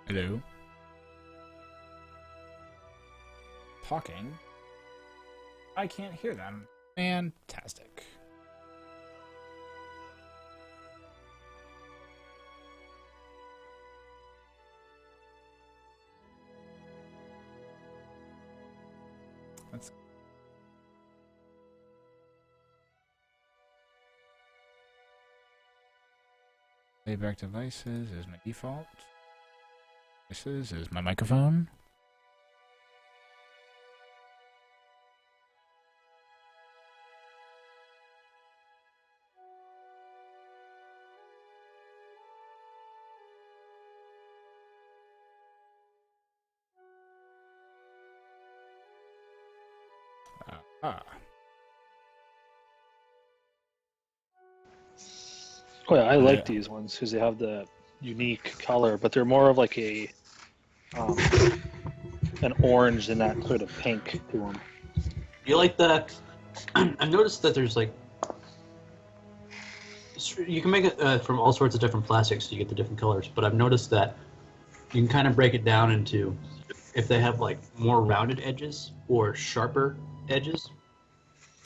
Hello. Talking. I can't hear them. Fantastic. Let's playback devices is my default. Devices is my microphone. Ah. Oh yeah, I like these ones because they have the unique color, but they're more of like a um, an orange than that sort of pink to them. You like that? I've noticed that there's like you can make it from all sorts of different plastics, so you get the different colors. But I've noticed that you can kind of break it down into if they have like more rounded edges or sharper edges.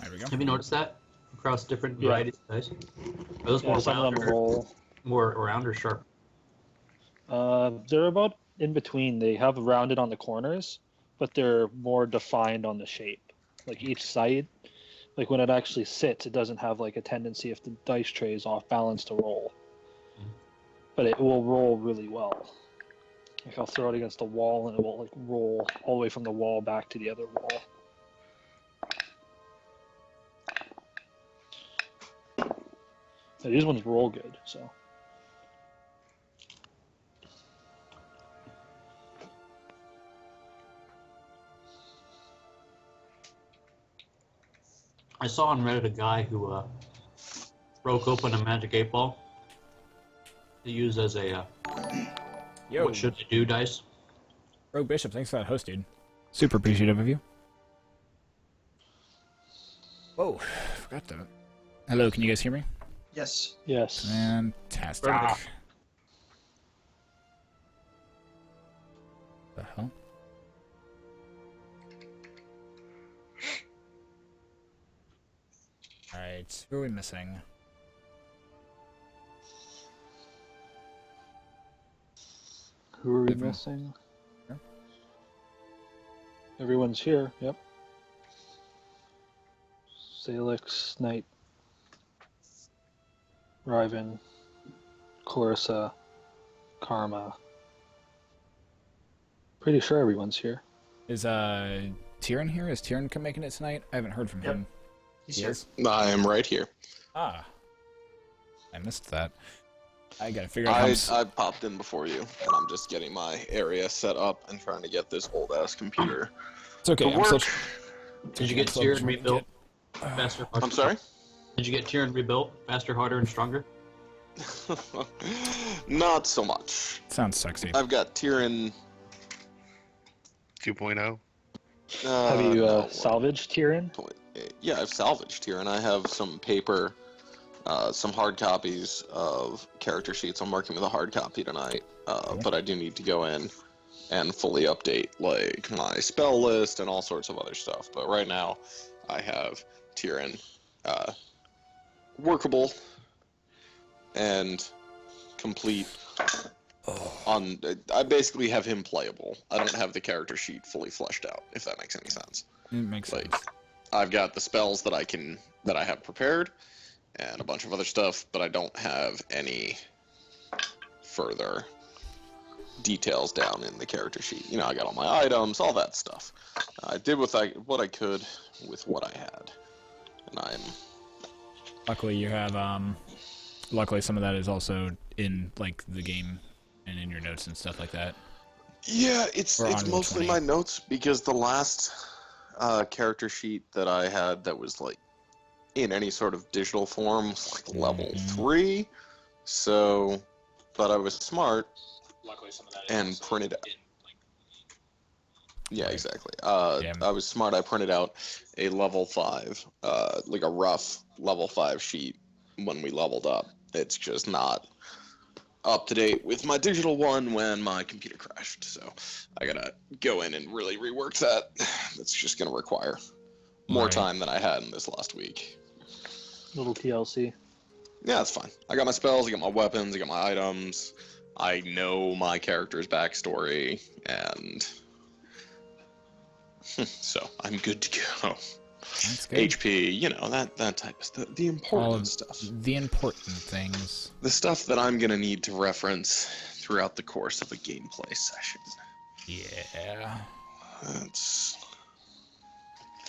There we go. Have you noticed that across different varieties of dice? Are those more some round of them or roll. more round or sharp? They're about in between. They have rounded on the corners, but they're more defined on the shape. Like each side, like when it actually sits, it doesn't have like a tendency if the dice tray is off balance to roll. But it will roll really well. Like I'll throw it against the wall and it will like roll all the way from the wall back to the other wall. Yeah, these ones roll good, so. I saw on Reddit a guy who broke open a magic 8-ball to use as a what should I do dice. Rogue Bishop, thanks for that host, dude. Super appreciative of you. Whoa, forgot that. Hello, can you guys hear me? Yes. Yes. Fantastic. The hell? Alright, who are we missing? Who are we missing? Here? Everyone's here, yep. Salix, Knight, Riven, Clarissa, Karma. Pretty sure everyone's here. Is Tyrion here? Is Tyrion making it tonight? I haven't heard from him. He's here. I am right here. Ah. I missed that. I gotta figure out I popped in before you, and I'm just getting my area set up and trying to get this old-ass computer It's okay, to work. Did you get Tyrion rebuilt faster? I'm sorry? Did you get Tyrion rebuilt faster, harder, and stronger? Not so much. Sounds sexy. I've got Tyrion 2.0. Have you no, salvaged Tyrion? Yeah, I've salvaged Tyrion. I have some paper, some hard copies of character sheets. I'm working with a hard copy tonight, but I do need to go in and fully update like my spell list and all sorts of other stuff. But right now, I have Tyrion workable and complete. I basically have him playable. I don't have the character sheet fully fleshed out, if that makes any sense. It makes Like, sense. I've got the spells that I have prepared, and a bunch of other stuff, but I don't have any further details down in the character sheet. You know, I got all my items, all that stuff. I did what I could with what I had, and I'm. Luckily, you have luckily some of that is also in like the game and in your notes and stuff like that. Yeah, it's We're on mostly 20. my notes because the last character sheet that I had that was like in any sort of digital form was like level 3. So, but I was smart and printed out. Yeah, exactly. I was smart. I printed out a level 5, like a rough level 5 sheet when we leveled up. It's just not up to date with my digital one when my computer crashed. So I gotta go in and really rework that. That's just gonna require more Right. time than I had in this last week. Little TLC. Yeah, that's fine. I got my spells, I got my weapons, I got my items. I know my character's backstory, and so I'm good to go. That's good. HP, you know, that type of stuff. The important All of stuff. the important things. The stuff that I'm gonna need to reference throughout the course of a gameplay session. Yeah. That's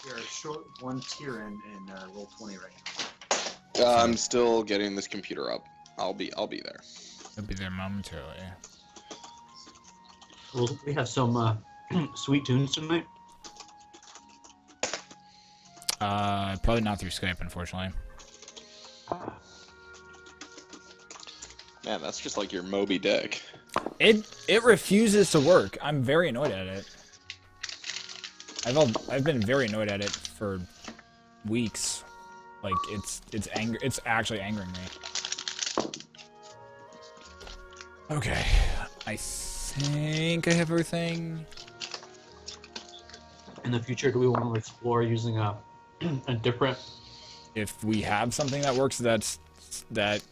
You're short one tier in roll 20 right now. I'm still getting this computer up. I'll be there. I'll be there momentarily. Well, we have some sweet tunes tonight. Probably not through Skype, unfortunately. Man, that's just like your Moby Dick. It refuses to work. I'm very annoyed at it. I've been very annoyed at it for weeks. Like it's actually angering me. Okay, I think I have everything. In the future, do we want to explore using a different? If we have something that works, that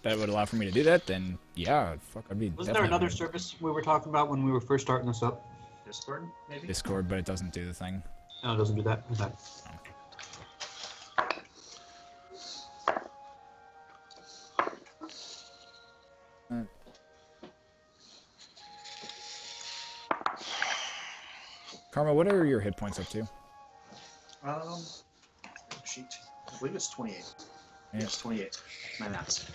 would allow for me to do that, then yeah, fuck, I'd be. Wasn't there another service we were talking about when we were first starting this up? Discord, maybe? Discord, but it doesn't do the thing. No, it doesn't do that. Okay. Karma, what are your hit points up to? Sheet. I believe it's 28. Yeah. Yes, 28. My maths.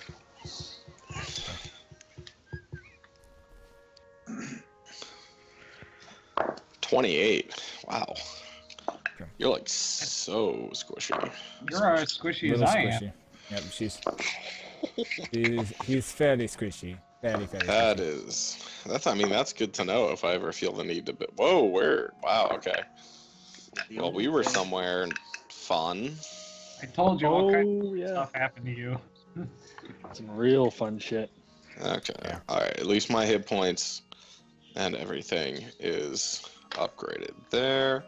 $28. Wow. You're like so squishy. You're as squishy as Little I am. squishy. Yep, he's fairly squishy. Fairly That squishy. is. I mean, that's good to know if I ever feel the need to. Whoa, where? Wow. Okay. Well, we were somewhere fun. I told you all kinds Oh of yeah, stuff happened to you. some real fun shit. Okay. Yeah. All right. At least my hit points and everything is upgraded there.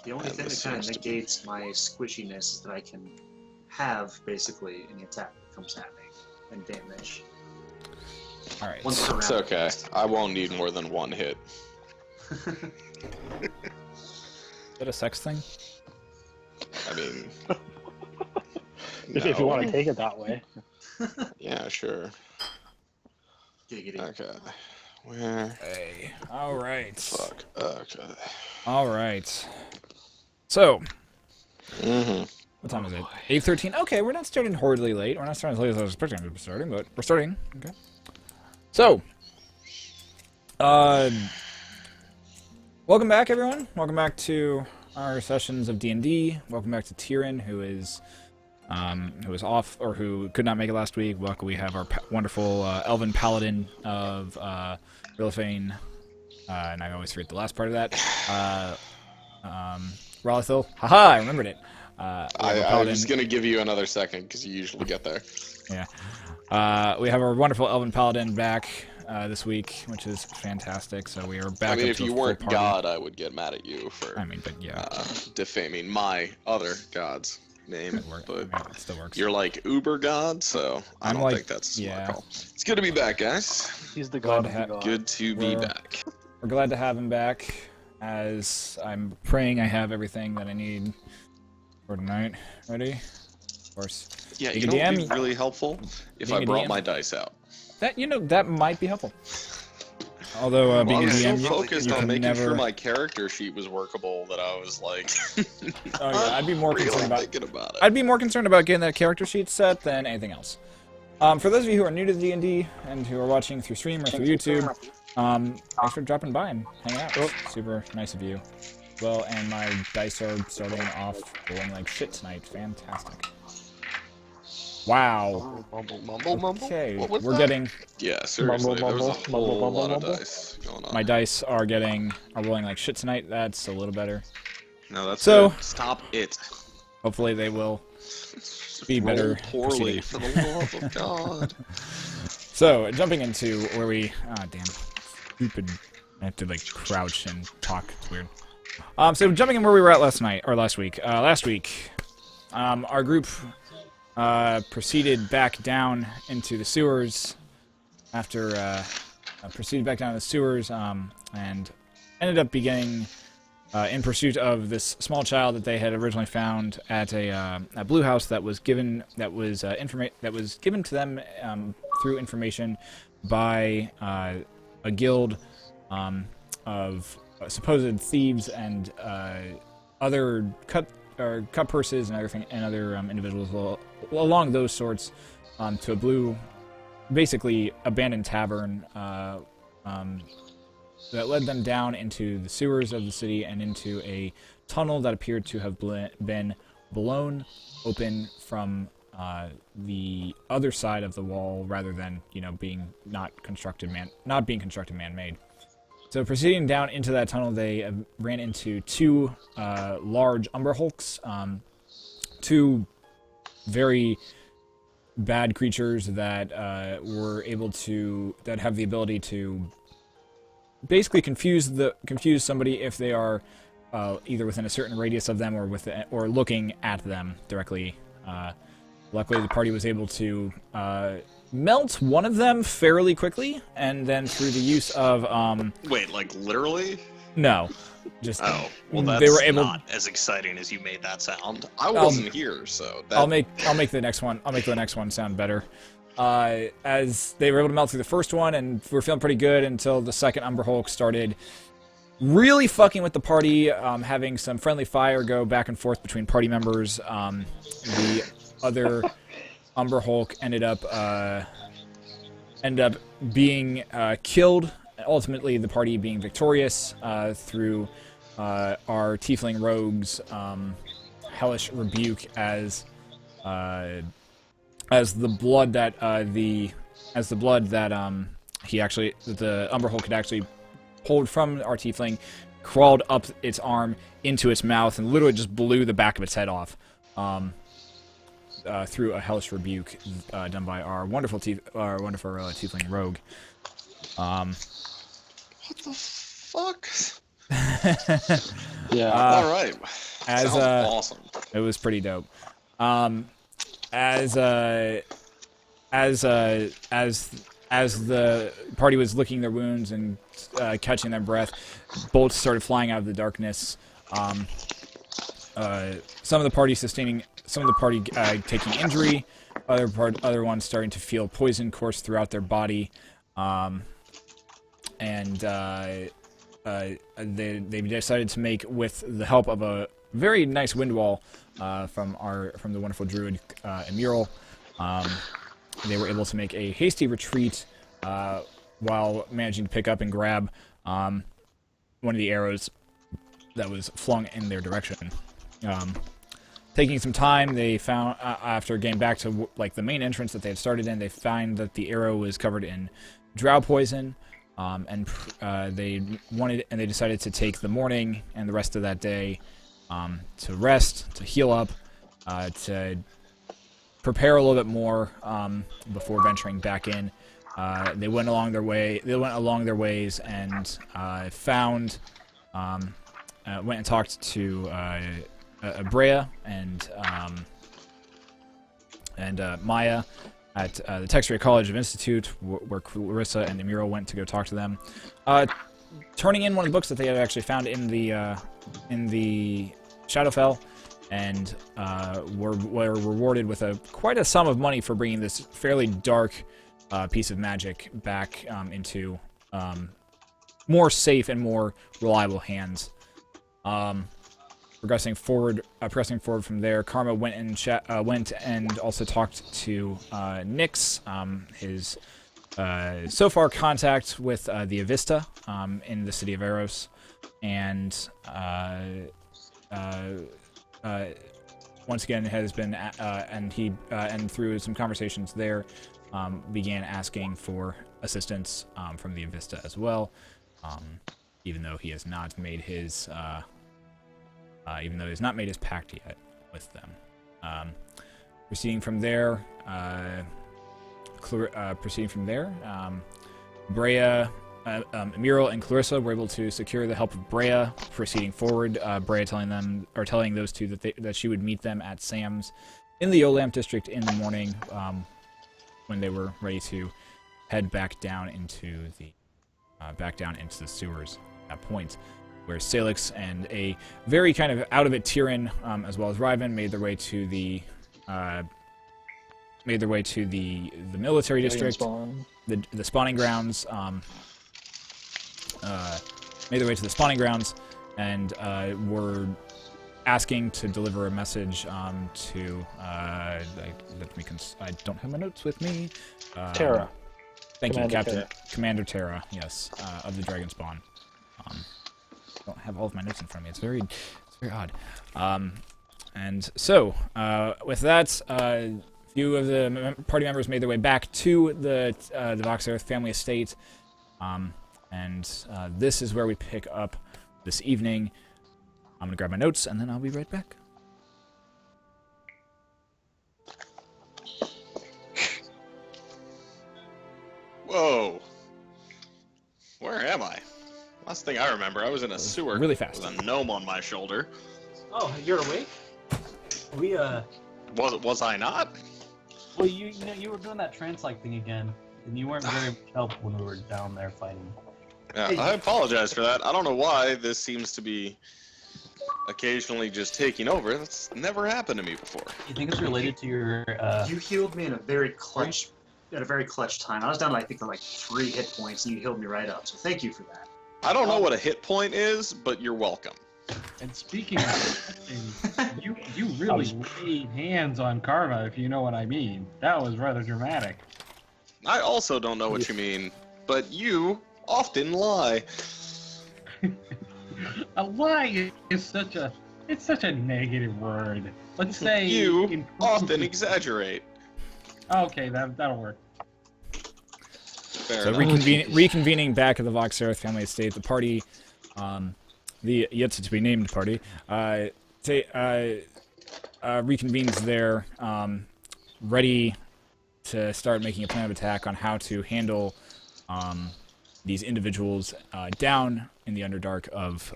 The only And thing this that kind of seems to be- negates my squishiness is that I can have basically any attack that comes at me and damage. All right. Once per It's round. okay. I won't need more than one hit. Is that a sex thing? I mean, If you no. want to take it that way. Yeah, sure. Giggity. Okay. Where? Hey. All right. Fuck. Okay. All right. So, Mm-hmm. what time is it? 8:13. Okay, we're not starting horribly late. We're not starting as late as I was expecting to be starting, but we're starting. Okay. So, welcome back, everyone. Welcome back to our sessions of D&D. Welcome back to Tyrion, who is off or who could not make it last week. Luckily, we have our wonderful elven paladin of Rilfane, and I always forget the last part of that. Rolithil. Haha, I remembered it. We have our I paladin- was gonna give you another second because you usually get there. Yeah. We have our wonderful elven paladin back this week, which is fantastic. So we are back. I mean, up if to a you full weren't party. God, I would get mad at you for I mean, but yeah, defaming my other god's name. it, work, I But mean, it still works. you're like Uber God, so I I'm don't like- think that's a smart yeah. call. It's good to be back, guys. He's the Glad god to of the have- god. Good to be We're- back. We're glad to have him back. As I'm praying, I have everything that I need for tonight. Ready? Of course. Yeah, You you can know what would be DM really helpful if being I a brought DM. my dice out. That might be helpful. Although Well, being I a was DM, so focused you on can making never. sure my character sheet was workable that I was like, Oh yeah, I'd be more really concerned about. thinking about it. I'd be more concerned about getting that character sheet set than anything else. For those of you who are new to D&D and who are watching through stream or through YouTube, thanks for dropping by and hanging out. It's super nice of you. Well, and my dice are starting off rolling like shit tonight. Fantastic. Wow. Mumble. Okay, What was we're that? getting Yeah, seriously, there was a mumble, whole mumble, lot of mumble. dice going on. my dice are rolling like shit tonight. That's a little better. No, that's So- good. Stop it. Hopefully they will be Roll better poorly proceeding. for the love of God. So, jumping into where we... Ah, damn. Stupid. I have to, like, crouch and talk. It's weird. So, jumping in where we were at last week. Last week, our group proceeded back down into the sewers after... proceeded back down to the sewers, and ended up beginning in pursuit of this small child that they had originally found at a Blue House that was given given to them through information by a guild of supposed thieves and other cut purses and everything and other individuals along those sorts to a blue, basically abandoned tavern that led them down into the sewers of the city and into a tunnel that appeared to have been blown open from the other side of the wall, rather than being not being constructed man-made. So proceeding down into that tunnel, they ran into two large Umber Hulks, two very bad creatures that have the ability to basically confuse somebody if they are either within a certain radius of them or looking at them directly. Luckily, the party was able to melt one of them fairly quickly, and then through the use of Wait, like literally? no, just Oh, well, that's they were able. not as exciting as you made that sound. I wasn't here, so that... I'll make the next one. I'll make the next one sound better. As they were able to melt through the first one, and we're feeling pretty good until the second Umber Hulk started really fucking with the party, having some friendly fire go back and forth between party members. The other Umber Hulk ended up being killed. Ultimately, the party being victorious through our Tiefling Rogue's hellish rebuke as the blood that the Umber Hulk had actually pulled from our Tiefling crawled up its arm into its mouth and literally just blew the back of its head off through a hellish rebuke done by our wonderful Tiefling Rogue. What the fuck? Yeah. All right. As Sounds awesome. It was pretty dope. As the party was licking their wounds and catching their breath, bolts started flying out of the darkness. Some of the party taking injury, other ones starting to feel poison course throughout their body, and they decided to make, with the help of a very nice wind wall from the wonderful druid Emural, they were able to make a hasty retreat while managing to pick up and grab one of the arrows that was flung in their direction. Taking some time, they found, after getting back to the main entrance that they had started in, they find that the arrow was covered in drow poison, and they decided to take the morning and the rest of that day to rest, to heal up, to prepare a little bit more before venturing back in. They went along their ways and found, went and talked to Brea and Maya at the Texturia College of Institute, where Clarissa and Emural went to go talk to them, turning in one of the books that they had actually found in the Shadowfell, and were rewarded with quite a sum of money for bringing this fairly dark piece of magic back into more safe and more reliable hands. Pressing forward from there, Karma went and also talked to Nyx, his so far contact with the Avista in the city of Eros, and once again has been and through some conversations there, began asking for assistance from the Avista as well, even though he has not made his pact yet with them. Proceeding from there, proceeding from there, Brea, Muriel, and Clarissa were able to secure the help of Brea proceeding forward. Brea telling those two that she would meet them at Sam's in the Olamp district in the morning, when they were ready to head back down into the sewers at that point, where Salix and a very kind of out of it Tyrion, as well as Riven, made their way to the military district, the spawning grounds. Made their way to the spawning grounds, and were asking to deliver a message to. I don't have my notes with me. Terra. Thank Commander you, Captain Terra. Commander Terra. Yes, of the Dragon Spawn. Don't have all of my notes in front of me. It's very odd. And so, with that, a few of the party members made their way back to the Voxearth family estate, and this is where we pick up this evening. I'm gonna grab my notes, and then I'll be right back. Whoa. Where am I? Last thing I remember, I was in a sewer really fast. with a gnome on my shoulder. Oh, you're awake? We Was I not? well, you know, you were doing that trance-like thing again, and you weren't very much help when we were down there fighting. Yeah, Hey. I apologize for that. I don't know why this seems to be occasionally just taking over. That's never happened to me before. You think it's related to your You healed me in a very clutch time. I was down, I think, to like 3 hit points, and you healed me right up. So thank you for that. I don't know what a hit point is, but you're welcome. And speaking of things, you really laid hands on Karma, if you know what I mean. That was rather dramatic. I also don't know what you mean, but you often lie. A lie is such a negative word. Let's say You often exaggerate. Okay, that'll work. Fair So enough. reconvening back at the Voxearth family estate, the party, the yet to be named party, reconvenes there, ready to start making a plan of attack on how to handle these individuals down in the Underdark of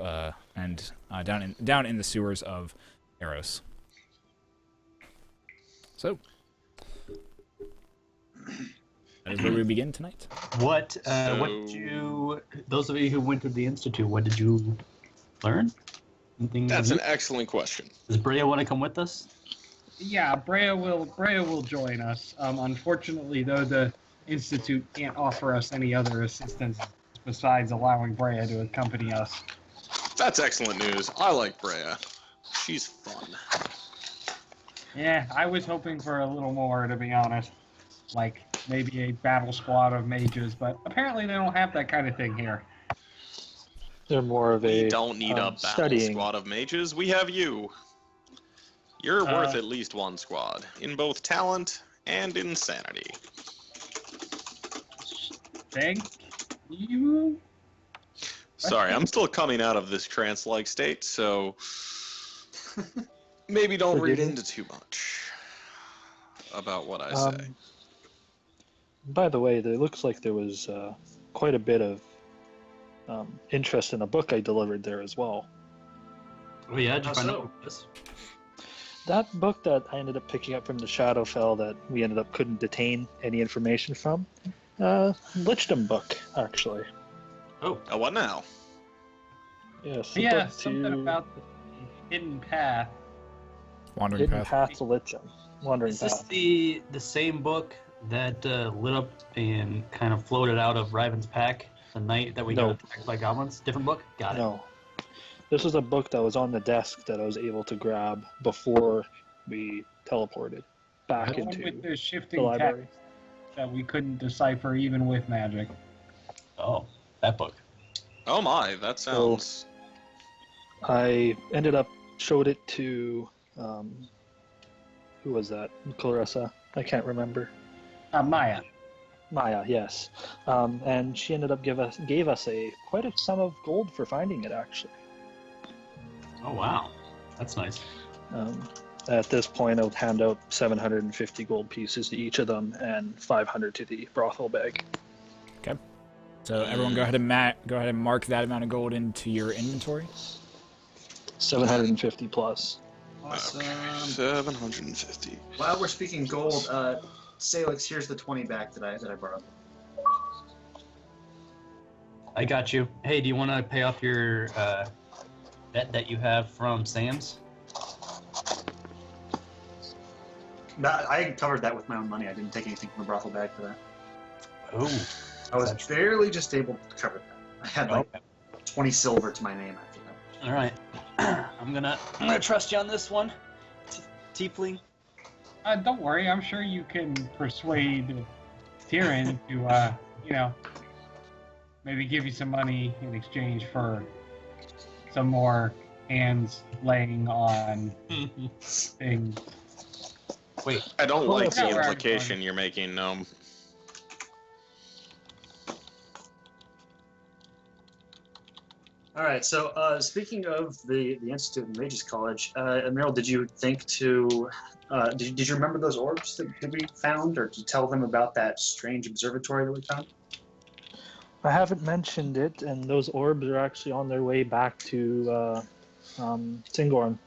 down in the sewers of Eros. So that is where we begin tonight. what So- did you? Those of you who went to the institute, what did you learn? Anything? That's new? an excellent question. Does Brea want to come with us? Yeah, Brea will join us. Unfortunately, though, the Institute can't offer us any other assistance besides allowing Brea to accompany us. That's excellent news. I like Brea. She's fun. Yeah, I was hoping for a little more, to be honest. Like, maybe a battle squad of mages, but apparently they don't have that kind of thing here. They're more of a We don't need a battle studying. squad of mages. We have you. You're worth at least one squad, in both talent and insanity. Thank you. Sorry, I'm still coming out of this trance-like state, so maybe don't read Forgetting? into too much about what I say. By the way, there looks like there was quite a bit of interest in a book I delivered there as well. Oh yeah, did you How find so? out what it was? That book that I ended up picking up from the Shadowfell that we ended up couldn't detain any information from, Lichdom book, actually. Oh, What now? Yes, Yeah, book something to about the hidden path. Wandering Hidden Path. Path to Lichdom. Wandering is this Path. the same book that lit up and kind of floated out of Riven's pack the night that we No. got attacked by goblins? Different book? Got it. No. This was a book that was on the desk that I was able to grab before we teleported back The one into with the the shifting library. text that we couldn't decipher even with magic. Oh, that book. Oh my, that sounds... I ended up showed it to who was that? Clarissa? I can't remember. Maya. Maya, yes. And she ended up gave us quite a sum of gold for finding it actually. Oh wow, that's nice. At this point, I would hand out 750 gold pieces to each of them and 500 to the brothel bag. Okay. So everyone, go ahead and mark that amount of gold into your inventory. 750 plus. Awesome. 750. While we're speaking gold, Salix, here's the 20 back that I borrowed. I got you. Hey, do you want to pay off your debt that you have from Sam's? I covered that with my own money. I didn't take anything from the brothel bag for that. Oh. I was barely just able to cover that. I had like 20 silver to my name after that. All right. I'm gonna trust you on this one, Tiefling. Don't worry. I'm sure you can persuade Tyrion to, maybe give you some money in exchange for some more hands laying on things. Wait. I don't Well, like it's the not where I'm implication going. you're making, Gnome. All right. So speaking of the Institute and Mages College, Meryl, did you think to did you remember those orbs that we found, or did you tell them about that strange observatory that we found? I haven't mentioned it, and those orbs are actually on their way back to Singorn.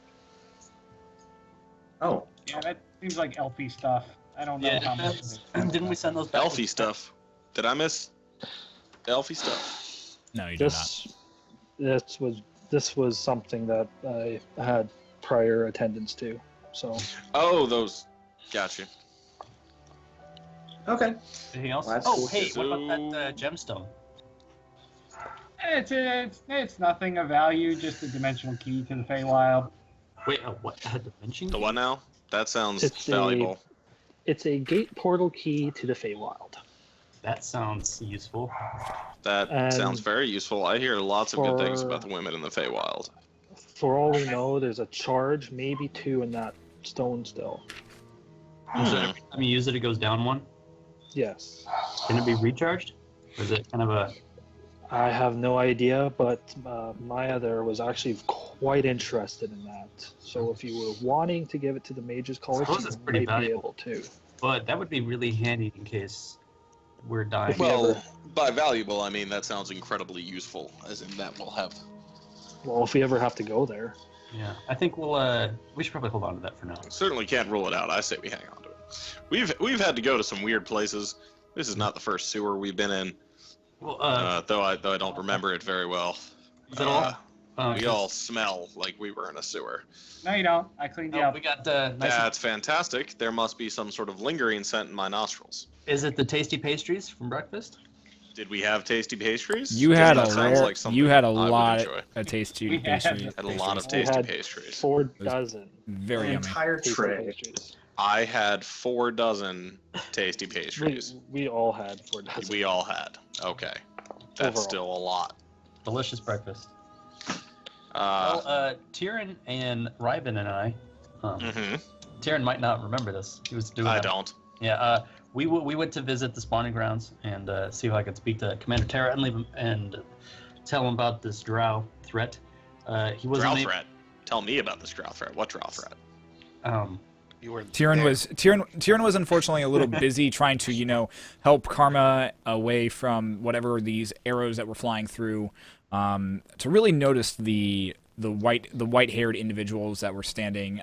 Oh, Yeah, that seems like elfy stuff. I don't know how much. Didn't we send those back? Elfie stuff. Did I miss Elfie stuff? No, you did not. This was something that I had prior attendance to. So Oh, those. Gotcha. okay. Anything else? Well, that's Oh, cool. hey, what about that gemstone? It's nothing of value, just a dimensional key to the Feywild. Wait, what? Dimension? The what now? That sounds It's valuable. it's a gate portal key to the Feywild. That sounds useful. That And sounds very useful. I hear lots of good things for- about the women in the Feywild. For all we know, there's a charge, maybe 2 in that stone still. So every time you use it, it goes down 1. Yes. Can it be recharged? Or is it kind of a... I have no idea, but Maya there was actually quite interested in that. So if you were wanting to give it to the Mages College, Suppose you it's pretty might be valuable. able to. But that would be really handy in case we're dying. If we Well, ever- by valuable, I mean that sounds incredibly useful, as in that will have. Well, if we ever have to go there. Yeah, I think we should probably hold on to that for now. Certainly can't rule it out. I say we hang on to it. We've had to go to some weird places. This is not the first sewer we've been in, Well, though I don't remember it very well. is it all? We all smell like we were in a sewer. No, you don't. I cleaned you Oh, up. we got nice. That's fantastic. There must be some sort of lingering scent in my nostrils. Is it the tasty pastries from breakfast? Did we have tasty pastries? You had That a sounds lot. like something you had a I would lot enjoy. of tasty We had- pastries. Had a lot of We tasty had pastries. 4 dozen Very An yummy. entire tasty tray. pastries. I had 4 dozen tasty pastries. We all had 4 dozen. We all had. Okay. That's Overall. still a lot. Delicious breakfast. Uh, Well, Tyrion and Ryben and I. mhm. Tyrion might not remember this. He was doing. I that. don't. Yeah. We went to visit the spawning grounds and see if I could speak to Commander Terra and leave him and tell him about this drow threat. He wasn't Drow able- threat. Tell me about this drow threat. What drow threat? You were Tyrion was unfortunately a little busy trying to, help Karma away from whatever these arrows that were flying through, to really notice the white-haired individuals that were standing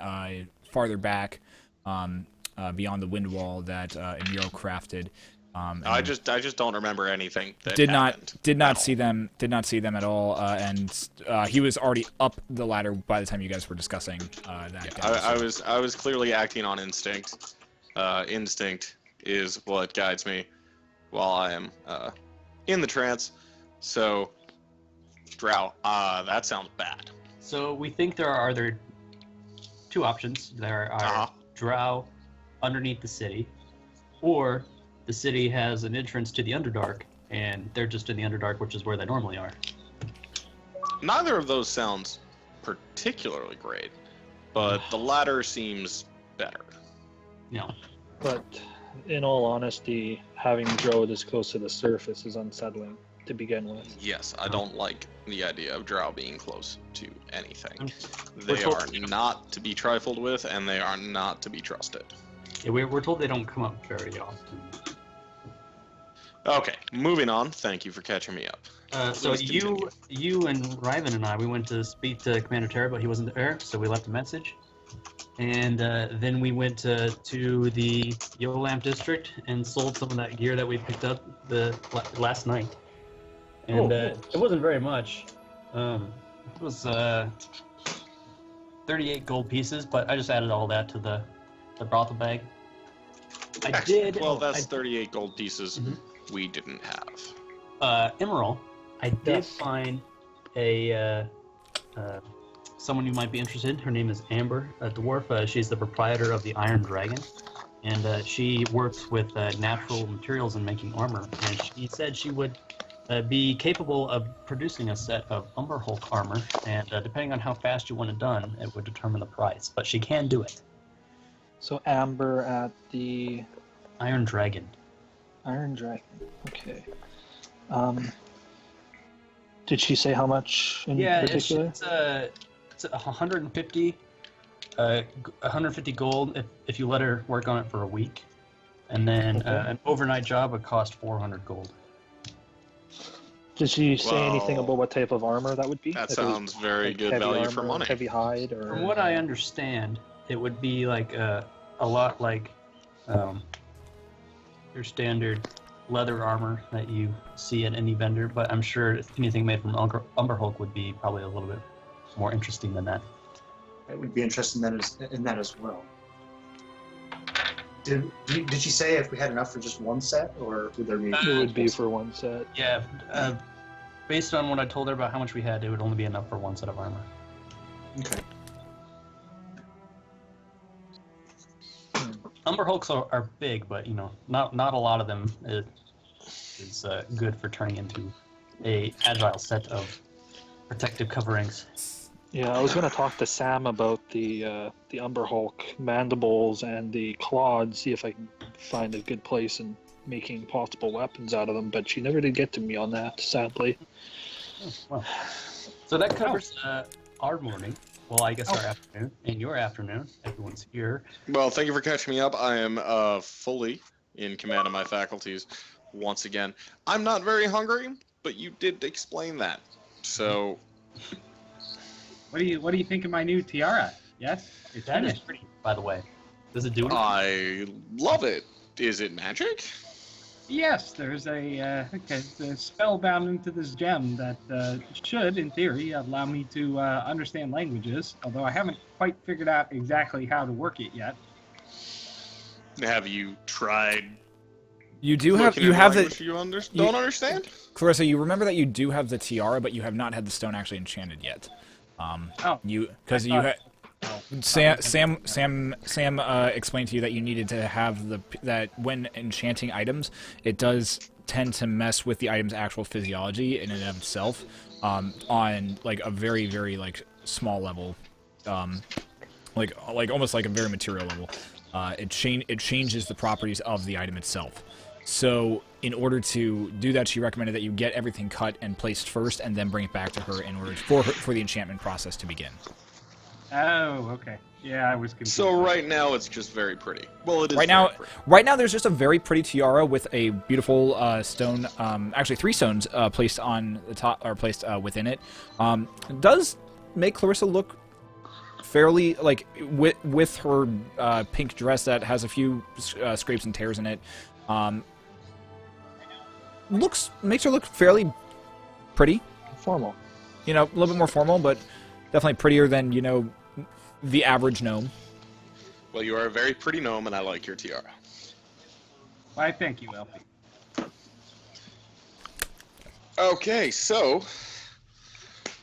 farther back, beyond the wind wall that Emiro crafted. I just don't remember anything that did happened not at see all. them at all, and he was already up the ladder by the time you guys were discussing that. I was clearly acting on instinct. Instinct is what guides me while I am in the trance. So, drow. That sounds bad. So we think there are 2 options. There are drow underneath the city, or the city has an entrance to the Underdark, and they're just in the Underdark, which is where they normally are. Neither of those sounds particularly great, but the latter seems better. But in all honesty, having Drow this close to the surface is unsettling. to begin with. Yes, I don't like the idea of drow being close to anything. We're They told- are not to be trifled with, and they are not to be trusted. Yeah, we're told they don't come up very often. Okay, moving on. Thank you for catching me up. So Please continue. you and Ryven and I, we went to speak to Commander Terra, but he wasn't there, so we left a message. And then we went to the Yolamp district and sold some of that gear that we picked up last night. And it wasn't very much. It was 38 gold pieces, but I just added all that to the brothel bag. I did. Well, that's 38 gold pieces Mhm. we didn't have. Emerald, I did Yes. find a someone you might be interested. Her name is Amber, a dwarf. She's the proprietor of the Iron Dragon, and she works with natural materials and making armor. And she said she would be capable of producing a set of Umber Hulk armor, and depending on how fast you want it done, it would determine the price. But she can do it. So Amber at the Iron Dragon. Iron Dragon. Okay. Did she say how much in particular? It's 150, 150 gold if you let her work on it for a week, and then an overnight job would cost 400 gold. Did she say anything Well, about what type of armor that would be? That If it was, sounds very like, good heavy value for armor, money. Heavy hide, or From what I understand, it would be like a lot like your standard leather armor that you see at any vendor, but I'm sure anything made from Umber Hulk would be probably a little bit more interesting than that. I would be interested in that as well. Did she say if we had enough for just one set, or would there be? it would be for one set. Yeah, based on what I told her about how much we had, it would only be enough for one set of armor. Okay. Umber Hulks are big, but not a lot of them is good for turning into a agile set of protective coverings. Yeah, I was going to talk to Sam about the Umber Hulk mandibles and the claws, see if I can find a good place in making possible weapons out of them, but she never did get to me on that, sadly. Oh, well. So that covers our morning. Well, I guess our afternoon and your afternoon. Everyone's here. Well, thank you for catching me up. I am fully in command of my faculties once again. I'm not very hungry, but you did explain that. So, What do you think of my new tiara? Yes, it's That is finished. pretty, by the way. Does it do anything? I love it. Is it magic? Yes, there's a spell bound into this gem that should, in theory, allow me to understand languages. Although I haven't quite figured out exactly how to work it yet. Have you tried? You do have looking you at have language the you don't understand? Clarissa. You remember that you do have the tiara, but you have not had the stone actually enchanted yet. You because you had. Sam explained to you that you needed to have that when enchanting items, it does tend to mess with the item's actual physiology in and of itself, on like a very, very like small level, like almost like a very material level. It changes the properties of the item itself. So in order to do that, she recommended that you get everything cut and placed first, and then bring it back to her in order for the enchantment process to begin. Oh, okay. Yeah, I was confused. So right now it's just very pretty. Well, it is Right very pretty. now, there's just a very pretty tiara with a beautiful stone. Actually, 3 stones placed on the top, or placed within it. It does make Clarissa look fairly like with her pink dress that has a few scrapes and tears in it. Makes her look fairly pretty. Formal. A little bit more formal, but definitely prettier than the average gnome. Well, you are a very pretty gnome, and I like your tiara. Why, thank you, Elfie. Okay, so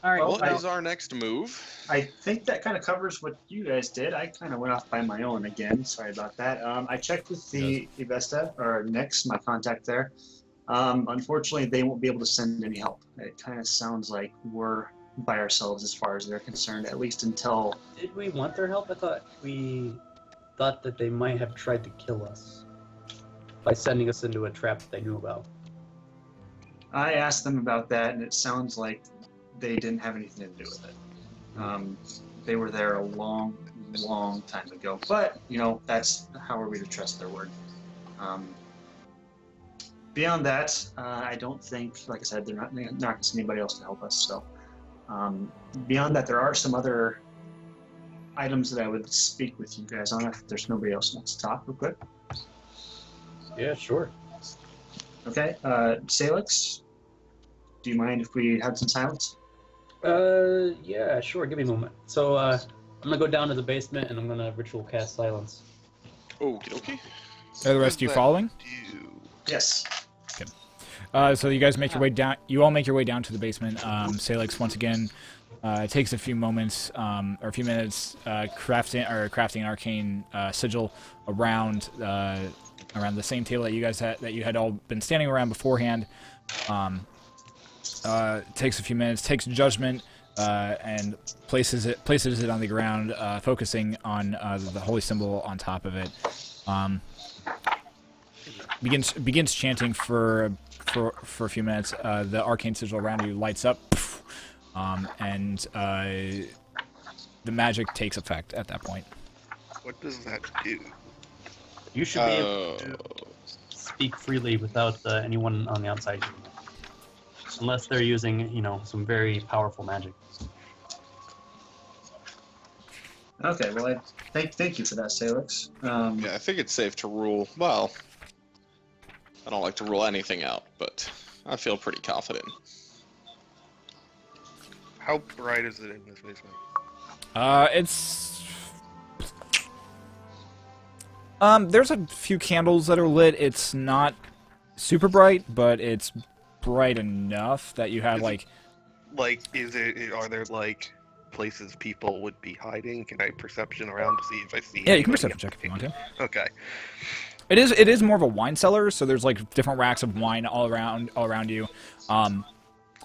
All right. Well, what is our next move? I think that kind of covers what you guys did. I kind of went off by my own again. Sorry about that. I checked with the Ivesta, or Nix, my contact there. Unfortunately, they won't be able to send any help. It kind of sounds like we're by ourselves as far as they're concerned, at least until... Did we want their help? I thought we thought that they might have tried to kill us by sending us into a trap that they knew about. I asked them about that, and it sounds like they didn't have anything to do with it. They were there a long, long time ago. But, that's how are we to trust their word? Beyond that, I don't think, like I said, they're not going to send anybody else to help us. So, beyond that, there are some other items that I would speak with you guys on if there's nobody else who wants to talk real quick. Yeah, sure. Okay, Salix, do you mind if we had some silence? Yeah, sure. Give me a moment. So, I'm gonna go down to the basement and I'm gonna ritual cast silence. Okie dokie. Are the rest of you following? Yes. So you guys make your way down. You all make your way down to the basement. Salix once again takes a few moments or a few minutes crafting an arcane sigil around the same table that you had all been standing around beforehand. Takes a few minutes, takes judgment, and places it on the ground, focusing on the holy symbol on top of it. Begins chanting for a few minutes. The arcane sigil around you lights up, and the magic takes effect at that point. What does that do? You should be able to speak freely without anyone on the outside hearing it. Unless they're using, some very powerful magic. Okay, well, thank you for that, Salix. Yeah, I think it's safe to rule. Well, I don't like to rule anything out, but I feel pretty confident. How bright is it in this basement? It's there's a few candles that are lit. It's not super bright, but it's bright enough that you have Are there places people would be hiding? Can I perception around to see if I see? Yeah, you can anybody? perception check if you want to. Okay. It is more of a wine cellar, so there's different racks of wine all around you. A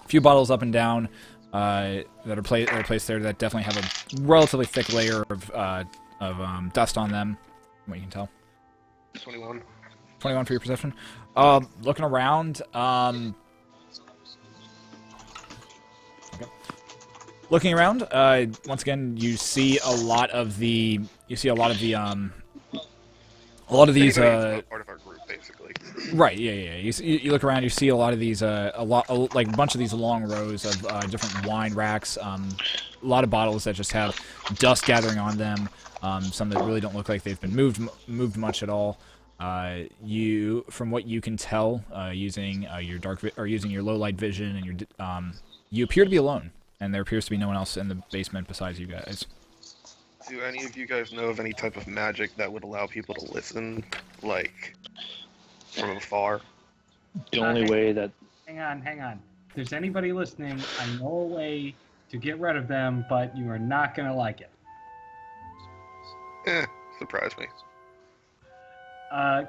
few bottles up and down that are placed there that definitely have a relatively thick layer of dust on them. What you can tell. 21. 21 for your perception. Looking around. Okay. Looking around. Once again, you see a lot of these. Anybody who's not part of our group, basically. Right. Yeah. You look around. You see a lot of these. A bunch of these long rows of different wine racks. A lot of bottles that just have dust gathering on them. Some that really don't look like they've been moved much at all. From what you can tell, using your low light vision and you appear to be alone, and there appears to be no one else in the basement besides you guys. Do any of you guys know of any type of magic that would allow people to listen, from afar? The only way that... Hang on. If there's anybody listening, I know a way to get rid of them, but you are not going to like it. Surprise me.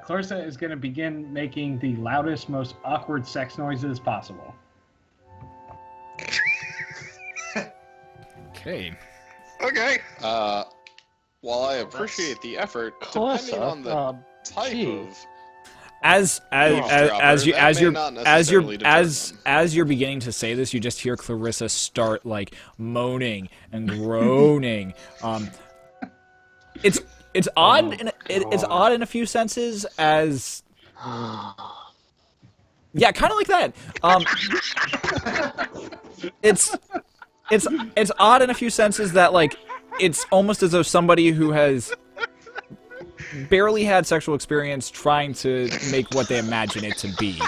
Clarissa is going to begin making the loudest, most awkward sex noises possible. Okay. Okay. While I appreciate the effort, Clarissa, depending on the type geez. as you're beginning to say this, you just hear Clarissa start moaning and groaning. It's odd. It's odd in a few senses. As yeah, kind of like that. It's odd in a few senses that it's almost as though somebody who has barely had sexual experience trying to make what they imagine it to be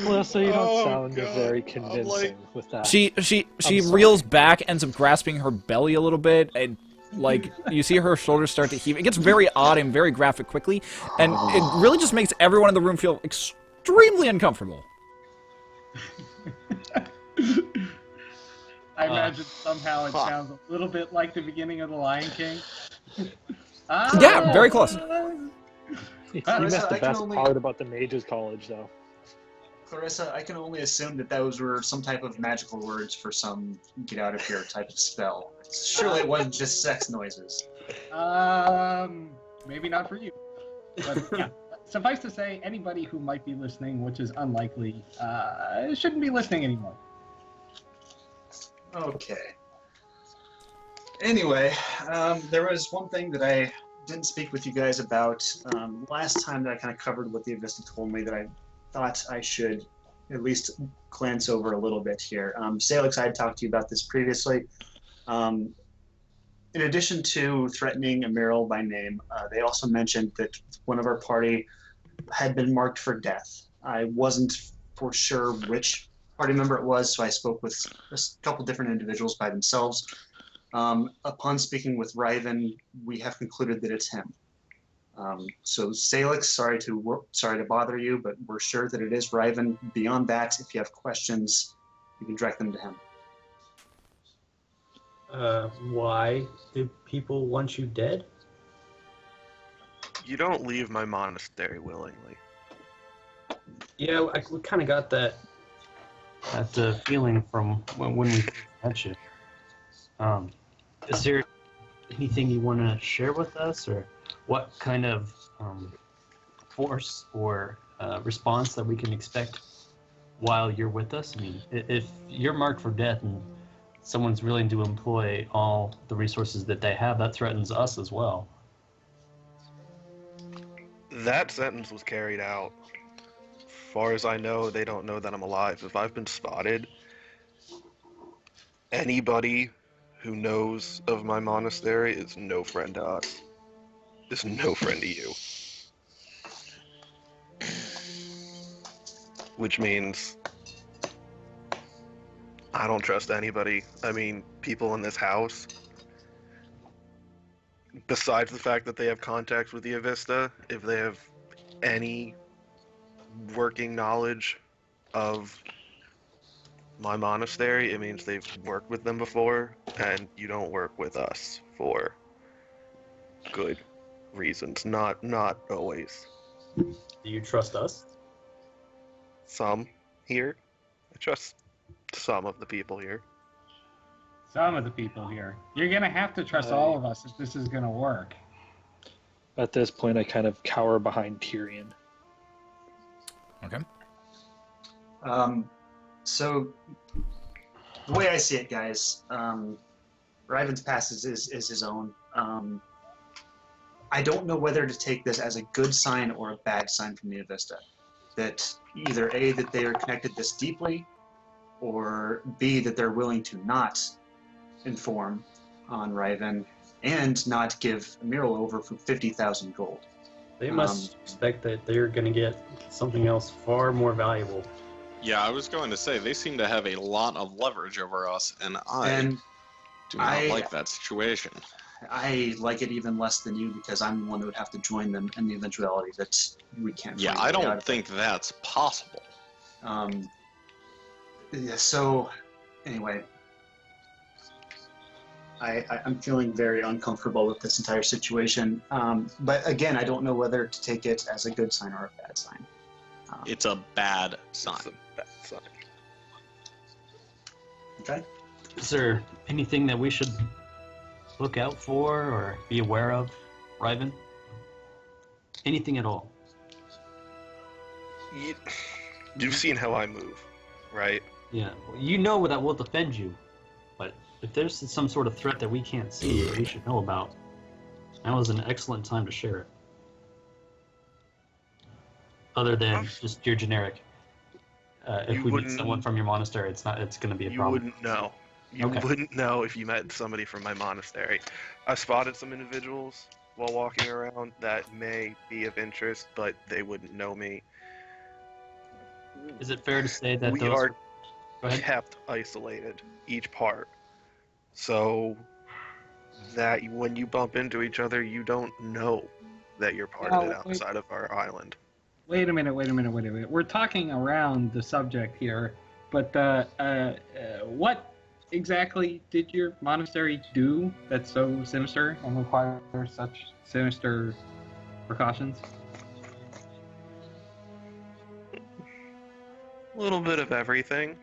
Melissa, you don't sound very convincing with that. She reels back, ends up grasping her belly a little bit, and you see her shoulders start to heave. It gets very odd and very graphic quickly, and it really just makes everyone in the room feel extremely uncomfortable. I imagine somehow it sounds a little bit like the beginning of The Lion King. Yeah, very close. You missed the best part about the Mages College, though. Clarissa, I can only assume that those were some type of magical words for some get out of here type of spell. Surely it wasn't just sex noises. Maybe not for you. But yeah, suffice to say, anybody who might be listening, which is unlikely, shouldn't be listening anymore. Okay. Anyway, there was one thing that I didn't speak with you guys about last time that I kind of covered what the Avista told me that I thought I should at least glance over a little bit here. Salix, I had talked to you about this previously. In addition to threatening Amiral by name, they also mentioned that one of our party had been marked for death. I wasn't for sure which party member it was, so I spoke with a couple different individuals by themselves. Upon speaking with Riven, we have concluded that it's him. So Salix, sorry to bother you, but we're sure that it is Riven. Beyond that, if you have questions, you can direct them to him. Why do people want you dead? You don't leave my monastery willingly. Yeah, we kind of got that feeling from when we met you. Is there anything you want to share with us, or what kind of force or response that we can expect while you're with us? I mean, if you're marked for death and someone's willing to employ all the resources that they have, that threatens us as well. That sentence was carried out. As far as I know, they don't know that I'm alive. If I've been spotted, anybody who knows of my monastery is no friend to us. Is no friend to you. Which means I don't trust anybody. I mean, people in this house, besides the fact that they have contacts with the Avista, if they have any working knowledge of my monastery, it means they've worked with them before, and you don't work with us for good reasons. Not always. Do you trust us? Some here. I trust some of the people here. Some of the people here. You're going to have to trust all of us if this is going to work. At this point, I kind of cower behind Tyrion. Okay. So the way I see it, guys, Riven's past is his own. I don't know whether to take this as a good sign or a bad sign from the Avista. That either A, that they are connected this deeply, or B, that they're willing to not inform on Riven and not give Amiral over for 50,000 gold. They must expect that they're going to get something else far more valuable. Yeah, I was going to say, they seem to have a lot of leverage over us, and I do not like that situation. I like it even less than you because I'm the one that would have to join them in the eventuality that we can't. Yeah, I don't think that's possible. Yeah, so, anyway, I'm feeling very uncomfortable with this entire situation. But again, I don't know whether to take it as a good sign or a bad sign. It's a bad sign. It's a bad sign. Okay. Is there anything that we should look out for or be aware of, Riven? Anything at all? You've seen how I move, right? Yeah, you know that we'll defend you, but if there's some sort of threat that we can't see that we should know about, now is an excellent time to share it. Other than just your generic. If we meet someone from your monastery, it's going to be a problem. You wouldn't know. You wouldn't know if you met somebody from my monastery. I spotted some individuals while walking around that may be of interest, but they wouldn't know me. Is it fair to say that we are kept isolated, each part, so that when you bump into each other, you don't know that you're part of it outside of our island. Wait a minute. We're talking around the subject here, but what exactly did your monastery do that's so sinister and requires such sinister precautions? A little bit of everything.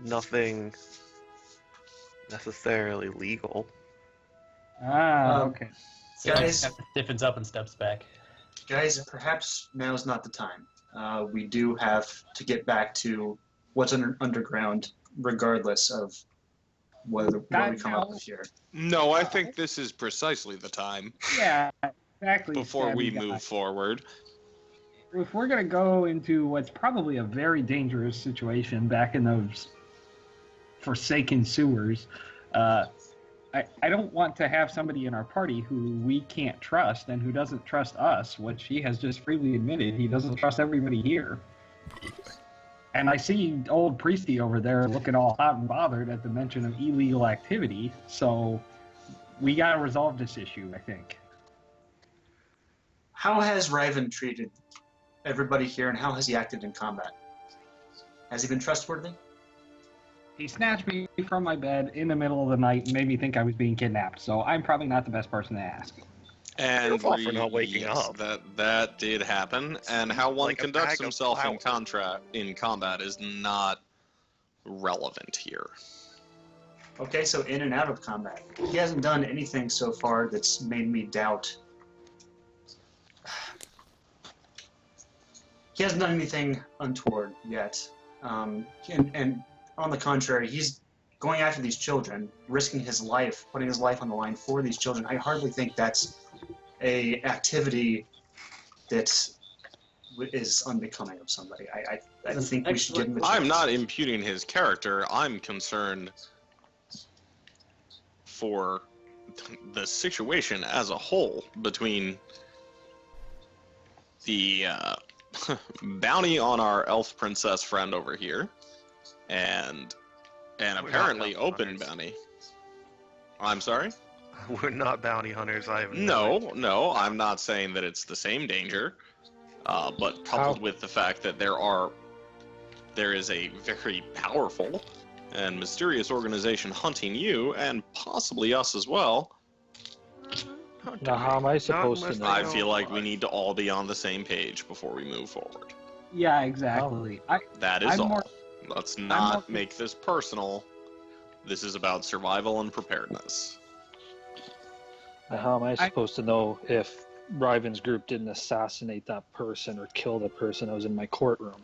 Nothing necessarily legal. Okay. Guys, stiffens up and steps back. Guys, perhaps now's not the time. We do have to get back to what's underground, regardless of what we come up with here. No, I think this is precisely the time Yeah, exactly. before we Stabby guy. move forward. If we're gonna go into what's probably a very dangerous situation back in those forsaken sewers, I don't want to have somebody in our party who we can't trust and who doesn't trust us, which he has just freely admitted he doesn't trust everybody here. And I see old Priesty over there looking all hot and bothered at the mention of illegal activity, so we gotta resolve this issue, I think. How has Riven treated everybody here, and how has he acted in combat? Has he been trustworthy? He snatched me from my bed in the middle of the night and made me think I was being kidnapped, so I'm probably not the best person to ask. And Your fault for not waking yes, up. That did happen, and how one Like a conducts bag of himself in flour. in combat is not relevant here. Okay, so in and out of combat. He hasn't done anything so far that's made me doubt. He hasn't done anything untoward yet. And on the contrary, he's going after these children, risking his life, putting his life on the line for these children. I hardly think that's a activity that is unbecoming of somebody. I think we should give him a chance. I'm not imputing his character. I'm concerned for the situation as a whole between the bounty on our elf princess friend over here and an We're apparently not open hunters. bounty. I'm sorry? We're not bounty hunters. I have No, I'm not saying that it's the same danger, but coupled with the fact that there is a very powerful and mysterious organization hunting you and possibly us as well, Now, how am I supposed to unless know? I know feel like we why. need to all be on the same page before we move forward. Yeah, exactly. That is I'm all. more- Let's more- not make this personal. This is about survival and preparedness. Now, how am I supposed to know if Riven's group didn't assassinate that person or kill the person that was in my courtroom?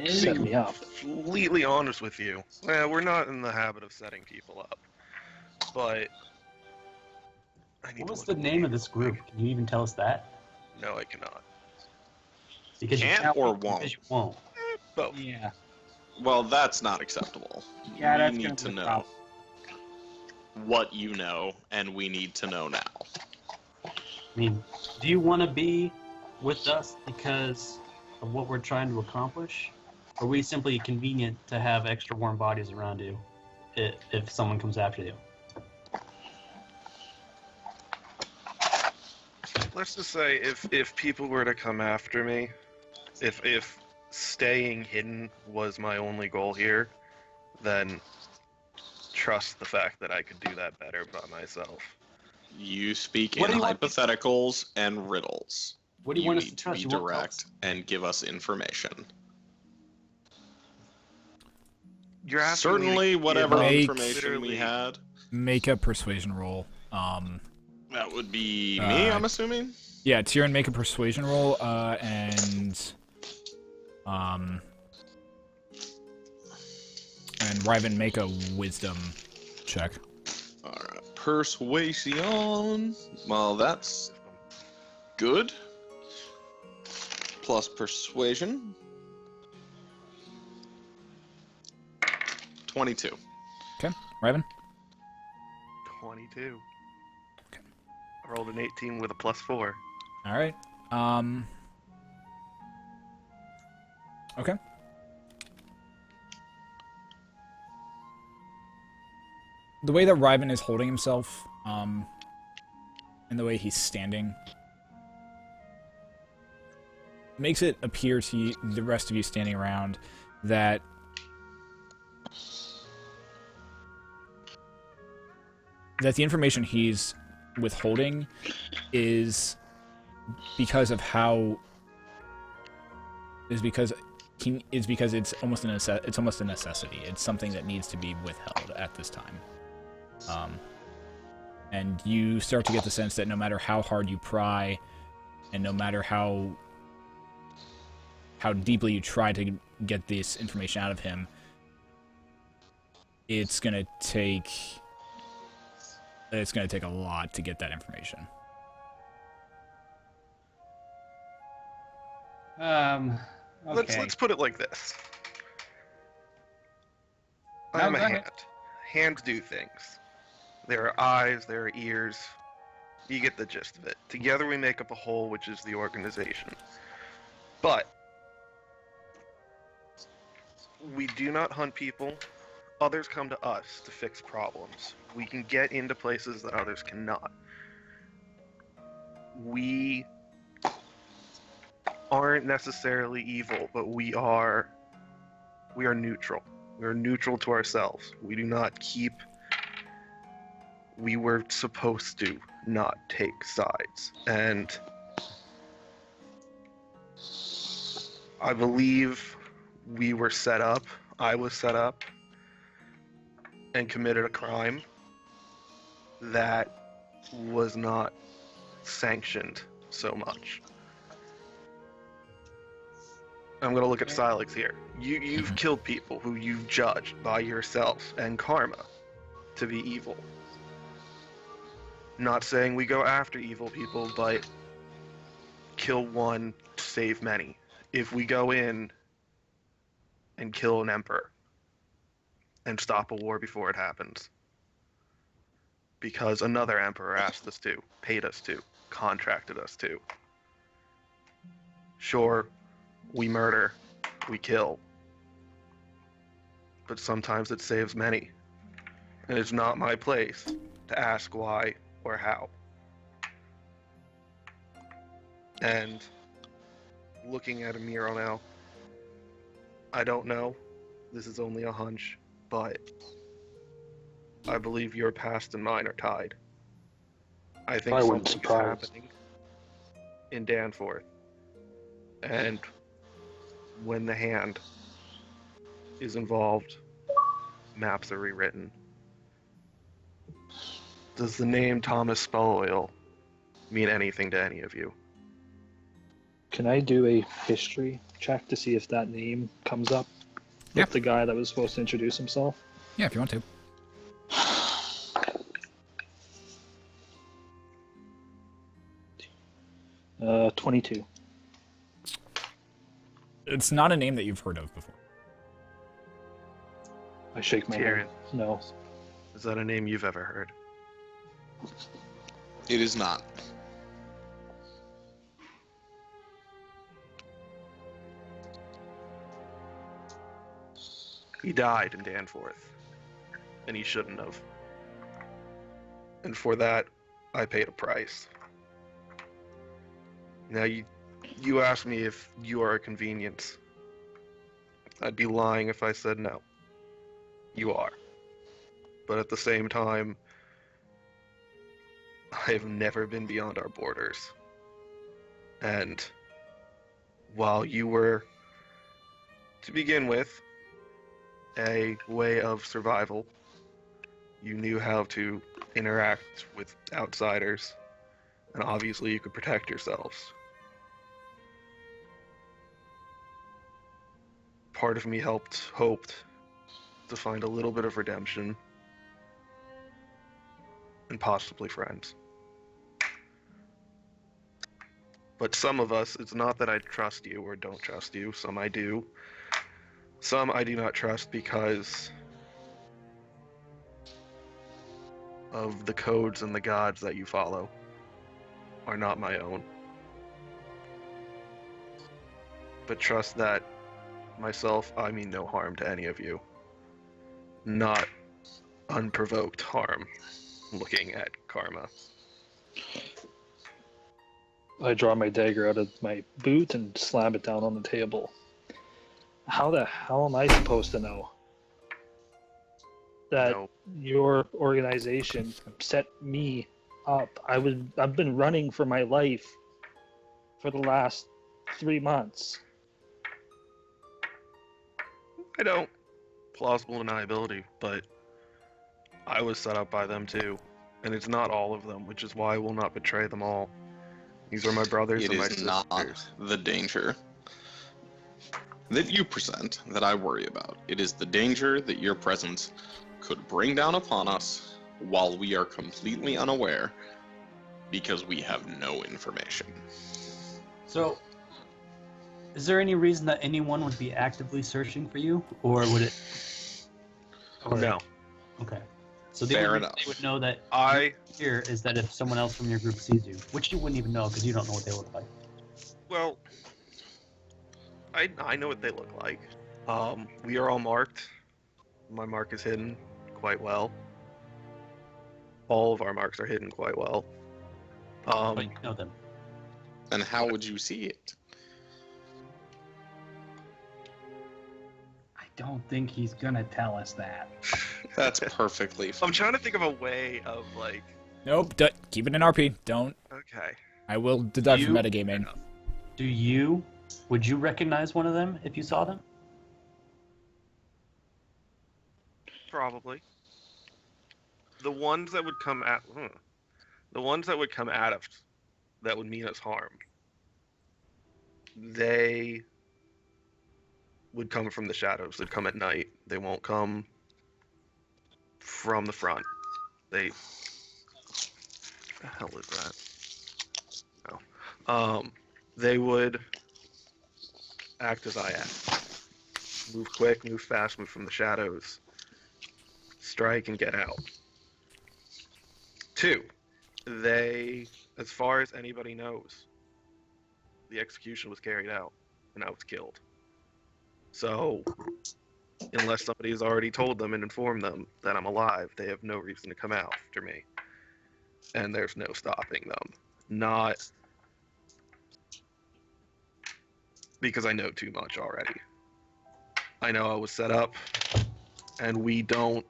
Set me up. Completely honest with you. We're not in the habit of setting people up, but I need What to was look the at name of this group? Can you even tell us that? No, I cannot. Because Can't you or because won't? you won't. Both. Yeah. Well, that's not acceptable. Yeah, we that's need gonna to be a know problem. what you know, and we need to know now. I mean, do you want to be with us because of what we're trying to accomplish? Or are we simply convenient to have extra warm bodies around you if someone comes after you? Let's just say if people were to come after me, if staying hidden was my only goal here, then trust the fact that I could do that better by myself. You speak What in do you want- hypotheticals and riddles. What do you want us need to to trust? be You won't tell direct and give us information. You're asking me to Certainly, give whatever up information literally- we had. Make a persuasion roll. That would be me, I'm assuming. Yeah, Tyrion, make a persuasion roll, and Riven, make a wisdom check. Alright, persuasion. Well, that's good. Plus persuasion. 22. Riven? 22. I rolled an 18 with a +4. All right. Okay. The way that Riven is holding himself, and the way he's standing, makes it appear to you, the rest of you standing around, that the information he's withholding is because of how because it's almost a necessity. It's something that needs to be withheld at this time. And you start to get the sense that no matter how hard you pry, and no matter how deeply you try to get this information out of him, it's gonna take a lot to get that information. Okay. Let's put it like this. No, I'm a go ahead. hand. Hands do things. There are eyes, there are ears. You get the gist of it. Together we make up a whole, which is the organization. But we do not hunt people. Others come to us to fix problems. We can get into places that others cannot. We aren't necessarily evil, but we are neutral. We are neutral to ourselves. We do not keep. We were supposed to not take sides. And I believe we were set up, I was set up, and committed a crime that was not sanctioned so much. I'm gonna look at Silex here. You've killed people who you've judged by yourself and karma to be evil. Not saying we go after evil people, but kill one, save many. If we go in and kill an emperor and stop a war before it happens, because another emperor asked us to, paid us to, contracted us to. Sure, we murder, we kill, but sometimes it saves many. And it's not my place to ask why or how. And looking at Amiro now, I don't know. This is only a hunch, but I believe your past and mine are tied. I think I wouldn't something's surprise. happening in Danforth. And when the hand is involved, maps are rewritten. Does the name Thomas Spelloil mean anything to any of you? Can I do a history check to see if that name comes up Yeah. with the guy that was supposed to introduce himself? Yeah, if you want to. 22. It's not a name that you've heard of before. I shake my head. Tyrion. No. Is that a name you've ever heard? It is not. He died in Danforth, and he shouldn't have. And for that, I paid a price. Now you asked me if you are a convenience. I'd be lying if I said no. You are. But at the same time, I have never been beyond our borders. And while you were, to begin with, a way of survival, you knew how to interact with outsiders, and obviously you could protect yourselves. Part of me hoped to find a little bit of redemption and possibly friends. But some of us, it's not that I trust you or don't trust you. Some I do. Some I do not trust because of the codes and the gods that you follow are not my own. But trust that myself, I mean no harm to any of you. Not unprovoked harm, looking at karma. I draw my dagger out of my boot and slam it down on the table. How the hell am I supposed to know that No. your organization set me up? I've been running for my life for the last 3 months. I don't. Plausible deniability, but I was set up by them too. And it's not all of them, which is why I will not betray them all. These are my brothers It and my is sisters. not the danger that you present that I worry about. It is the danger that your presence could bring down upon us while we are completely unaware because we have no information. So, is there any reason that anyone would be actively searching for you, or would it? No. Okay. So the Fair only reason enough. they would know that I you're here is that if someone else from your group sees you, which you wouldn't even know because you don't know what they look like. Well, I know what they look like. We are all marked. My mark is hidden quite well. All of our marks are hidden quite well. But you know them. And how would you see it? I don't think he's gonna tell us that. That's perfectly fine. I'm trying to think of a way of like. Nope. Keep it in RP. Don't. Okay. I will deduct from You- metagaming. Would you recognize one of them if you saw them? Probably. The ones that would come at us, that would mean us harm. They would come from the shadows. They'd come at night. They won't come from the front. The hell is that? No. They would act as I act. Move quick, move fast, move from the shadows. Strike and get out. 2, they, as far as anybody knows, the execution was carried out and I was killed. So, unless somebody has already told them and informed them that I'm alive, they have no reason to come after me. And there's no stopping them. Not because I know too much already. I know I was set up, and we don't.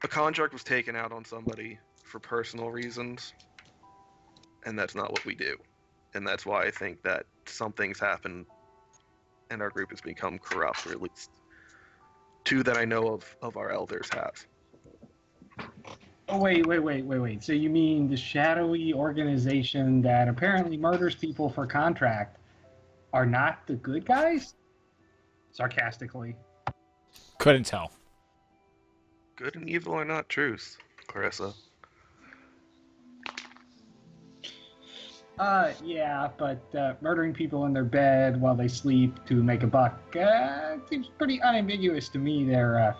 A contract was taken out on somebody for personal reasons, and that's not what we do. And that's why I think that something's happened and our group has become corrupt, or at least 2 that I know of our elders have. Oh, wait. So you mean the shadowy organization that apparently murders people for contract are not the good guys? Sarcastically. Couldn't tell. Good and evil are not truth, Clarissa. Yeah, but murdering people in their bed while they sleep to make a buck seems pretty unambiguous to me there,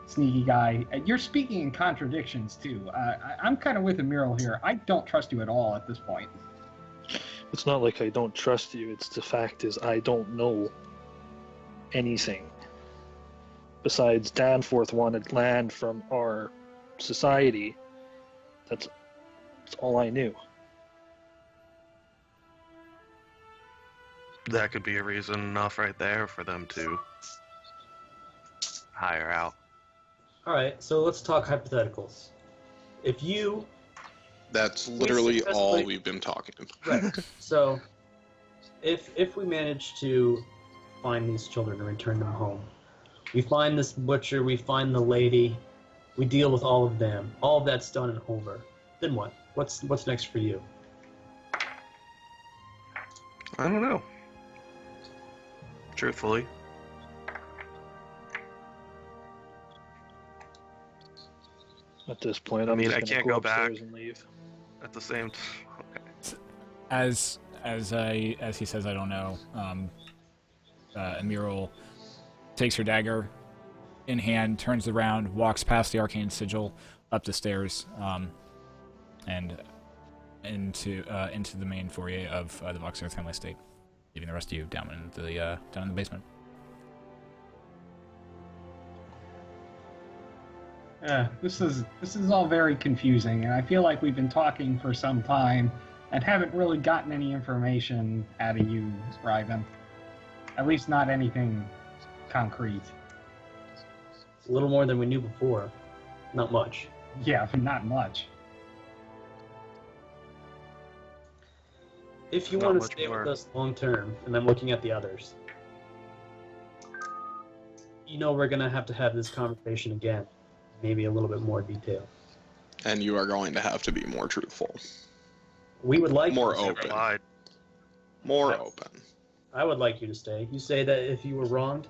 sneaky guy. You're speaking in contradictions, too. I'm kind of with Amiral here. I don't trust you at all at this point. It's not like I don't trust you. It's the fact is I don't know anything. Besides Danforth wanted land from our society. That's all I knew. That could be a reason enough right there for them to hire out. All right, so let's talk hypotheticals. If you That's literally all successfully- we've been talking about. right, so if we manage to find these children and return them home, we find this butcher, we find the lady, we deal with all of them. All of that's done and over. Then what? What's next for you? I don't know. Truthfully. At this point, I I'm mean, just I gonna can't go go back. upstairs and leave. At the same time. Okay. As he says, I don't know. Amiral takes her dagger in hand, turns around, walks past the arcane sigil, up the stairs, and into the main foyer of the Voxer family estate, leaving the rest of you down in the basement. This is all very confusing, and I feel like we've been talking for some time and haven't really gotten any information out of you, Ryven. At least not anything concrete. It's a little more than we knew before. Not much. Yeah, not much. If you Not want to much stay more. with us long term, and I'm looking at the others, you know we're gonna have to have this conversation again, maybe a little bit more detail. And you are going to have to be more truthful. We would like More you to open. stay. Lied. More I- open. I would like you to stay. You say that if you were wronged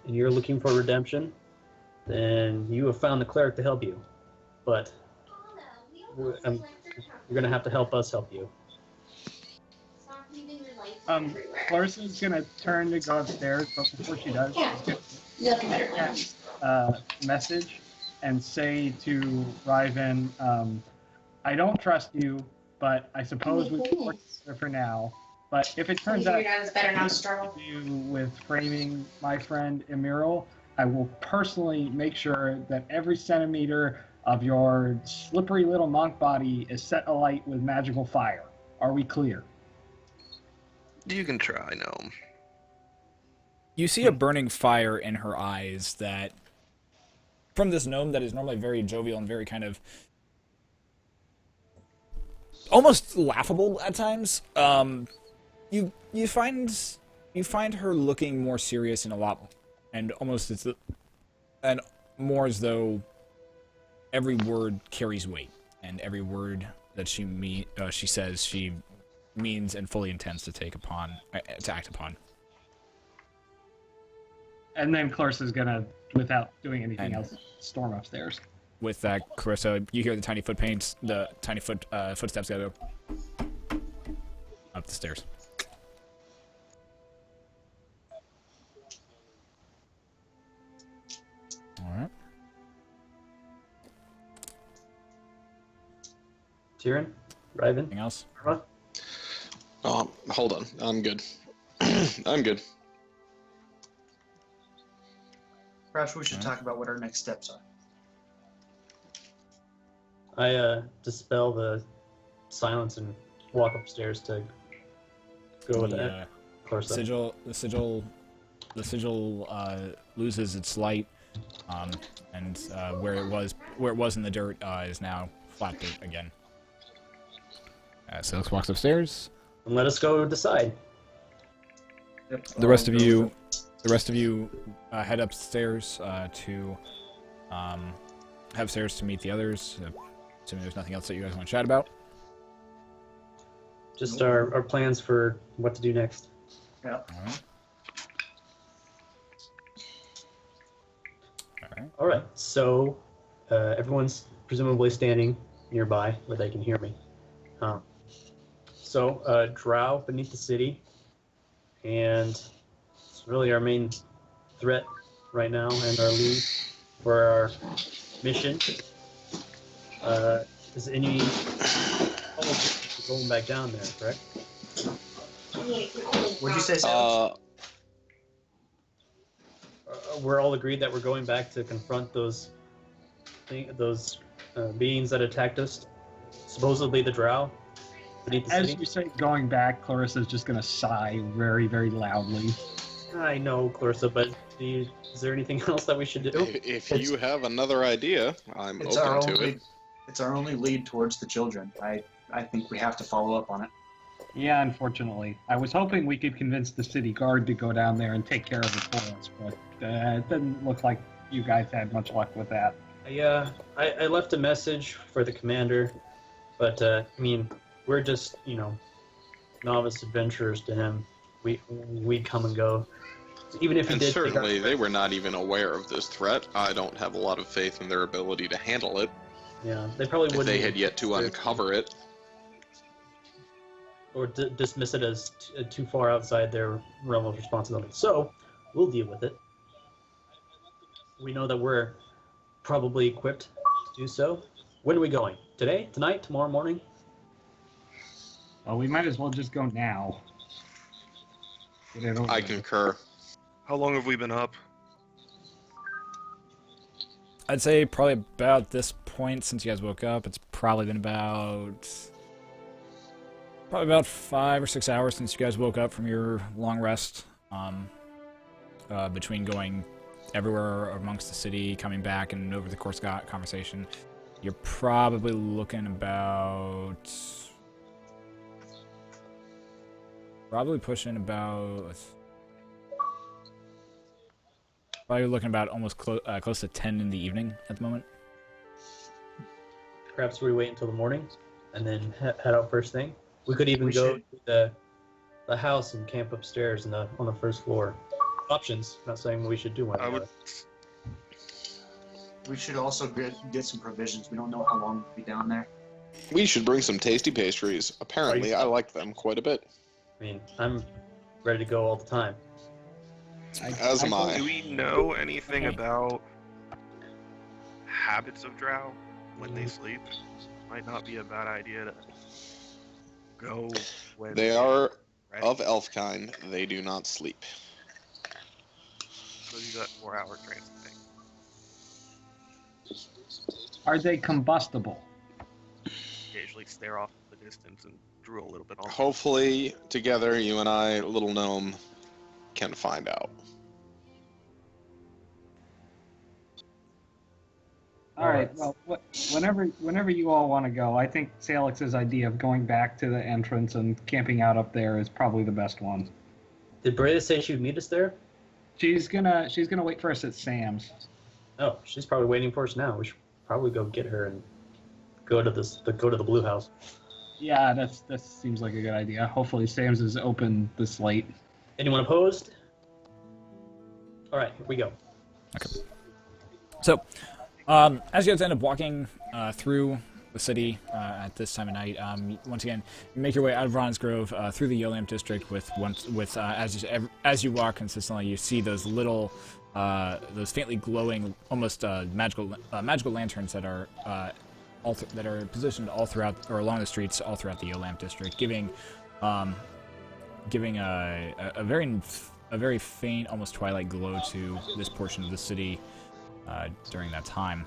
and you're looking for redemption, then you have found the cleric to help you. But you're going to have to help us help you. Clarissa's gonna turn to go upstairs, but before she does, she's gonna get a message and say to Ryven, I don't trust you, but I suppose we can work together for now. But if it turns out it's better now, to Struggle. do with framing my friend Emerald, I will personally make sure that every centimeter of your slippery little monk body is set alight with magical fire. Are we clear? You can try, gnome. You see a burning fire in her eyes that, from this gnome that is normally very jovial and very kind of almost laughable at times. You find her looking more serious and a lot, and almost and more as though every word carries weight, and every word that she says she means and fully intends to act upon. And then Clarissa's gonna, without doing anything else, storm upstairs. With that, Clarissa, you hear the tiny footsteps go up the stairs. All right. Tyrion? Ryven? Anything else? Irma? Hold on. I'm good. I'm good. Perhaps we should talk about what our next steps are. I dispel the silence and walk upstairs to go with that. Clarissa. The sigil loses its light, and where it was in the dirt is now flat dirt again. Silix walks upstairs. And let us go decide. Yep. The rest of you head upstairs to head upstairs to meet the others. Assuming there's nothing else that you guys want to chat about. Just our plans for what to do next. Yeah. All right. So everyone's presumably standing nearby where they can hear me. So Drow beneath the city, and it's really our main threat right now and our lead for our mission. Is any going back down there, correct? Would you say so? We're all agreed that we're going back to confront those beings that attacked us, supposedly the Drow beneath the As city. you say going back, Clarissa's just gonna sigh very, very loudly. I know, Clarissa, but is there anything else that we should do? If you have another idea, I'm It's open to it. It's our only lead towards the children. I think we have to follow up on it. Yeah, unfortunately. I was hoping we could convince the city guard to go down there and take care of it for us, but it didn't look like you guys had much luck with that. I left a message for the commander, but I mean, we're just, novice adventurers to him. We come and go. So even if he And did, certainly, they were not even aware of this threat. I don't have a lot of faith in their ability to handle it. Yeah, they probably If wouldn't. they had yet to uncover it. Or dismiss it as too far outside their realm of responsibility. So, we'll deal with it. We know that we're probably equipped to do so. When are we going? Today? Tonight? Tomorrow morning? Well, we might as well just go now. Get it over I with. concur. How long have we been up? I'd say probably about this point since you guys woke up. It's probably been about 5 or 6 hours since you guys woke up from your long rest. Between going everywhere amongst the city, coming back, and over the course of conversation, you're probably looking about pushing about. Probably looking about almost close to 10 in the evening at the moment. Perhaps we wait until the morning and then head out first thing? We could even We go should- to the house and camp upstairs on the first floor. Options. Not saying we should do one. I would. We should also get some provisions. We don't know how long we'll be down there. We should bring some tasty pastries. Apparently, I like them quite a bit. I mean, I'm ready to go all the time. As am Do I. we know anything about habits of drow when they sleep? Might not be a bad idea to go when They are ready. of elf kind. They do not sleep. So you got 4-hour transit thing. Are they combustible? Occasionally stare off in the distance and drool a little bit on. Hopefully, together, you and I, little gnome, can find out. All right. Well, whenever you all want to go, I think Salix's idea of going back to the entrance and camping out up there is probably the best one. Did Breda say she would meet us there? She's gonna wait for us at Sam's. Oh, she's probably waiting for us now. We should probably go get her and go to the blue house. Yeah, that seems like a good idea. Hopefully Sam's is open this late. Anyone opposed? All right, here we go. So, as you guys end up walking through the city at this time of night, once again, you make your way out of Ron's Grove through the Yolamp district. As you walk consistently, you see those little, those faintly glowing, almost magical lanterns that are positioned all throughout or along the streets all throughout the Yolamp district, giving a very faint, almost twilight glow to this portion of the city during that time.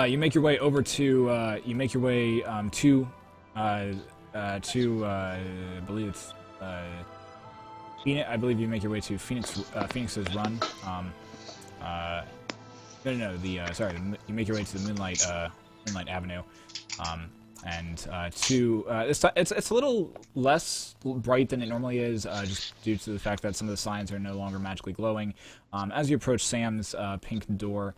You make your way over to I believe it's Phoenix. I believe you make your way to Phoenix's Run. You make your way to the Moonlight Avenue, it's a little less bright than it normally is, just due to the fact that some of the signs are no longer magically glowing. As you approach Sam's pink door,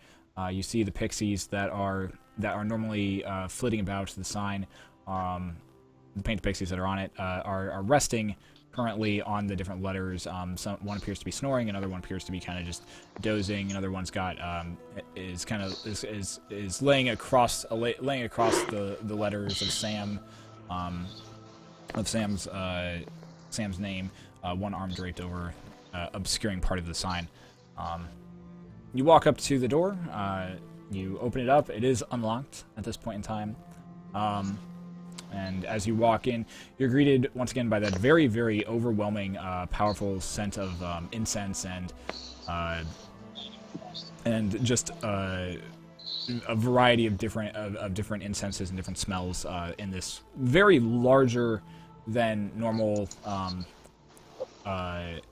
you see the pixies that are normally flitting about the sign. The painted pixies that are on it are resting currently on the different letters. One appears to be snoring, another one appears to be kind of just dozing, another one's got is laying across the letters of Sam, of Sam's name, one arm draped over, obscuring part of the sign. You walk up to the door. You open it up. It is unlocked at this point in time. And as you walk in, you're greeted once again by that very, very overwhelming, powerful scent of incense and just a variety of different incenses and different smells in this very larger than normal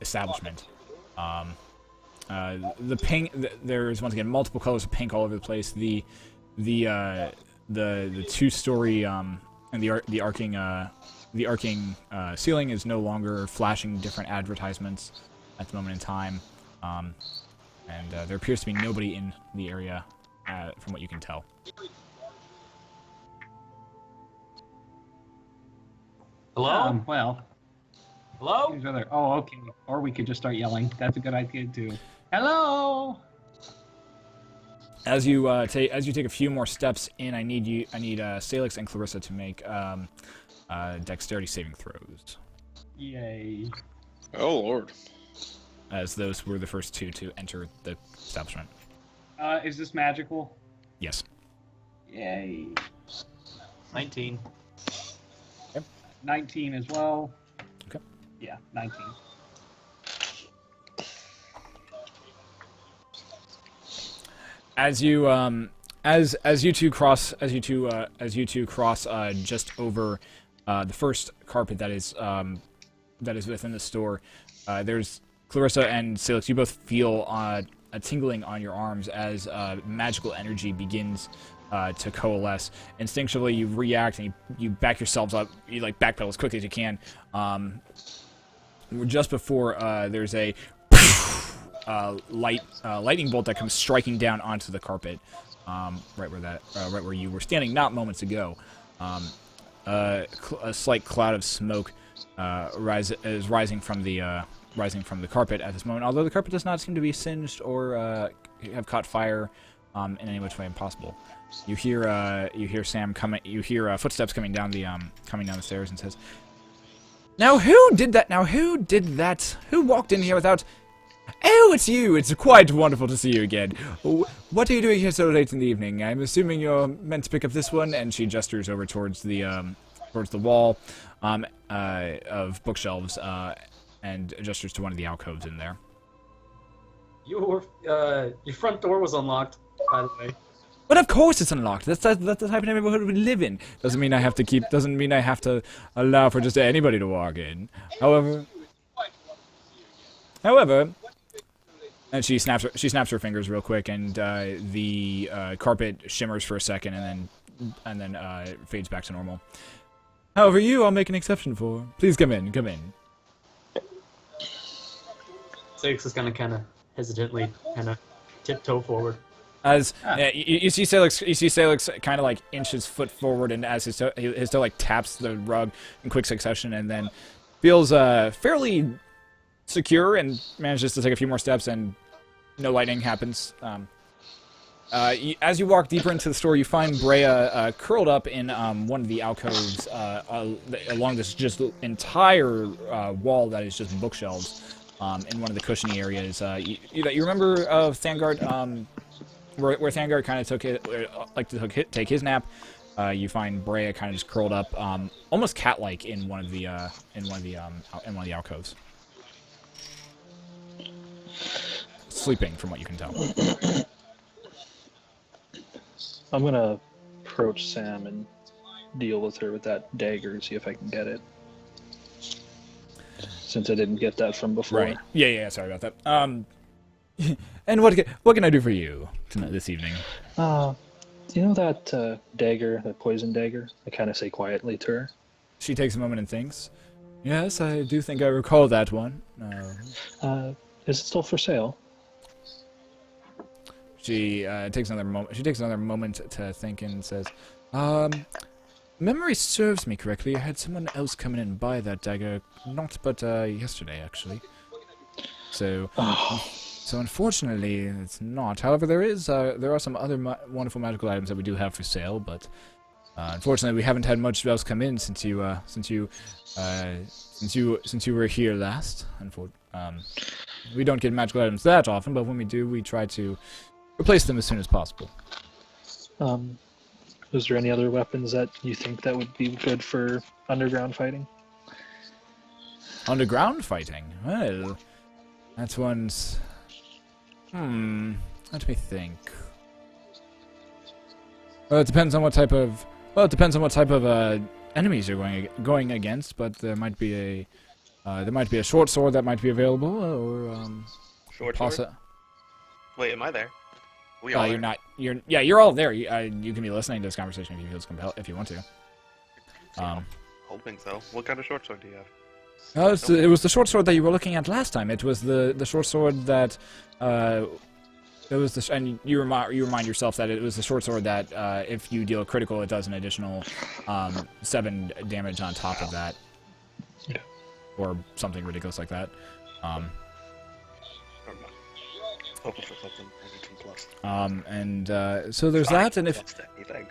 establishment. The pink. There's once again multiple colors of pink all over the place. The two-story and the arcing ceiling is no longer flashing different advertisements at the moment in time, and there appears to be nobody in the area from what you can tell. Hello? Well. Hello? Here's other. Oh, okay. Or we could just start yelling. That's a good idea too. Hello. As you take a few more steps in, I need Salix and Clarissa to make dexterity saving throws. Yay. Oh, Lord. As those were the first two to enter the establishment. Is this magical? Yes. Yay. 19. 19 as well. Okay. Yeah, 19. As you two cross just over the first carpet that is within the store, there's Clarissa and Salix. You both feel a tingling on your arms as magical energy begins to coalesce. Instinctively, you react and you back yourselves up. You backpedal as quickly as you can. Just before there's a lightning bolt that comes striking down onto the carpet, right where you were standing not moments ago. a slight cloud of smoke is rising from the carpet at this moment. Although the carpet does not seem to be singed or have caught fire in any which way possible. You hear Sam coming. You hear footsteps coming down the stairs, and says, "Now who did that? Now who did that? Who walked in here without?" "Oh, it's you! It's quite wonderful to see you again. What are you doing here so late in the evening? I'm assuming you're meant to pick up this one." And she gestures over towards the wall of bookshelves and gestures to one of the alcoves in there. Your front door was unlocked, by the way. But of course it's unlocked. That's the type of neighborhood we live in. Doesn't mean I have to allow for just anybody to walk in. However, and she snaps her fingers real quick, and the carpet shimmers for a second, and then fades back to normal. "However, I'll make an exception for. Please come in. Come in." Six is gonna kind of hesitantly tiptoe forward. As you see Salix kind of like inch his foot forward, and as his toe like taps the rug in quick succession, and then feels fairly secure and manages to take a few more steps, and no lightning happens. As you walk deeper into the store, you find Brea curled up in one of the alcoves along this just entire wall that is just bookshelves in one of the cushiony areas. You remember of Thangard, where Thangard kind of take his nap. You find Brea kind of just curled up, almost cat-like in one of the alcoves, sleeping, from what you can tell. I'm gonna approach Sam and deal with her with that dagger, see if I can get it. Since I didn't get that from before. Right. Yeah. Sorry about that. And what can I do for you this evening? You know that dagger, that poison dagger? I kind of say quietly to her. She takes a moment and thinks. Yes, I do think I recall that one. Is it still for sale? She takes another moment. She takes another moment to think and says, "Memory serves me correctly. I had someone else come in and buy that dagger, not but yesterday, actually. So, so unfortunately, it's not. However, there are some other wonderful magical items that we do have for sale, but unfortunately, we haven't had much else come in since you were here last. We don't get magical items that often, but when we do, we try to replace them as soon as possible." Was there any other weapons that you think that would be good for underground fighting? Underground fighting? Well, that one's... let me think. Well, it depends on what type of... enemies you're going against, but there might be a short sword that might be available, or Short sword? Wait, am I there? We all you're not. You're all there. You can be listening to this conversation if you want to. Hoping so. What kind of short sword do you have? It was the short sword that you were looking at last time. It was the short sword that it was the, and you remind yourself that it was the short sword that if you deal a critical, it does an additional 7 damage on top of that, or something ridiculous like that. Hoping for something. Plus. So there's that, and if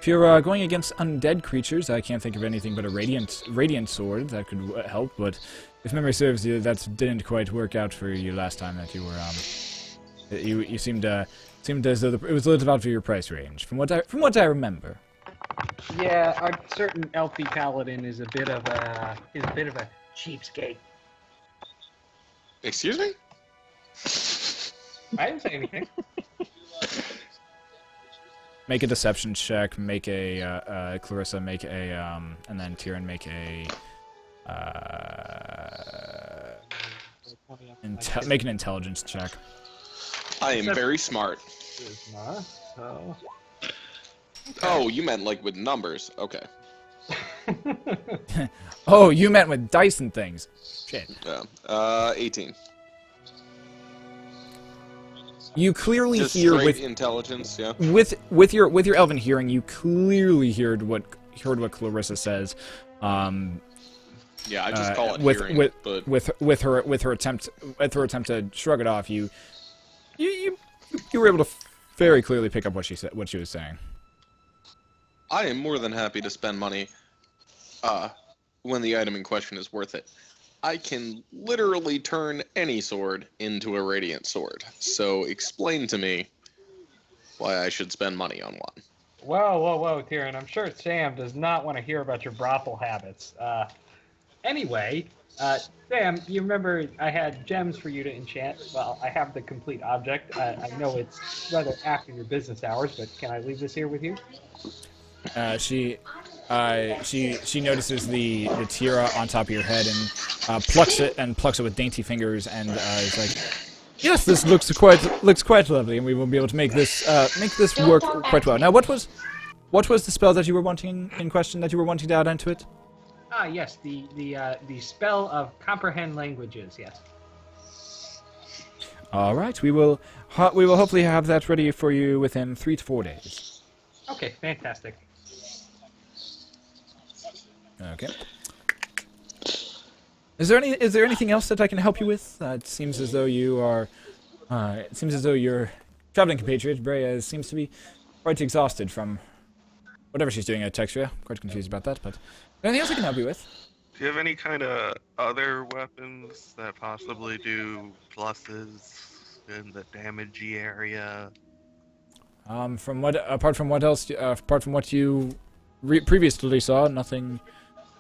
you're going against undead creatures, I can't think of anything but a radiant sword that could help. But if memory serves you, that didn't quite work out for you last time. That you were you seemed as though it was a little out of your price range, from what I remember. Yeah, a certain elfy paladin is a bit of a cheapskate. Excuse me? I didn't say anything. Make a deception check. Make a Clarissa. Make a and then Tyrion make a make an intelligence check. I am very smart. Oh, you meant like with numbers. Okay. Oh, you meant with dice and things. Shit. Yeah. 18. You clearly Just hear straight with intelligence, yeah. with your elven hearing, you clearly heard what heard what Clarissa says. Yeah, I just call it with hearing, with, but with her attempt to shrug it off. You were able to very clearly pick up what she was saying. I am more than happy to spend money when the item in question is worth it. I can literally turn any sword into a radiant sword. So explain to me why I should spend money on one. Whoa, Tyrion. I'm sure Sam does not want to hear about your brothel habits. Anyway, Sam, you remember I had gems for you to enchant? Well, I have the complete object. I know it's rather after your business hours, but can I leave this here with you? She notices the tiara on top of your head and plucks it with dainty fingers and is like, "Yes, this looks quite lovely, and we will be able to make this work quite well." Now, what was the spell that you were wanting in question that you were wanting to add into it? Ah, yes, the spell of comprehend languages. Yes. All right, we will hopefully have that ready for you within 3 to 4 days. Okay, fantastic. Okay. Is there anything else that I can help you with? It seems as though your traveling compatriot Brea seems to be quite exhausted from whatever she's doing at Texria. Quite confused about that, but is there anything else I can help you with? Do you have any kind of other weapons that possibly do pluses in the damagey area? Apart from what you previously saw, nothing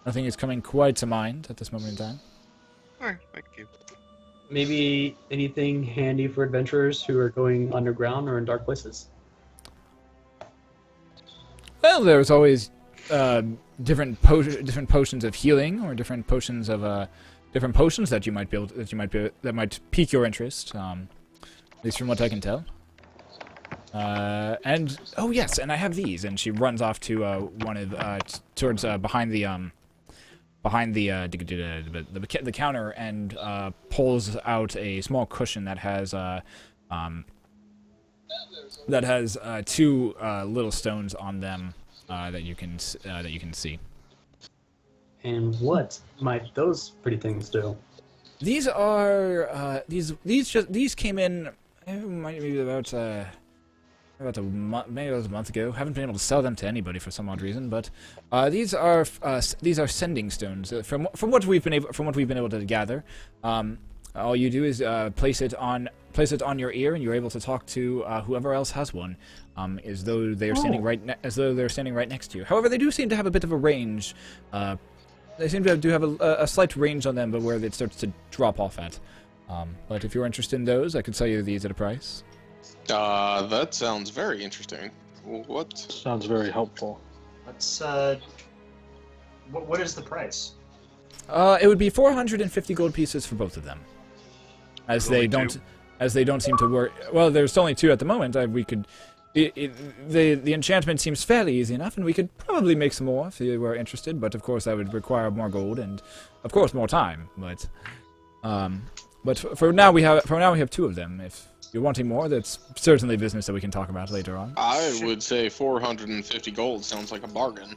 is coming quite to mind at this moment in time. Alright, thank you. Maybe anything handy for adventurers who are going underground or in dark places? Well, there's always different potions of healing, or different potions that you might build that might pique your interest. At least from what I can tell. And oh yes, and I have these. And she runs off to one of towards behind the counter and pulls out a small cushion that has 2 little stones on them that you can see. And what might those pretty things do? These are these came in maybe about a month ago. Haven't been able to sell them to anybody for some odd reason, but these are sending stones. From what we've been able to gather, all you do is place it on your ear, and you're able to talk to whoever else has one, as though they're standing right next to you. However, they do seem to have a bit of a range. They seem to have a slight range on them, but where it starts to drop off at. But if you're interested in those, I could sell you these at a price. That sounds very interesting. What? Sounds very helpful. Let's. What is the price? It would be 450 gold pieces for both of them, as they don't seem to work. Well, there's only 2 at the moment. The enchantment seems fairly easy enough, and we could probably make some more if you were interested. But of course, that would require more gold and, of course, more time. But for now we have 2 of them. If you're wanting more, that's certainly business that we can talk about later on. I would say 450 gold sounds like a bargain.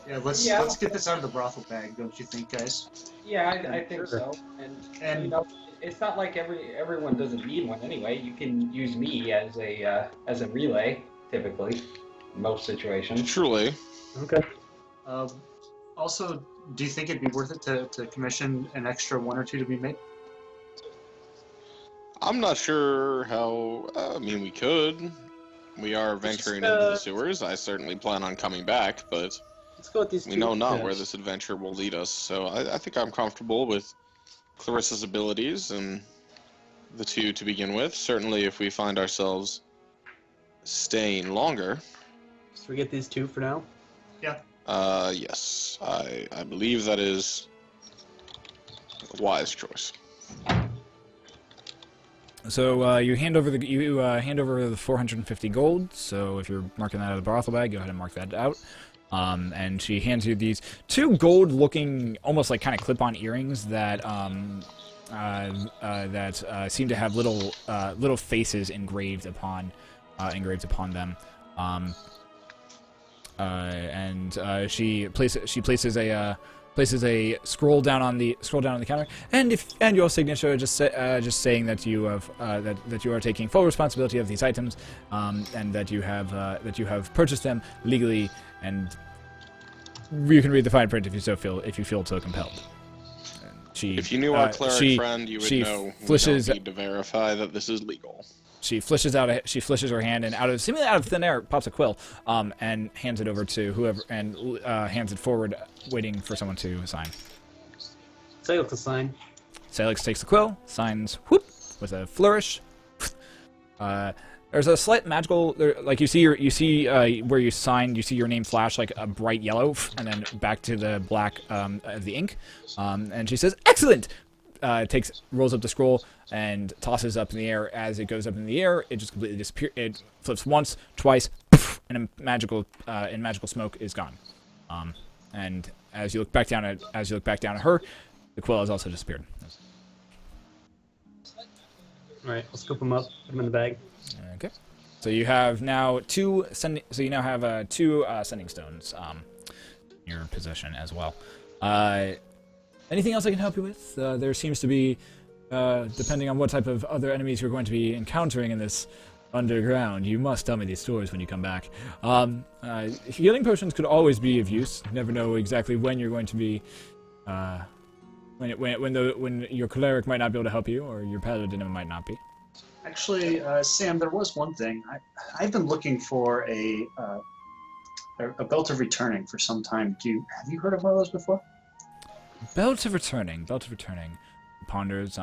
Yeah, let's get this out of the brothel bag, don't you think, guys? Yeah, I think so. And you know, it's not like everyone doesn't need one anyway. You can use me as a relay, typically, in most situations. Truly. Okay. Also, do you think it'd be worth it to commission an extra 1 or 2 to be made? I'm not sure how. I mean, we could. We are venturing into the sewers. I certainly plan on coming back, but Let's go with these we 2. know not where this adventure will lead us. So I think I'm comfortable with Clarissa's abilities and the 2 to begin with. Certainly, if we find ourselves staying longer. So we get these 2 for now? Yeah. Yes. I believe that is a wise choice. So you hand over the 450 gold. So if you're marking that out of the brothel bag, go ahead and mark that out. And she hands you these 2 gold-looking, almost like kind of clip-on earrings that seem to have little faces engraved upon them. she places a scroll down on the counter, and your signature, just saying that you have that you are taking full responsibility of these items, and that you have purchased them legally, and you can read the fine print if you feel so compelled. If you knew our cleric friend, you would know we don't need to verify that this is legal. She flishes her hand, and seemingly out of thin air pops a quill, and hands it over to whoever, and hands it forward, waiting for someone to sign. Salix to sign. Salix takes the quill, signs whoop with a flourish. There's a slight magical, like you see where you signed, you see your name flash like a bright yellow, and then back to the black of the ink. And she says, "Excellent." Rolls up the scroll and tosses up in the air. As it goes up in the air, it just completely disappears. It flips once, twice, and a magical smoke is gone. And as you look back down at her, the quill has also disappeared. All right, I'll scoop them up, put them in the bag. Okay. So you have now two sending stones in your possession as well. Anything else I can help you with? There seems to be, depending on what type of other enemies you're going to be encountering in this underground, you must tell me these stories when you come back. Healing potions could always be of use. You never know exactly when you're going to be, when your cleric might not be able to help you, or your paladin might not be. Actually, Sam, there was one thing. I've been looking for a belt of returning for some time. Have you heard of one of those before? Belt of returning. Ponders.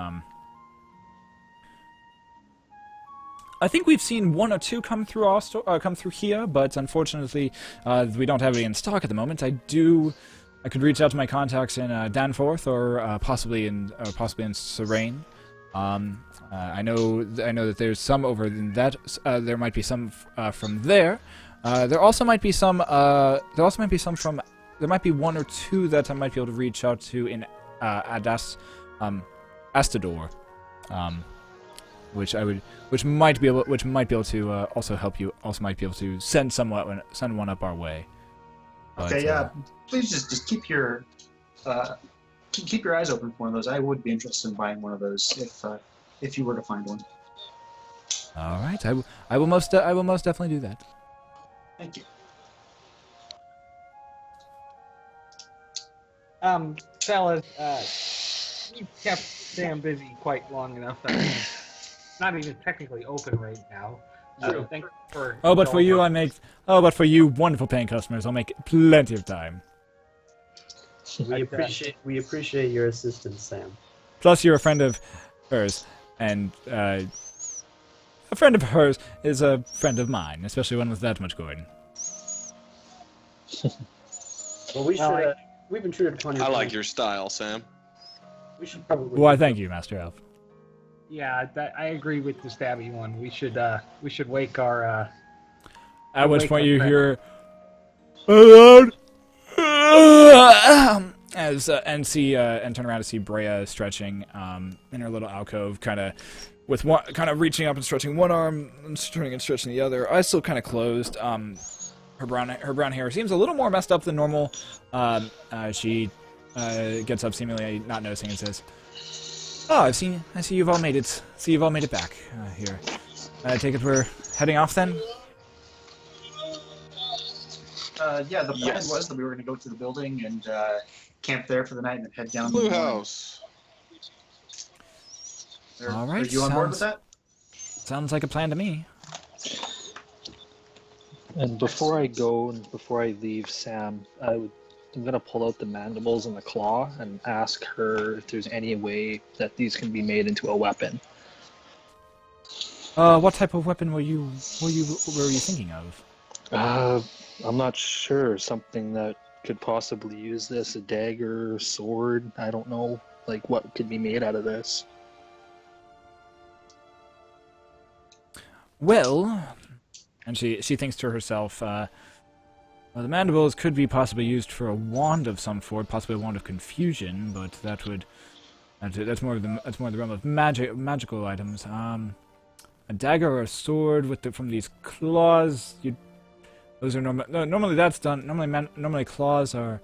I think we've seen one or two come through here, but unfortunately, we don't have any in stock at the moment. I could reach out to my contacts in Danforth, or possibly in Serene. I know that there's some over in that. There might be some from there. There also might be some. There might be one or two that I might be able to reach out to in Astador, which might be able to also help you. Also might be able to send one up our way. But, okay, yeah. Please just keep your eyes open for one of those. I would be interested in buying one of those if you were to find one. All right, I will most definitely do that. Thank you. Fellas, you kept Sam busy quite long enough that it's not even technically open right now. So thank you for. But for you wonderful paying customers, I'll make plenty of time. We appreciate your assistance, Sam. Plus, you're a friend of hers, and a friend of hers is a friend of mine, especially one with that much going. Well, we should. We've been treated upon your. I like your style, Sam. We should probably. Why, thank you, Master Elf. Yeah, I agree with the stabby one. We should wake our. At which point you hear, and turn around to see Brea stretching in her little alcove, kind of reaching up and stretching one arm and stretching the other. Eyes still kind of closed. Her brown hair seems a little more messed up than normal. She gets up, seemingly not noticing, and says, "Oh, I see you've all made it. You've all made it back here. I take it we're heading off then." Yeah, the plan was that we were going to go to the building and camp there for the night and then head down. Blue House. All right. Are you on board with that? Sounds like a plan to me. And before I go and before I leave Sam, I'm going to pull out the mandibles and the claw and ask her if there's any way that these can be made into a weapon. What type of weapon were you thinking of? I'm not sure. Something that could possibly use this, a dagger, sword, I don't know, like what could be made out of this. Well, and she thinks to herself, well, the mandibles could be possibly used for a wand of some sort, possibly a wand of confusion, but that's more of the realm of magical items. A dagger or a sword from these claws, Those are normally that's done. Normally claws are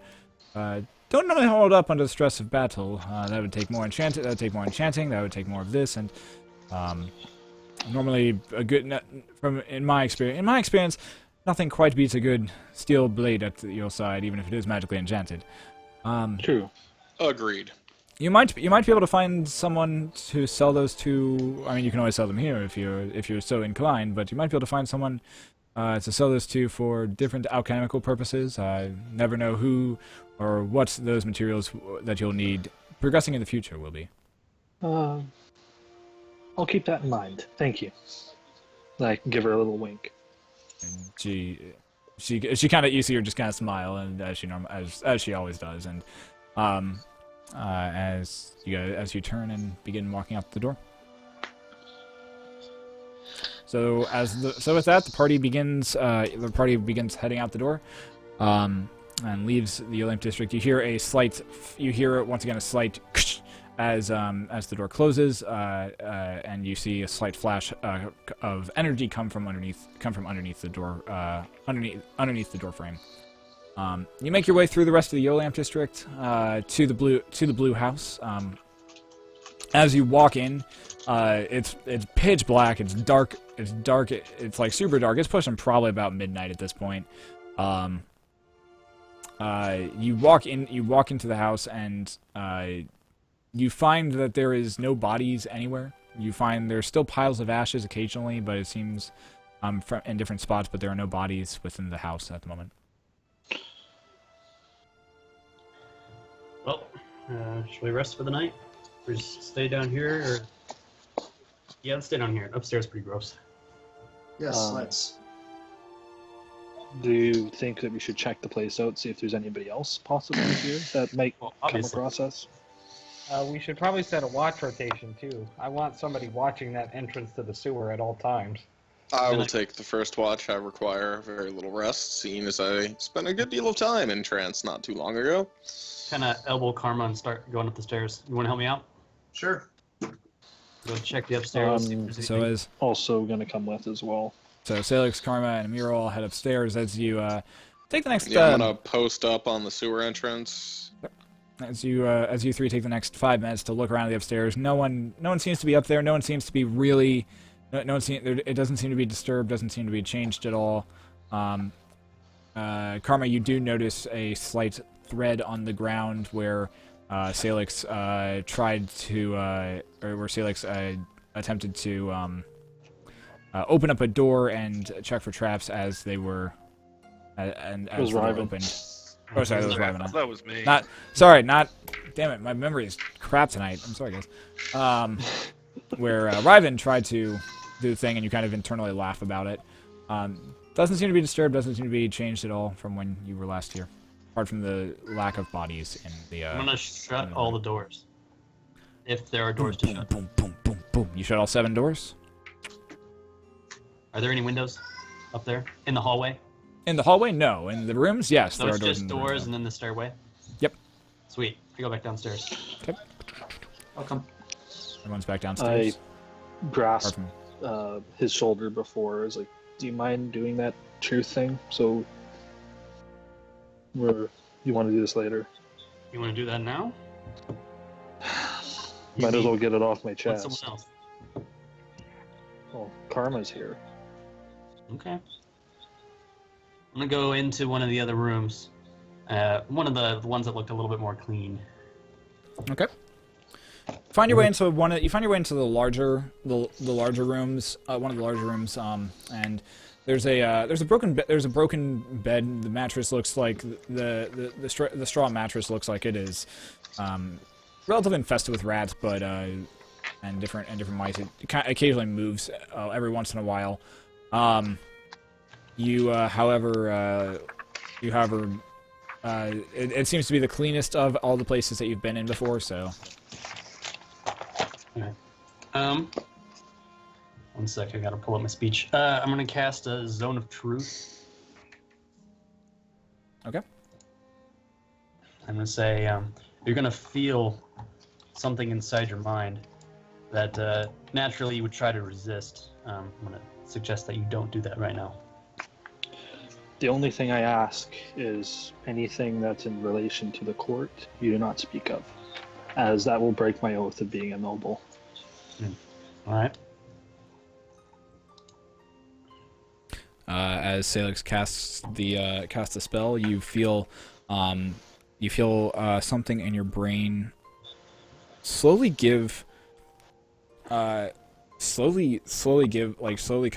don't normally hold up under the stress of battle. That would take more enchanting. That would take more enchanting. That would take more of this, and normally a good in my experience, nothing quite beats a good steel blade at your side, even if it is magically enchanted. True. Agreed. You might be able to find someone to sell those to. I mean, you can always sell them here if you're so inclined, but you might be able to find someone to sell those to for different alchemical purposes. I never know who or what those materials that you'll need progressing in the future will be. I'll keep that in mind. Thank you. I can give her a little wink. And she kind of, you see her just kind of smile, and as she always does, and as you turn and begin walking out the door. So with that, the party begins. Heading out the door, and leaves the Olymp district. You hear once again a slight as the door closes, and you see a slight flash of energy come from underneath the door, underneath the door frame. You make your way through the rest of the Yolamp district to the blue house. As you walk in, it's pitch black. It's dark. It's like super dark. It's pushing probably about midnight at this point. You walk into the house, and you find that there is no bodies anywhere. You find there's still piles of ashes occasionally, but it seems in different spots. But there are no bodies within the house at the moment. Well, should we rest for the night? Or just stay down here? Or... Yeah, let's stay down here. Upstairs is pretty gross. Yes, let's. Do you think that we should check the place out, see if there's anybody else possibly here that might come across us? We should probably set a watch rotation, too. I want somebody watching that entrance to the sewer at all times. I will take the first watch. I require very little rest, seeing as I spent a good deal of time in trance not too long ago. Kind of elbow Karma and start going up the stairs. You want to help me out? Sure. Go check the upstairs. So is also going to come with as well. So Salix, Karma, and Amir all head upstairs as you take the next. Yeah, I'm gonna post up on the sewer entrance. As you three take the next 5 minutes to look around the upstairs. No one seems to be up there. No one seems to be really. It doesn't seem to be disturbed. Doesn't seem to be changed at all. Karma, you do notice a slight thread on the ground where Salix tried to, or where Salix attempted to open up a door and check for traps as they were, and as the door opened. Oh, sorry, that was Ryven. That was me. Damn it, my memory is crap tonight. I'm sorry, guys. Where Ryven tried to do the thing, and you kind of internally laugh about it. Doesn't seem to be disturbed. Doesn't seem to be changed at all from when you were last here, apart from the lack of bodies in the. I'm gonna shut all the doors. If there are doors to shut. Boom, boom, boom, boom. You shut all 7 doors. Are there any windows up there in the hallway? In the hallway, no. In the rooms, yes, So there are it's doors. just in the doors rooms, and then the stairway? Yep. Sweet. I go back downstairs. Okay. I'll come. Everyone's back downstairs. I grasp his shoulder before. I was like, do you mind doing that truth thing? So, you want to do this later? You want to do that now? Might as well get it off my What's chest. someone else? Well, Karma's here. Okay. I'm gonna go into one of the other rooms. One of the ones that looked a little bit more clean. Okay. Find your way into You find your way into the larger rooms. One of the larger rooms. And there's a broken bed. The mattress looks like the straw mattress looks like it is relatively infested with rats, but and different mice. It occasionally moves every once in a while. It seems to be the cleanest of all the places that you've been in before, so. Okay. One sec, I gotta pull up my speech. I'm gonna cast a Zone of Truth. Okay. I'm gonna say, you're gonna feel something inside your mind that naturally you would try to resist. I'm gonna suggest that you don't do that right now. The only thing I ask is anything that's in relation to the court you do not speak of, as that will break my oath of being a noble. All right. As Salix casts the spell, you feel something in your brain slowly kind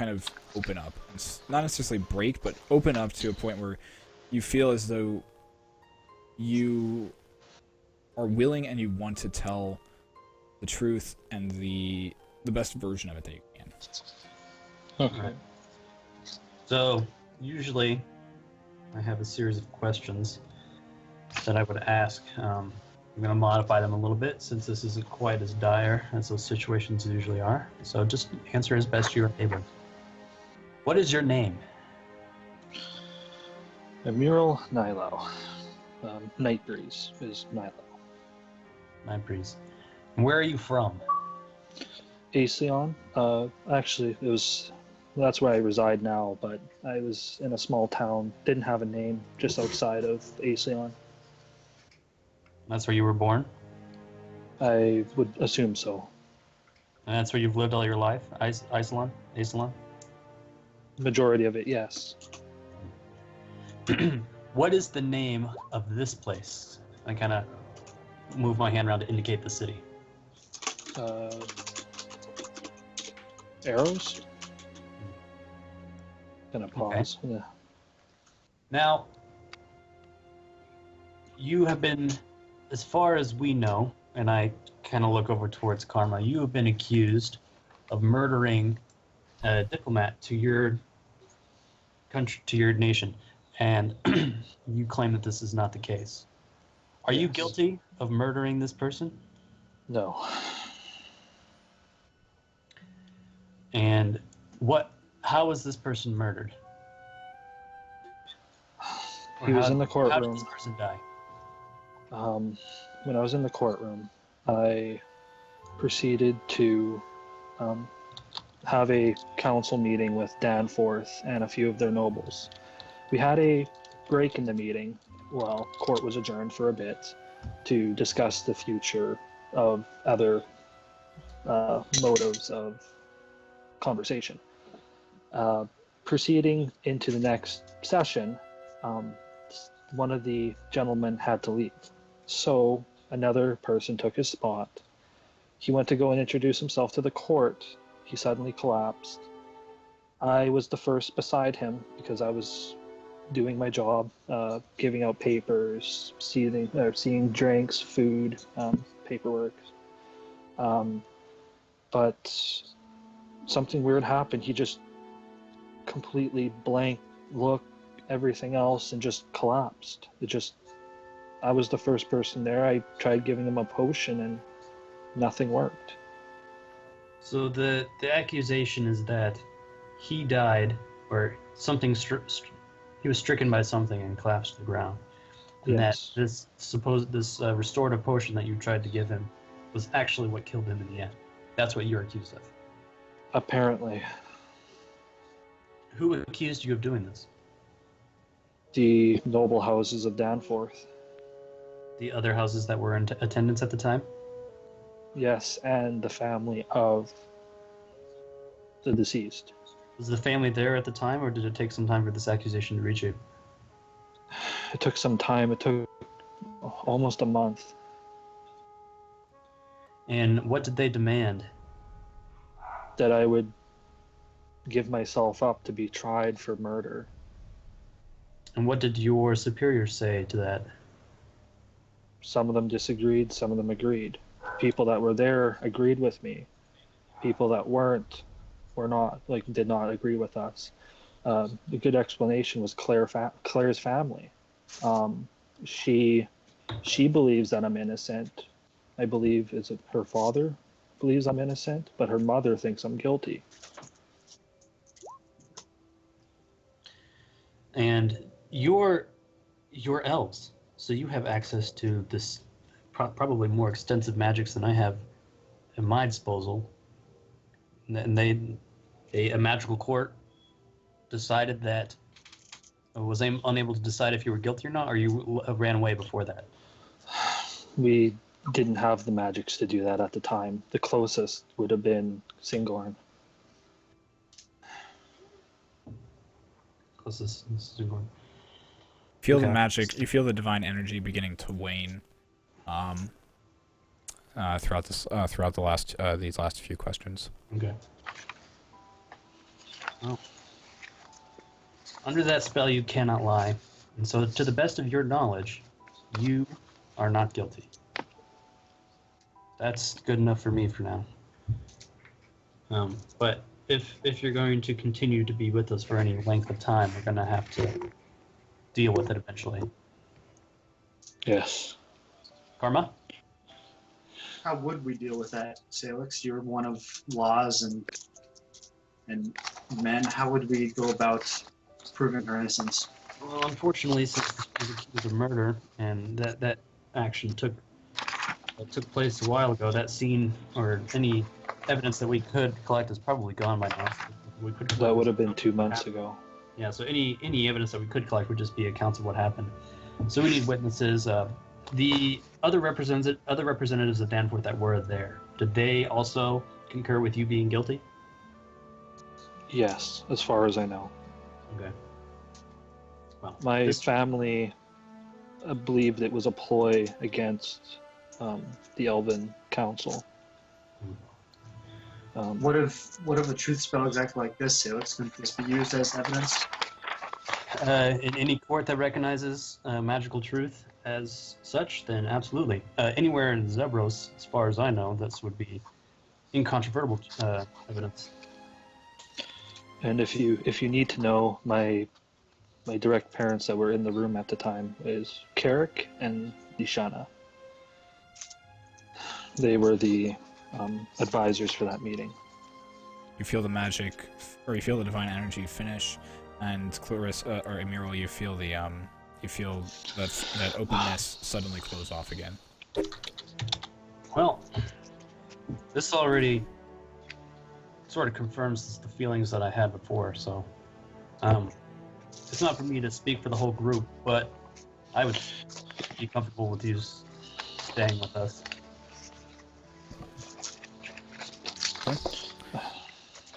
of open up. It's not necessarily break, but open up to a point where you feel as though you are willing and you want to tell the truth and the best version of it that you can. Okay. So, usually, I have a series of questions that I would ask. I'm going to modify them a little bit since this isn't quite as dire as those situations usually are. So just answer as best you're able. What is your name? Amiral Nilo. Nightbreeze is Nilo. Night Breeze. And where are you from? Aesion. Actually, that's where I reside now, but I was in a small town, didn't have a name, just outside of Aesion. That's where you were born? I would assume so. And that's where you've lived all your life? Iceland? Majority of it, yes. What is the name of this place? I kind of move my hand around to indicate the city. Arrows? Gonna pause. Okay. Yeah. Now, you have been, as far as we know, and I kind of look over towards Karma, you have been accused of murdering a diplomat to your country, to your nation, and you claim that this is not the case. Are you Yes. guilty of murdering this person? No. And how was this person murdered? He was in the How did courtroom. this person die? When I was in the courtroom, I proceeded to have a council meeting with Danforth and a few of their nobles. We had a break in the meeting while court was adjourned for a bit to discuss the future of other motives of conversation. Proceeding into the next session, one of the gentlemen had to leave. So another person took his spot. He went to go and introduce himself to the court. He suddenly collapsed. I was the first beside him because I was doing my job, giving out papers, seeing drinks, food, paperwork. But something weird happened. He just completely blank looked, everything else, and just collapsed. I was the first person there. I tried giving him a potion and nothing worked. So the accusation is that he died, or something. He was stricken by something and collapsed to the ground, and Yes. that this restorative potion that you tried to give him was actually what killed him in the end. That's what you're accused of. Apparently. Who accused you of doing this? The noble houses of Danforth. The other houses that were in attendance at the time? Yes, and the family of the deceased. Was the family there at the time, or did it take some time for this accusation to reach you? It took some time. It took almost a month. And what did they demand? That I would give myself up to be tried for murder. And what did your superiors say to that? Some of them disagreed, some of them agreed. People that were there agreed with me. People that weren't did not agree with us. A good explanation was Claire's family. She believes that I'm innocent. I believe her father believes I'm innocent, but her mother thinks I'm guilty. And you're elves, so you have access to this probably more extensive magics than I have at my disposal. And a magical court decided that was unable to decide if you were guilty or not, or you ran away before that? We didn't have the magics to do that at the time. The closest would have been Singorn. Closest Singorn. Feel the Okay. magic. You feel the divine energy beginning to wane. Throughout these last few questions. Okay. Well, under that spell, you cannot lie, and so, to the best of your knowledge, you are not guilty. That's good enough for me for now. But if you're going to continue to be with us for any length of time, we're gonna have to deal with it eventually. Yes. Karma? How would we deal with that, Salix? You're one of laws and men. How would we go about proving her innocence? Well, unfortunately, since she was accused of murder, and that action took place a while ago, that scene or any evidence that we could collect is probably gone by now. We could That would have been 2 months ago. Yeah, so any evidence that we could collect would just be accounts of what happened. So we need witnesses. The other representatives of Danforth that were there, did they also concur with you being guilty? Yes, as far as I know. Okay. Well, My family believed it was a ploy against the Elven Council. What if a truth spell exactly like this, Salix, can this be used as evidence? in any court that recognizes magical truth as such, then absolutely. Anywhere in Zebros, as far as I know, this would be incontrovertible evidence. And if you need to know, my direct parents that were in the room at the time is Carrick and Lishana. They were the advisors for that meeting. You feel the magic, or you feel the divine energy finish, and Clarissa or Emerald, you feel that openness suddenly close off again. Well, this already sort of confirms the feelings that I had before, so it's not for me to speak for the whole group, but I would be comfortable with you staying with us.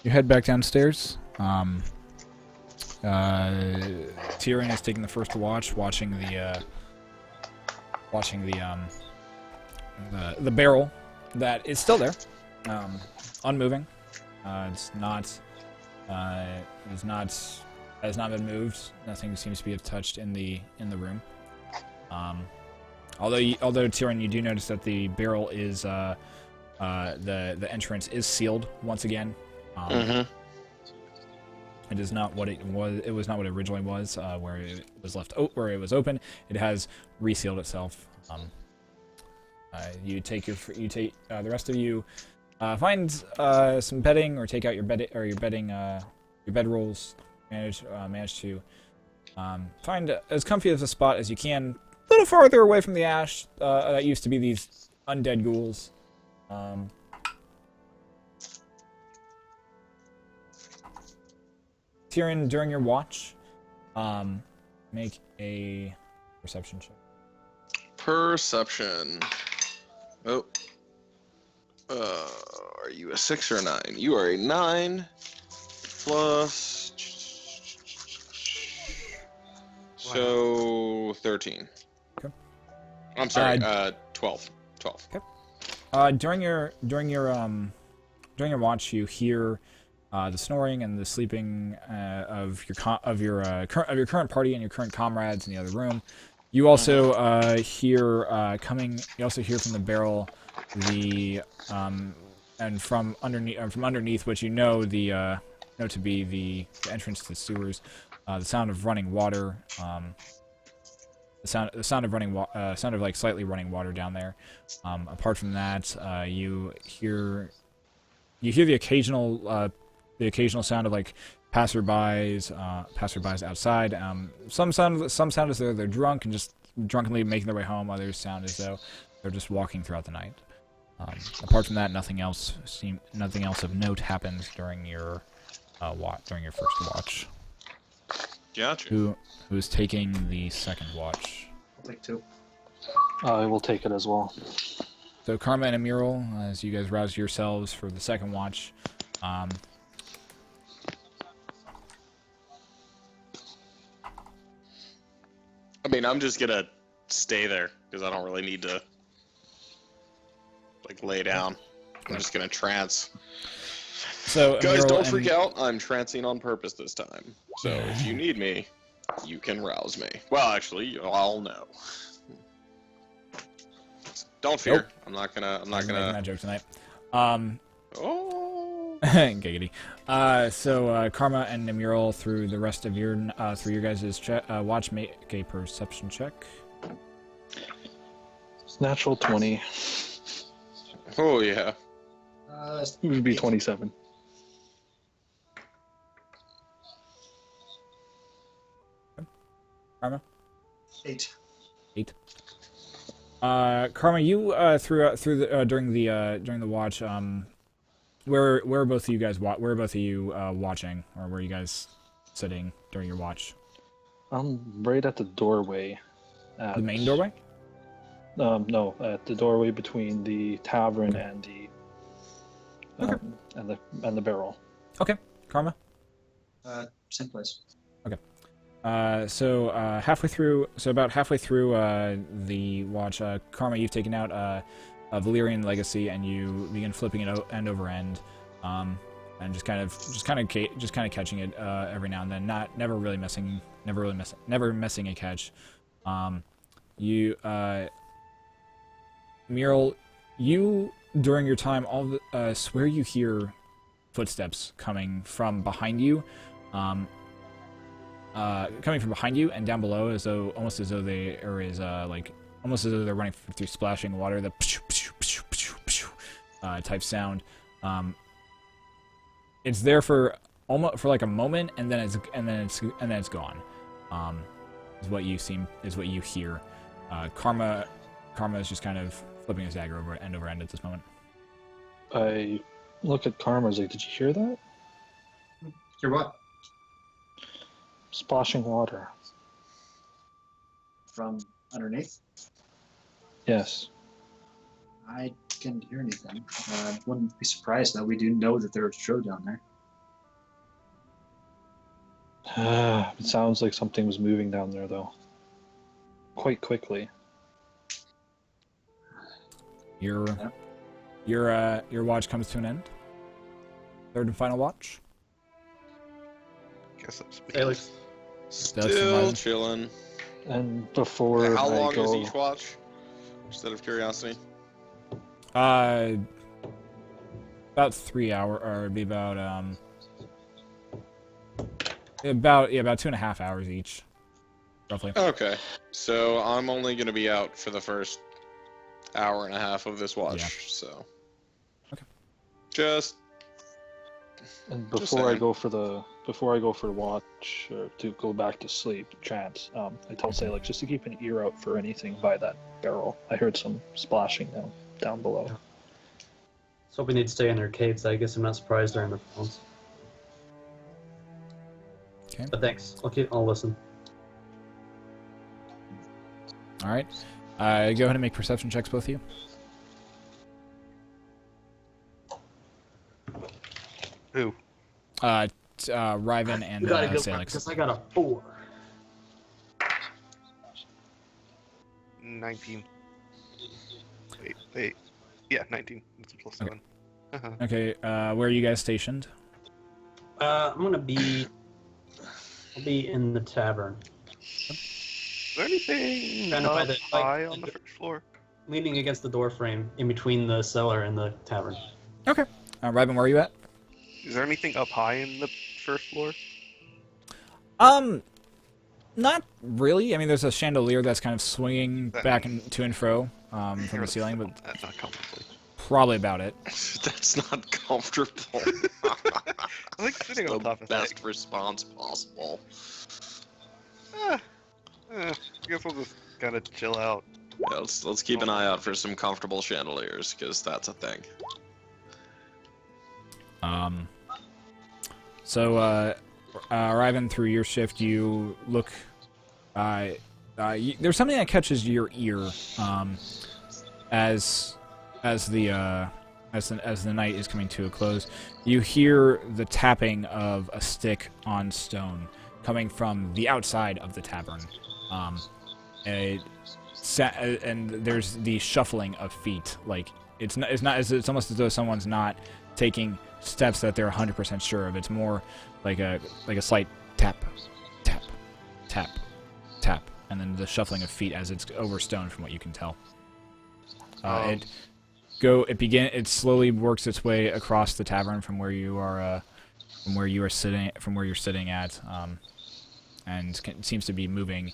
You head back downstairs. Tyrion is taking the first watch, watching the barrel that is still there, unmoving. It's not has not been moved. Nothing seems to be touched in the room. Although Tyrion, you do notice that the barrel is the entrance is sealed once again. It is not what it was. It was not what it originally was, where it was left where it was open. It has resealed itself. You take the rest of you find some bedding, or take out your bedrolls. Manage to find as comfy as a spot as you can, a little farther away from the ash that used to be these undead ghouls. Tyrion, during your watch, make a perception check. Perception. Oh. Are you a 6 or a 9? You are a 9 plus. So 13. Okay. I'm sorry. 12. 12. Okay. During your watch, you hear the snoring and the sleeping of your current party and your current comrades in the other room. You also hear You also hear from the barrel and from underneath, which you know to be the entrance to the sewers, the sound of running water. The sound of like slightly running water down there. Apart from that, you hear the occasional sound of like passerbys outside. Some sound as though they're drunk and just drunkenly making their way home. Others sound as though they're just walking throughout the night. Apart from that, nothing else of note happens during your first watch. Gotcha. Who's taking the second watch? I'll take 2. I will take it as well. So Karma and Amiral, as you guys rouse yourselves for the second watch, I mean, I'm just gonna stay there because I don't really need to like lay down. I'm just gonna trance. so Guys, Amiral don't and- freak out. I'm trancing on purpose this time. So if you need me, you can rouse me. Well, actually, I'll know. Don't fear. Nope. I'm not gonna. I'm making that joke tonight. Oh. Giggity. So Karma and Amiral, through the rest of your through your guys' watch, make a perception check. It's natural 20. Oh yeah. It would be 27. Karma. 8. Karma, you through the during the watch, where are both of you guys where are both of you watching, or where are you guys sitting during your watch? I'm right at the doorway. The main doorway? No, at the doorway between the tavern and the and the barrel. Okay, Karma. Same place. So about halfway through the watch, Karma, you've taken out a Valyrian Legacy, and you begin flipping it end over end, and just kind of catching it every now and then, never missing a catch. Mural, you during your time swear you hear footsteps coming from behind you. Coming from behind you and down below, almost as though they're running through splashing water. The type sound. It's there for like a moment, and then it's gone. Is what you hear. Karma is just kind of flipping his dagger end over end at this moment. I look at Karma. I was like, "Did you hear that? Hear what? Splashing water." From underneath? Yes. I can't hear anything. Wouldn't be surprised, though. We do know that there's a show down there. It sounds like something was moving down there, though. Quite quickly. Your watch comes to an end. Third and final watch. Guess that's me. Alex. Still chilling. And before How I long go, is each watch? Just out of curiosity. About 3 hours, or it'd be about 2.5 hours each, roughly. Okay, so I'm only gonna be out for the first hour and a half of this watch. Yeah. So. Okay. Just. and just before I saying. go for the watch, or to go back to sleep, trance, I tell Salix just to keep an ear out for anything by that barrel. I heard some splashing down below. I was hoping they'd stay in their caves. I guess I'm not surprised they're in their phones. Okay. But thanks. I'll listen. All right. Go ahead and make perception checks, both of you. Who? Ryven and You got a good one, Salix. because I got a 4. 19. Wait. Yeah, 19. That's a plus 7. Uh-huh. Okay. Where are you guys stationed? I'm gonna be. I'll be in the tavern, Is there anything Kind of by up the- high like- on the first floor? leaning against the door frame in between the cellar and the tavern. Okay. Ryven, where are you at? Is there anything up high in the first floor? Not really. I mean, there's a chandelier that's kind of swinging That- back and to and fro from the ceiling, but That's not comfortably. probably about it. That's not comfortable. I like sitting the on top of best that. response possible. I guess we'll just kind of chill out. Yeah, let's keep an eye out for some comfortable chandeliers, because that's a thing. arriving through your shift, you look. There's something that catches your ear as the night is coming to a close. You hear the tapping of a stick on stone coming from the outside of the tavern. And there's the shuffling of feet. Like it's almost as though someone's not taking steps that they're 100% sure of. It's more like a slight tap, tap, tap, tap, and then the shuffling of feet as it's over stone, from what you can tell. It slowly works its way across the tavern from where you are sitting at, and seems to be moving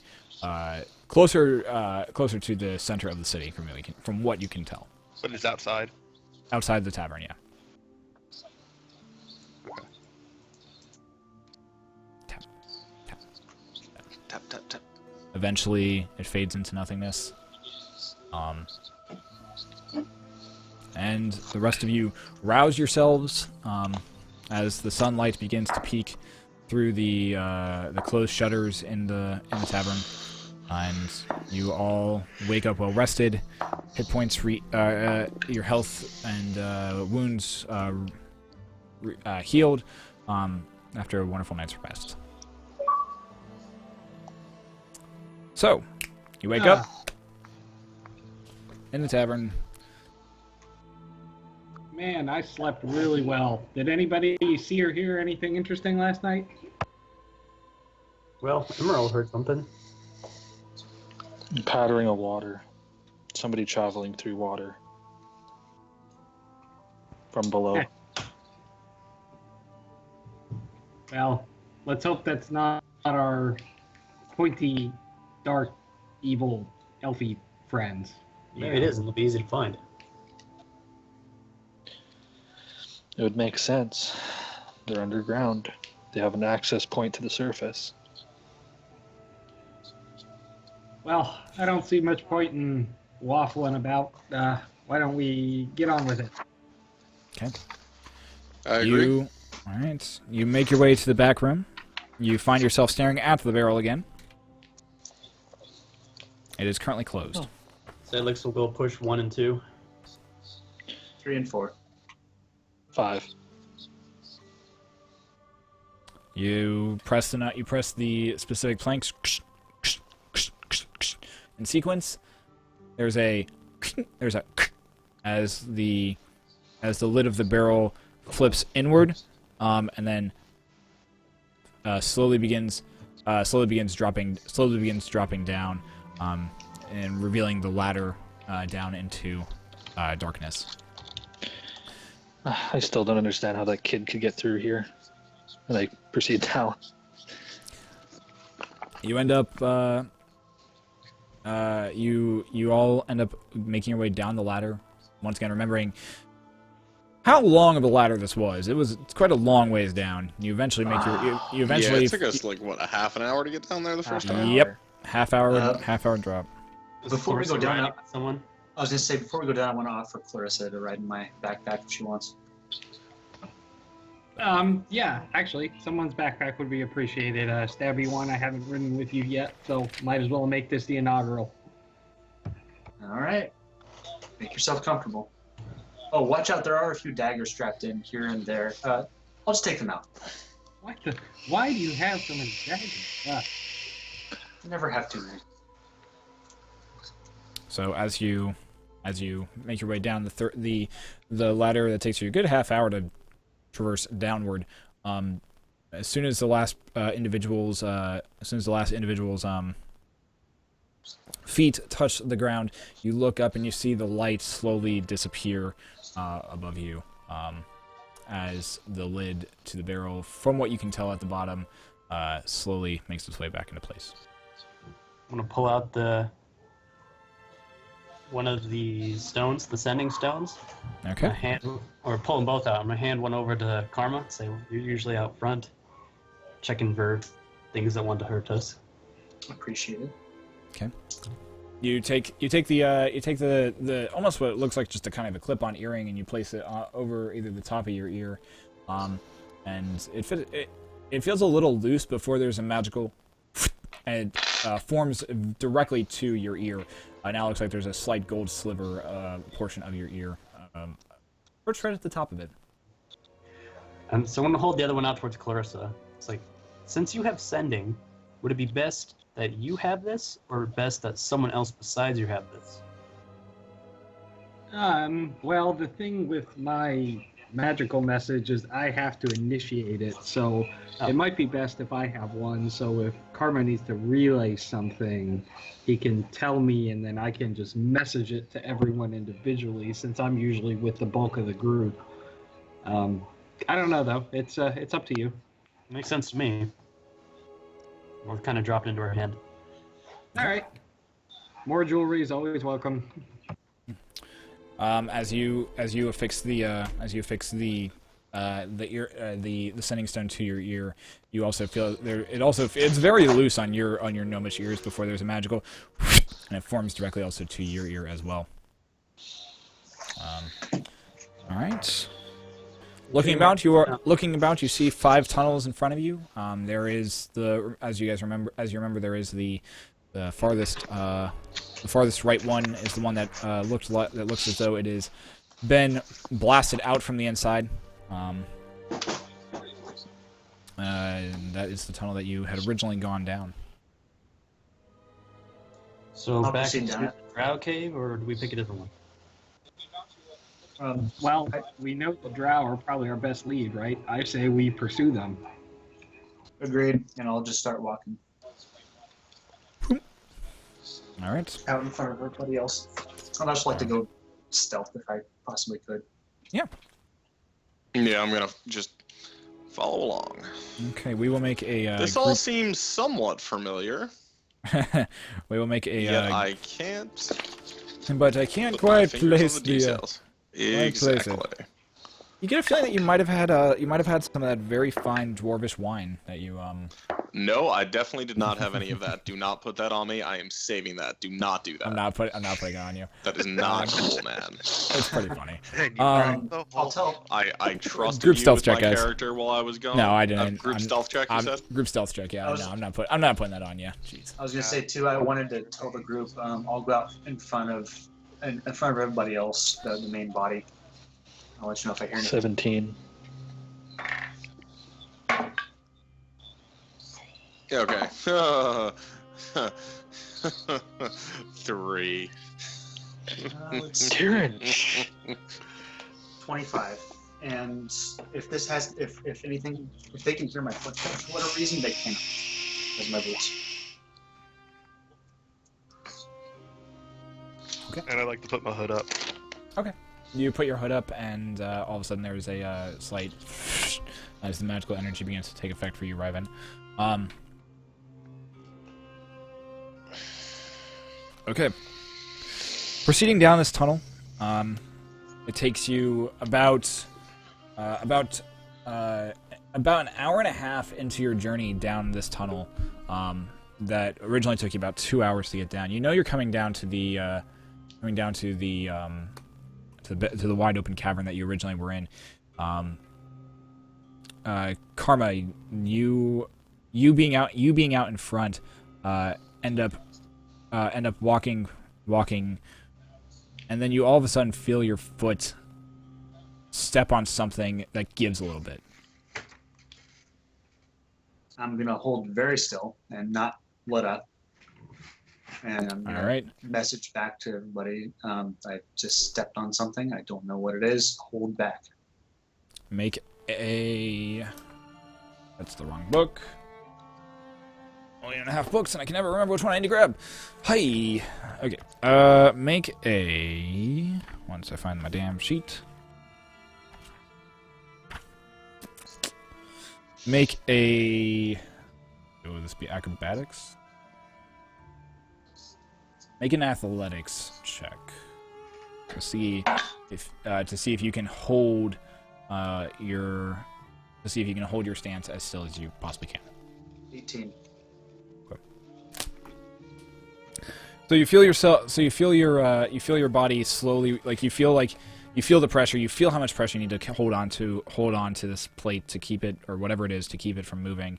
closer to the center of the city from what you can tell. But it's outside. Outside the tavern, yeah. Tap, tap, Tap, tap, tap. Eventually, it fades into nothingness. And the rest of you rouse yourselves as the sunlight begins to peek through the closed shutters in the tavern, and you all wake up well rested. Hit points, your health and wounds healed after a wonderful night's rest. So, you wake up in the tavern. Man, I slept really well. Did anybody see or hear anything interesting last night? Well, Emerald heard something. Pattering of water. Somebody traveling through water. From below. Well, let's hope that's not our pointy, dark, evil, elfy friends. Maybe it is, and it'll be easy to find. It would make sense. They're underground. They have an access point to the surface. Well, I don't see much point in waffling about. Why don't we get on with it? Okay. I agree. All right. You make your way to the back room. You find yourself staring at the barrel again. It is currently closed. Oh. So Alex will go push 1 and 2. 3 and 4. 5. You press the nut. You press the specific planks in sequence. There's a as the lid of the barrel flips inward, and then slowly begins dropping down, and revealing the ladder down into darkness. I still don't understand how that kid could get through here. And I proceed down. You end up you all end up making your way down the ladder. Once again, remembering how long of a ladder this was. It's quite a long ways down. You eventually make you eventually. Yeah, it took us like what, a half an hour to get down there the first time. Yep, half hour drop. Before we go down, Riding with someone. I was going to say, before we go down, I want to offer Clarissa to ride in my backpack if she wants. Yeah, actually, someone's backpack would be appreciated. Stabby one, I haven't ridden with you yet, so might as well make this the inaugural. All right. Make yourself comfortable. Oh, watch out. There are a few daggers strapped in here and there. I'll just take them out. Why do you have so many daggers? You never have too many. So as you make your way down the ladder that takes you a good half hour to traverse downward, as soon as the last individual's feet touch the ground, you look up and you see the light slowly disappear above you, as the lid to the barrel, from what you can tell at the bottom, slowly makes its way back into place. I'm gonna pull out one of the stones, the sending stones. Okay. Or pull them both out. I'm gonna hand one over to Karma. Say, you're usually out front, checking for things that want to hurt us. Appreciate it. Okay. You take the almost what looks like just a kind of a clip-on earring, and you place it over either the top of your ear, and it feels a little loose before there's a magical, and it forms directly to your ear. Now it looks like there's a slight gold sliver portion of your ear. Perched right at the top of it. So I'm gonna hold the other one out towards Clarissa. It's like, since you have sending, would it be best that you have this, or best that someone else besides you have this? Well, the thing with my magical message is I have to initiate it, so Oh. it might be best if I have one, so if Karma needs to relay something, he can tell me, and then I can just message it to everyone individually, since I'm usually with the bulk of the group. I don't know, though. It's up to you. Makes sense to me. We'll kind of drop it into her hand. All right. More jewelry is always welcome. As you affix the sending stone to your ear, you also feel there. It's very loose on your gnomish ears before there's a magical, and it forms directly also to your ear as well. All right. Looking about, you see 5 tunnels in front of you. There is as you remember, there is the farthest right one is the one that looks as though it has been blasted out from the inside. That is the tunnel that you had originally gone down. So I'll back proceed into down the it. Drow cave, or do we pick a different one? Well, we know the Drow are probably our best lead, right? I say we pursue them. Agreed. And I'll just start walking All right. out in front of everybody else. I'd just like to go stealth if I possibly could. Yeah, I'm gonna just follow along. Okay, we will make a. This all seems somewhat familiar. We will make a. Yet I can't. But I can't Put my quite fingers place on the. details. place it. Exactly. You get a feeling that you might have had some of that very fine dwarvish wine that you No, I definitely did not have any of that. Do not put that on me. I am saving that. Do not do that. I'm not putting it on you. That is not cool, man. It's pretty funny. And you Um, drank the I'll whole- tell. I trusted Group you stealth with my check, guys. character while I was gone. No, I didn't. Group stealth check, you said? Group stealth check. Yeah, I was- no, I'm not putting that on you. Jeez. I was gonna say too. I wanted to tell the group I'll go out in front of everybody else, the main body. I'll let you know if I hear anything. 17. Yeah, okay. 3. Let's see. Kieran! 25. And if this has, if anything, if they can hear my footsteps for whatever reason, they can't. That's my rules. And I like to put my hood up. Okay. You put your hood up, and all of a sudden there's a slight as the magical energy begins to take effect for you, Ryven. Okay. Proceeding down this tunnel, it takes you about an hour and a half into your journey down this tunnel. That originally took you about 2 hours to get down. You know you're coming down to the to the wide open cavern that you originally were in. Karma, you being out in front, end up walking, and then you all of a sudden feel your foot step on something that gives a little bit. I'm gonna hold very still and not let up. And I'm gonna All right. message back to everybody. I just stepped on something. I don't know what it is. Hold back. Make a. That's the wrong book. Only 1.5 books, and I can never remember which one I need to grab. Hi. Okay. Make a. Once I find my damn sheet. Make a. Would this be acrobatics? Make an athletics check to see if you can hold your stance as still as you possibly can. 18. Okay. So you feel yourself. So you feel your body slowly, like you feel You feel the pressure. You feel how much pressure you need to hold on to this plate to keep it, or whatever it is, to keep it from moving.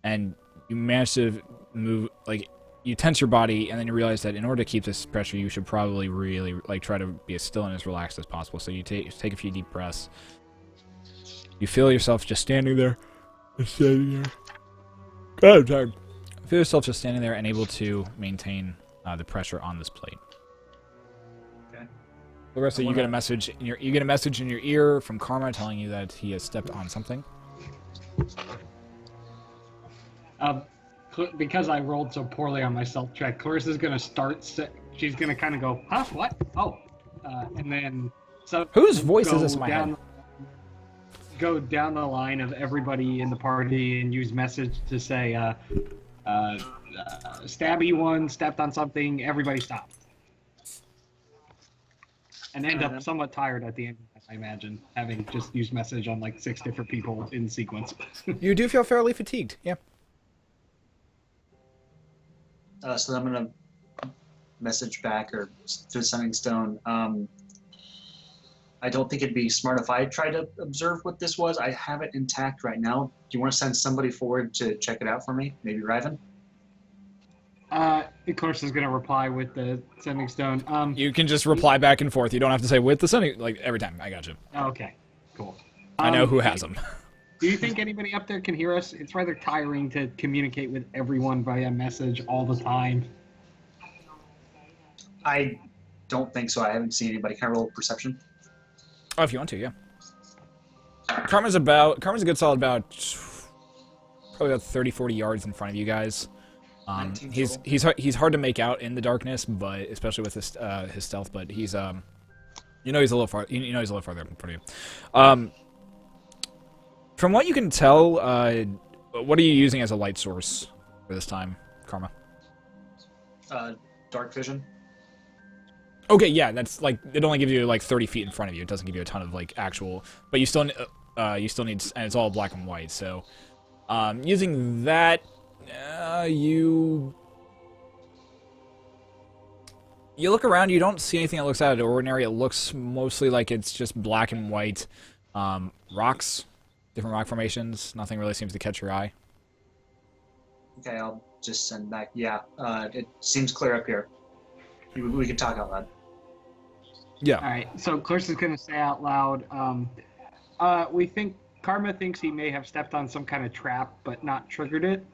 And you manage to move, like, you tense your body, and then you realize that in order to keep this pressure, you should probably really, like, try to be as still and as relaxed as possible. So you take a few deep breaths. You feel yourself just standing there. God, I'm tired. Feel yourself just standing there and able to maintain the pressure on this plate. Okay. Larissa, you get a message in your ear from Karma telling you that he has stepped on something. Because I rolled so poorly on my self check, Clarissa's gonna start. She's gonna kind of go, "Huh? What? Oh," and then whose voice is this in my head? Go down the line of everybody in the party and use message to say, "Stabby one stepped on something. Everybody stop." And end up somewhat tired at the end, I imagine, having just used message on like 6 different people in sequence. You do feel fairly fatigued, yeah. So I'm gonna message back or through Sending Stone. I don't think it'd be smart if I try to observe what this was. I have it intact right now. Do you want to send somebody forward to check it out for me? Maybe Riven? Of course, is going to reply with the Sending Stone. You can just reply back and forth. You don't have to say with the sending, like, every time. I got you. Okay, cool. I know who has them. Do you think anybody up there can hear us? It's rather tiring to communicate with everyone via message all the time. I don't think so. I haven't seen anybody. Can I roll perception? Oh, if you want to, yeah. Karma's a good solid about probably about 30-40 yards in front of you guys. He's hard to make out in the darkness, but especially with his stealth. But he's he's a little far. He's a little farther in front of you. From what you can tell, what are you using as a light source for this time, Karma? Dark vision. Okay, yeah, that's like it only gives you like 30 feet in front of you. It doesn't give you a ton of like actual, but you still need, and it's all black and white. So, using that, you look around. You don't see anything that looks out of the ordinary. It looks mostly like it's just black and white rocks, different rock formations. Nothing really seems to catch your eye. Okay, I'll just send back. Yeah, it seems clear up here. We can talk out loud. Yeah. All right. So Clarissa's going to say out loud, Karma thinks he may have stepped on some kind of trap, but not triggered it.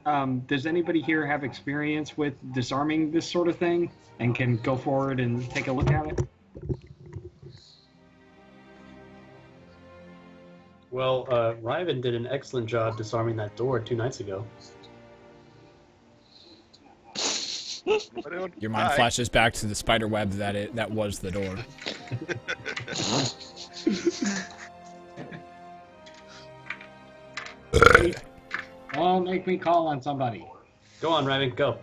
Does anybody here have experience with disarming this sort of thing and can go forward and take a look at it? Well, Riven did an excellent job disarming that door 2 nights ago. Your mind flashes back to the spider web that was the door. Don't make me call on somebody. Go on, Riven, go.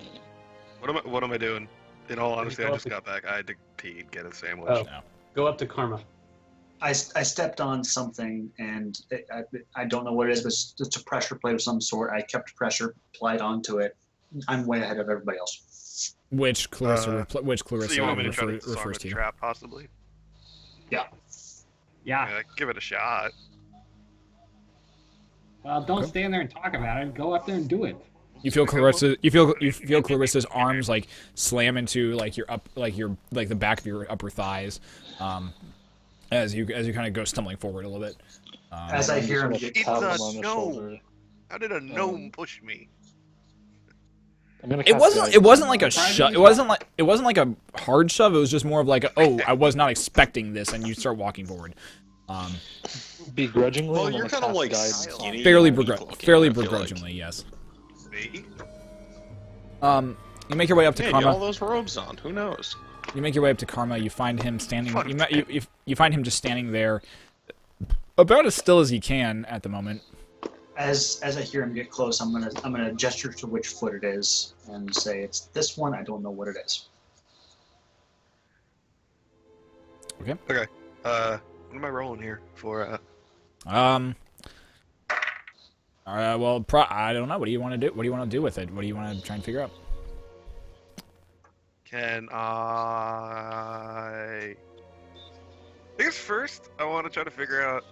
What am I doing? In all honesty, I just got back. I had to pee and get a sandwich. Oh, go up to Karma. I stepped on something, and I don't know what it is, but it's a pressure plate of some sort. I kept pressure applied onto it. I'm way ahead of everybody else. Which Clarissa So you want me to try to disarm refers a to. trap, possibly? Yeah. Yeah, give it a shot. Well, don't stand there and talk about it. Go up there and do it. You feel Clarissa's arms like slam into like the back of your upper thighs, as you kind of go stumbling forward a little bit. As I hear him get It's tap a him on the gnome. shoulder. How did a gnome push me? I'm gonna It cast wasn't guidance like a on shove. It wasn't like a hard shove. It was just more of like I was not expecting this, and you start walking forward. begrudgingly. Well, I'm you're gonna kind of cast like guidance on skinny. him. fairly and weak looking, fairly I feel like. begrudgingly, yes. Me? You make your way up to Hey, you all Karma. those robes on. Who knows? You make your way up to Karma. You find him standing. Fun You find him just standing there, about as still as he can at the moment. As I hear him get close, I'm gonna gesture to which foot it is and say it's this one. I don't know what it is. Okay. What am I rolling here for? Well, I don't know. What do you want to do? What do you want to do with it? What do you want to try and figure out? Can I I guess first I want to try to figure out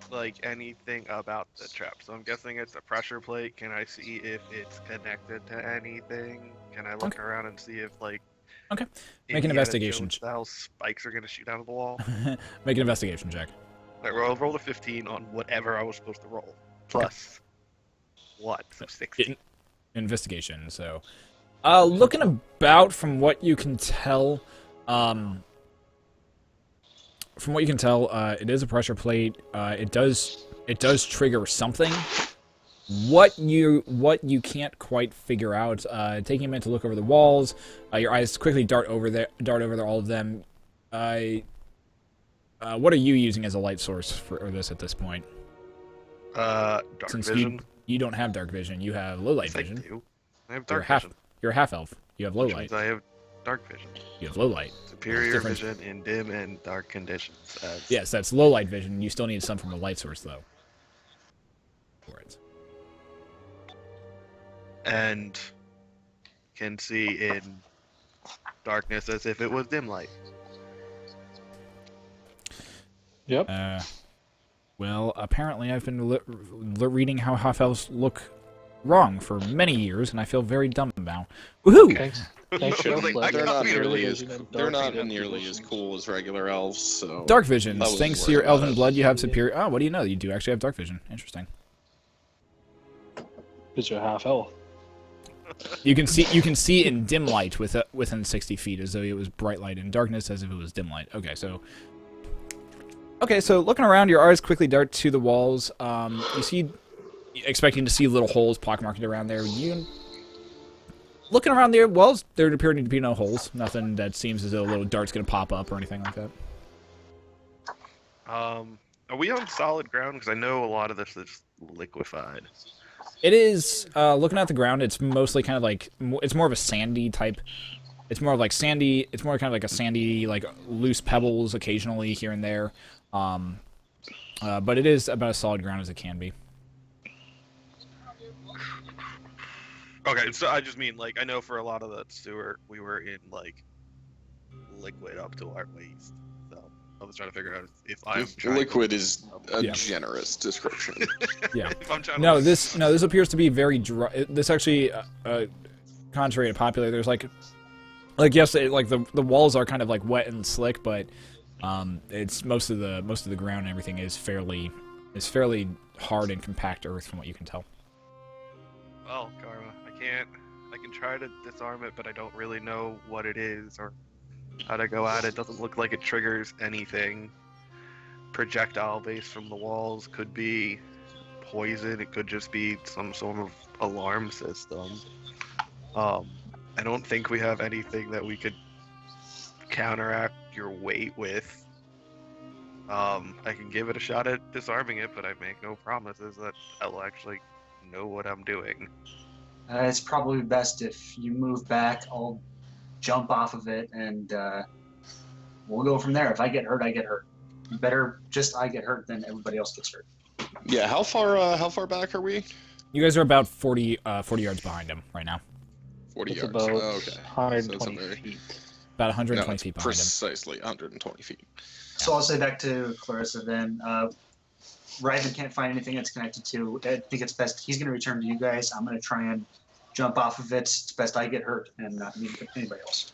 like anything about the trap. So I'm guessing it's a pressure plate. Can I see if it's connected to anything? Can I look Okay. around and see if like Okay. Make an Indiana investigation. Jones style spikes are gonna shoot out of the wall? Make an investigation check. I'll roll a 15 on whatever I was supposed to roll. Plus what? So 60. Investigation. So, looking about from what you can tell, it is a pressure plate. It does trigger something. What you can't quite figure out. Taking a minute to look over the walls, your eyes quickly dart over all of them. What are you using as a light source for this at this point? Dark Since vision. you don't have dark vision, you have low light Yes, I vision. do. I have You're dark half. vision. You're a half elf. You have low Which light. means I have dark vision. You have low light. Superior difference. vision in dim and dark conditions. As Yes, that's low light vision. You still need sun from a light source though. For it. And can see in darkness as if it was dim light. Yep. Well, apparently I've been reading how half elves look wrong for many years, and I feel very dumb now. Woohoo! Thanks. Thanks, No, Joe. like, I They're not copied nearly it. as nearly as cool as regular elves. So Dark I visions. was Thanks to worried your about elven it. blood, you have superior. Oh, what do you know? You do actually have dark vision. Interesting. Because you're half elf. You can see in dim light within 60 feet, as though it was bright light, in darkness as if it was dim light. Okay, so looking around, your eyes quickly dart to the walls. You see, expecting to see little holes pockmarked around there. Looking around the walls, there appear to be no holes. Nothing that seems as though a little dart's going to pop up or anything like that. Are we on solid ground? Because I know a lot of this is liquefied. It is, looking at the ground, it's mostly kind of like, it's more of a sandy type. It's more kind of like a sandy, like loose pebbles occasionally here and there. But it is about as solid ground as it can be. Okay, so I just mean, like, I know for a lot of that sewer, we were in, like, liquid up to our waist. So I was trying to figure out if I'm trying Liquid is a Yeah. generous description. Yeah. if I'm trying to... No, this appears to be very dry. This actually, contrary to popular, there's like yes, the walls are kind of like wet and slick, but it's most of the ground and everything is fairly hard and compact earth from what you can tell. Well, Karma, I can try to disarm it, but I don't really know what it is or how to go at it. Doesn't look like it triggers anything. Projectile based from the walls could be poison. It could just be some sort of alarm system. I don't think we have anything that we could counteract your weight with. I can give it a shot at disarming it, but I make no promises that I'll actually know what I'm doing. It's probably best if you move back. I'll jump off of it, and we'll go from there. If I get hurt, I get hurt. Better just I get hurt than everybody else gets hurt. Yeah, how far back are we? You guys are about 40 yards behind him right now. 40 It's yards. about Oh, okay. 120 So it's feet. About 120 no, it's feet behind him. precisely 120 feet. So I'll say back to Clarissa then. Ryven can't find anything it's connected to. I think it's best he's going to return to you guys. I'm going to try and jump off of it. It's best I get hurt and not anybody else.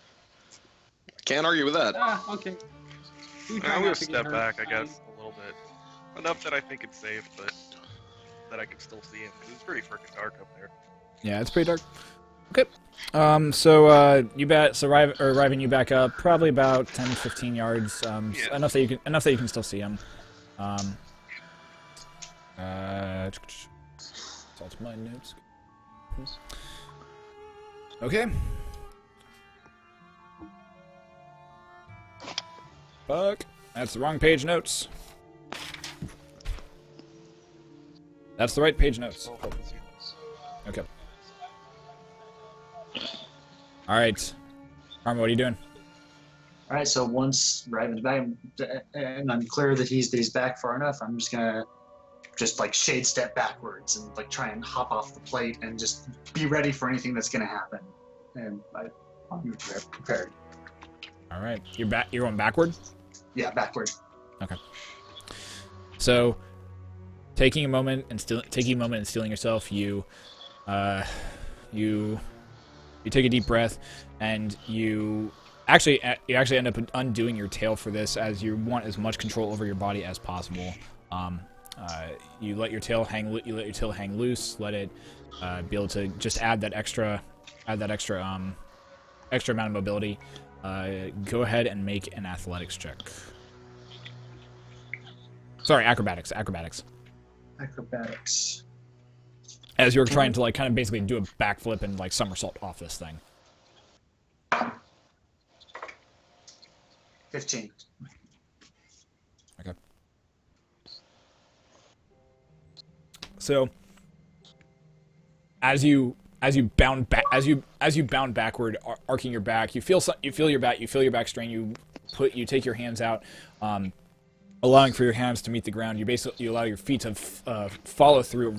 Can't argue with that. Okay. We I'm try gonna not to get step hurt. back, I guess, a little bit. Enough that I think it's safe, but that I can still see him. 'Cause it's pretty freaking dark up there. Yeah, it's pretty dark. Okay. So Ryven, you back up probably about 10-15 yards. Yeah. Enough that you can still see him. Salt my notes. Okay. Fuck. That's the wrong page notes. That's the right page notes. Okay. Alright. Karma, what are you doing? All right, so once Ryven's back, and I'm clear that he's back far enough, I'm just gonna like shade step backwards and like try and hop off the plate and just be ready for anything that's gonna happen. And I'll be prepared. Alright. You're going backward? Yeah, backward. Okay. So, taking a moment and stealing yourself, you take a deep breath, and you actually end up undoing your tail for this, as you want as much control over your body as possible. You let your tail hang loose. Let it be able to just add that extra amount of mobility. Go ahead and make an athletics check. Sorry, acrobatics. Acrobatics. As you're trying to kind of basically do a backflip and somersault off this thing. 15. Okay. So, as you bound backward, arcing your back, you feel your back strain. You take your hands out, allowing for your hands to meet the ground. You allow your feet to follow through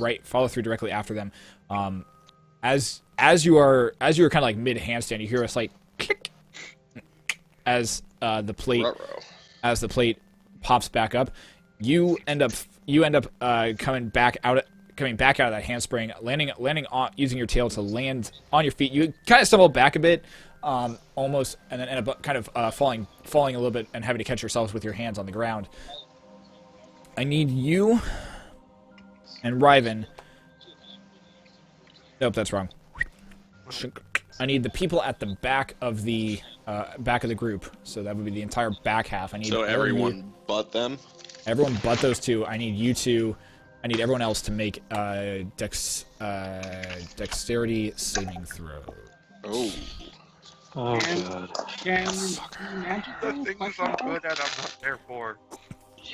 directly after them. As you're kind of mid handstand, you hear a slight click as the plate pops back up. You end up coming back out of that handspring, landing on, using your tail to land on your feet. You kind of stumble back a bit, almost, and then end up kind of falling a little bit and having to catch yourselves with your hands on the ground. I need you and Riven. Nope, that's wrong. I need the people at the back of the group. So that would be the entire back half. I need everyone but them. Everyone but those two. I need everyone else to make dexterity saving throw. Oh god. Can The things I'm good at, I'm not there for.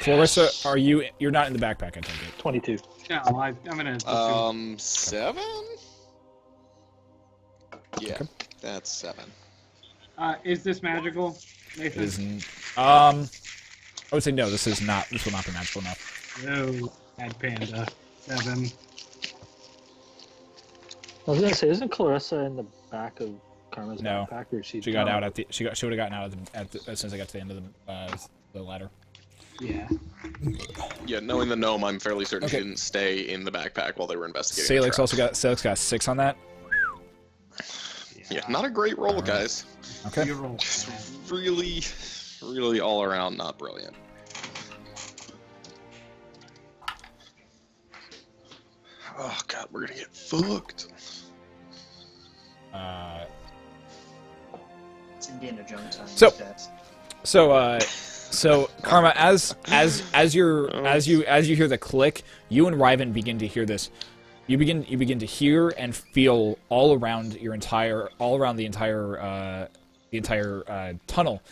Clarissa, you're not in the backpack, I take it. 22. No, I'm gonna. 7. Yeah, Okay. that's 7. Is this magical, It Nathan? is, I would say no. This will not be magical enough. No, bad panda. 7. I was gonna say, isn't Clarissa in the back of Karma's No. backpack, or She got out at the. She would have gotten out as soon as I got to the end of the ladder. Yeah. Yeah, knowing the gnome, I'm fairly certain Okay. she didn't stay in the backpack while they were investigating. Salix the traps. got a 6 on that. Yeah, not a great roll, Alright. guys. Okay. You roll. Just really, really all around not brilliant. Oh god, we're gonna get fucked. It's Indiana Jones time. So- Stats. So Karma, as you hear the click, you and Riven begin to hear this. You begin to hear and feel all around the entire tunnel.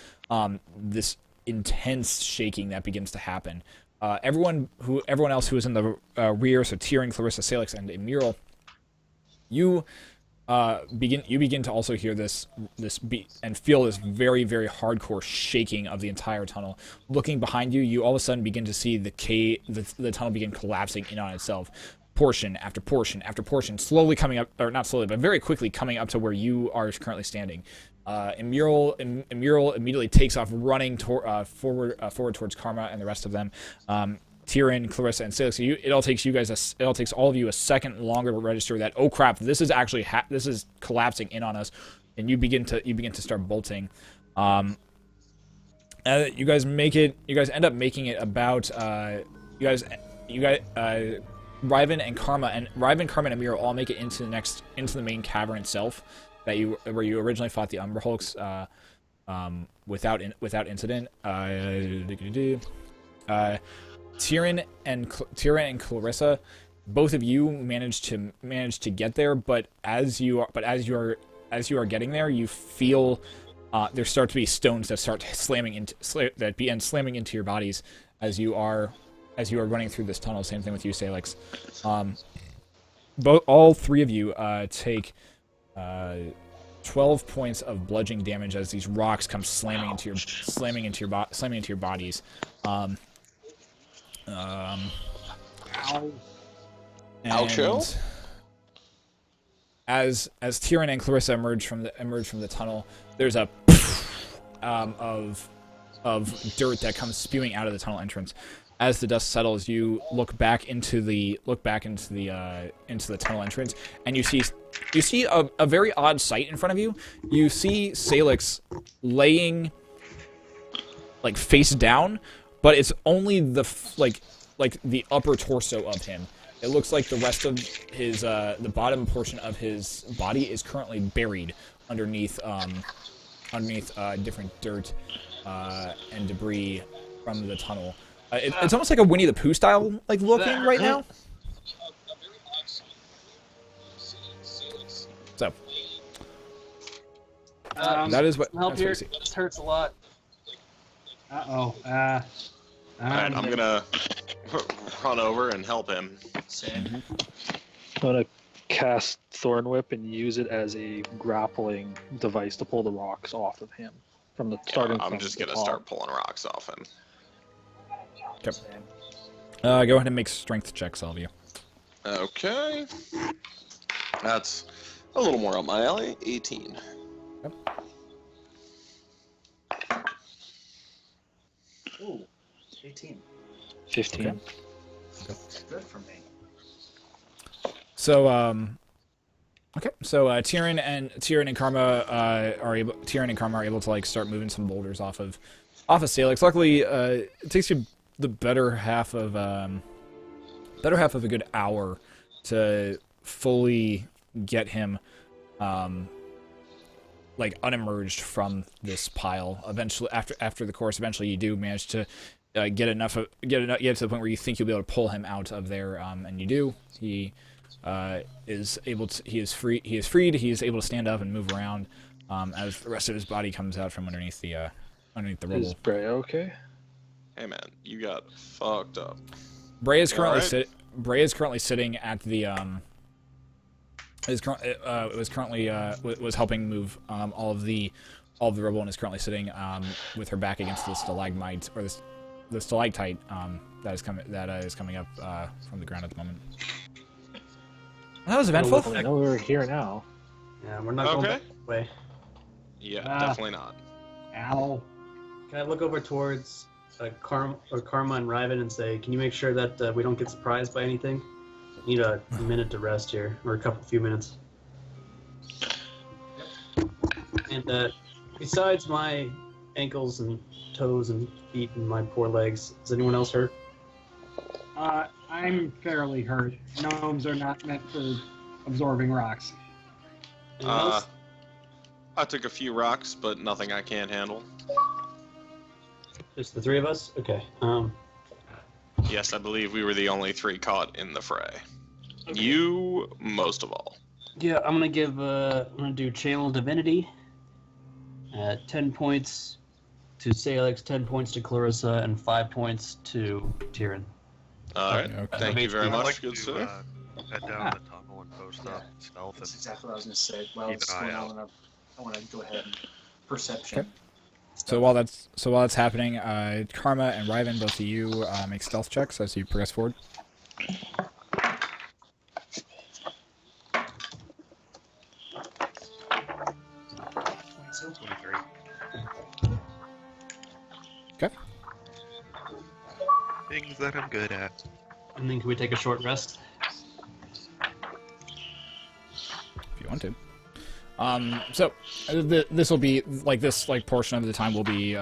This intense shaking that begins to happen. Everyone else who is in the rear, so Tyrion, Clarissa, Salix, and Emural, you begin to also hear this beat and feel this very, very hardcore shaking of the entire tunnel. Looking behind you, you all of a sudden begin to see the tunnel begin collapsing in on itself. Portion after portion after portion, slowly coming up, or not slowly, but very quickly coming up to where you are currently standing. Emural immediately takes off, running forward towards Karma and the rest of them. Tyrion, Clarissa, and Salix. It all takes all of you a second longer to register that, oh crap, this is actually this is collapsing in on us, and you begin to start bolting. You guys end up making it about Riven, Karma, and Amir all make it into the main cavern itself where you originally fought the Umber Hulks without incident. Tyrion and Clarissa, both of you managed to get there, but as you are getting there, you feel there start to be stones that start slamming into your bodies as you are running through this tunnel. Same thing with you, Salix. All three of you take 12 points of bludgeoning damage as these rocks come slamming into your bodies. Oucho? As Tyrion and Clarissa emerge from the tunnel, there's a of dirt that comes spewing out of the tunnel entrance. As the dust settles, you look back into the tunnel entrance, and you see a very odd sight in front of you. You see Salix laying like face down, but it's only the the upper torso of him. It looks like the rest of his the bottom portion of his body is currently buried underneath different dirt and debris from the tunnel. It's almost like a Winnie the Pooh style looking right now. So that is what. Help here. You see. This hurts a lot. Uh-oh. Alright, I'm gonna run over and help him. Same. I'm gonna cast Thorn Whip and use it as a grappling device to pull the rocks off of him from the starting. I'm from just the gonna top. start pulling rocks off him. Okay. Go ahead and make strength checks, all of you. Okay. That's a little more up my alley. 18. Yep. Ooh, 18. 15. Okay. Good for me. So okay. So Tyrion and Karma are able to start moving some boulders off of Salix. Luckily, it takes you the better half of a good hour to fully get him unemerged from this pile. Eventually, after the course, you do manage to get to the point where you think you'll be able to pull him out of there, and you do. He is freed. He is able to stand up and move around as the rest of his body comes out from underneath the rubble. Is Bray okay? Hey man, you got fucked up. Bray is currently Alright. Bray is currently sitting at the was helping move all of the rubble, and is currently sitting with her back against the stalagmite or the stalactite that is coming up from the ground at the moment. That was eventful. I know we're here now. Yeah, we're not going Okay. that way. Yeah, Ah. definitely not. Ow. Can I look over towards Karma and Ryven and say, can you make sure that we don't get surprised by anything? I need a minute to rest here, or a few minutes. And besides my ankles and toes and feet and my poor legs, is anyone else hurt? I'm fairly hurt. Gnomes are not meant for absorbing rocks. Anyone else? I took a few rocks, but nothing I can't handle. Just the three of us? Okay. Yes, I believe we were the only three caught in the fray. Okay. You, most of all. Yeah, I'm gonna do Channel Divinity. 10 points to Salix, 10 points to Clarissa, and 5 points to Tyrion. All right. Okay. Thank you very I'd much, like good to sir. head down the tunnel and post up stealth. That's And exactly what I was going to say. Well, Keep it's an eye going on. I want to go ahead and perception. Okay. So while that's happening, Karma and Ryven, both of you make stealth checks as you progress forward. So, 23. Okay. Things that I'm good at. And then can we take a short rest? If you want to. So this will be this portion of the time will be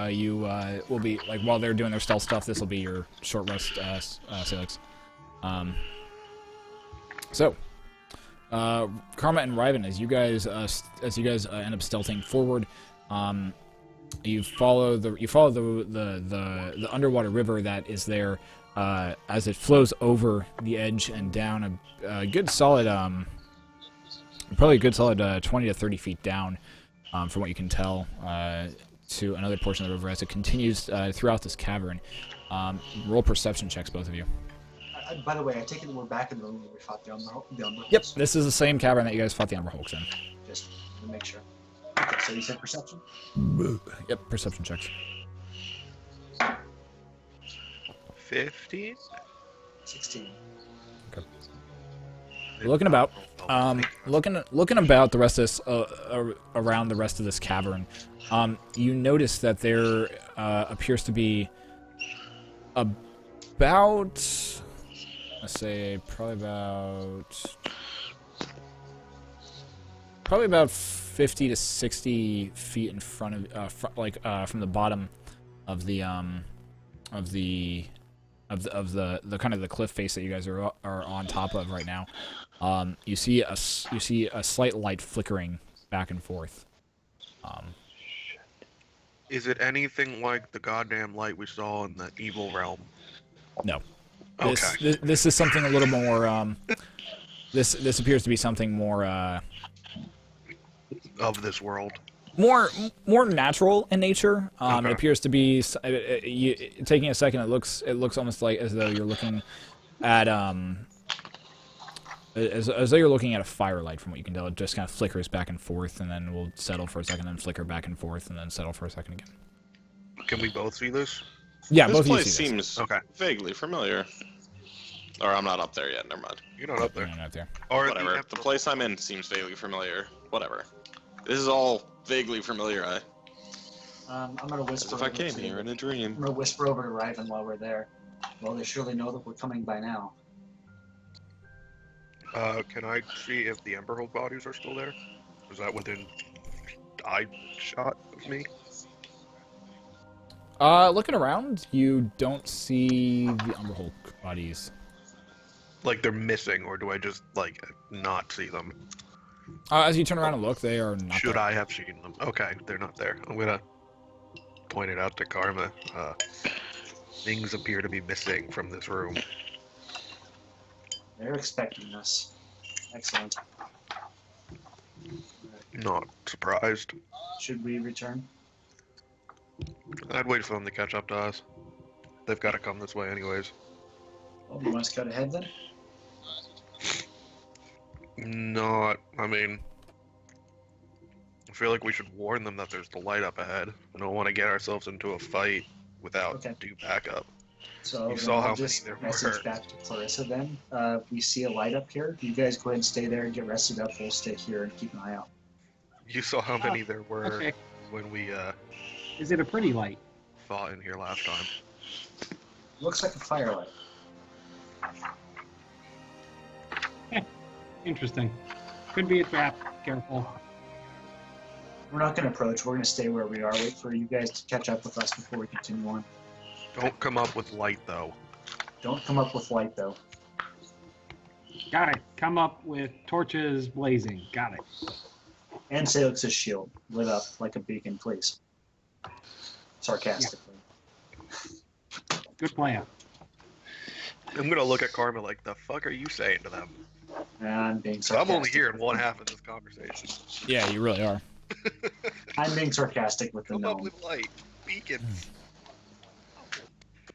will be while they're doing their stealth stuff. This will be your short rest, Salix. So, Karma and Ryven, as you guys end up stealthing forward, you follow the underwater river that is there as it flows over the edge and down a good solid probably a good solid 20 to 30 feet down, from what you can tell, to another portion of the river as it continues throughout this cavern. Roll perception checks, both of you. by the way, I take it we're back in the room where we fought the Umber. Yep, this is the same cavern that you guys fought the Umber Hulks in. Just to make sure. Okay, so you said perception? Yep, perception checks. 15? 16. looking about, looking about the rest of this, around the rest of this cavern, you notice that there appears to be about, let's say, probably about 50 to 60 feet in front of, from the bottom of the kind of the cliff face that you guys are on top of right now. You see a slight light flickering back and forth. Is it anything like the goddamn light we saw in the evil realm? No. Okay. This is something a little more. This appears to be something more. Of this world. More natural in nature. Okay. It appears to be taking a second. It looks almost like as though you're looking at as though you're looking at a firelight. From what you can tell, it just kind of flickers back and forth, and then will settle for a second, then flicker back and forth, and then settle for a second again. Can we both see this? Yeah, This both of you place see this. seems Okay. vaguely familiar. Or I'm not up there yet. Never mind. You're not up there. No, not there. Or Whatever. The place I'm in seems vaguely familiar. Whatever. This is all vaguely familiar. I'm gonna As whisper. if I over came to- here in a dream. I'm gonna whisper over to Riven while we're there. Well, they surely know that we're coming by now. Can I see if the Emberhold bodies are still there? Is that within eye shot of me? Looking around, you don't see the Umberhulk bodies. Like they're missing, or do I just like not see them? As you turn around and look, they are not Should there. I have seen them? Okay, they're not there. I'm gonna point it out to Karma. Things appear to be missing from this room. They're expecting us. Excellent. Not surprised. Should we return? I'd wait for them to catch up to us. They've got to come this way anyways. Well, you want us to cut ahead then? Not, I mean, I feel like we should warn them that there's the light up ahead. I don't want to get ourselves into a fight without Okay. due backup. So You then saw I'll how many just there message were. back to Clarissa then. We see a light up here. You guys go ahead and stay there and get rested up. We'll stay here and keep an eye out. You saw how many there were Okay. when we Is it a pretty light? fought in here last time. Looks like a firelight. Interesting. Could be a trap. Careful. We're not going to approach. We're going to stay where we are. Wait for you guys to catch up with us before we continue on. Don't come up with light though. Don't come up with light though. Got it. Come up with torches blazing. Got it. And Salix's shield lit up like a beacon, please. Sarcastically. Good plan. I'm gonna look at Karma like, the fuck are you saying to them? And I'm being I'm sarcastic. only hearing one half of this conversation. Yeah, you really are. I'm being sarcastic with the Come up gnome. with light. Beacons.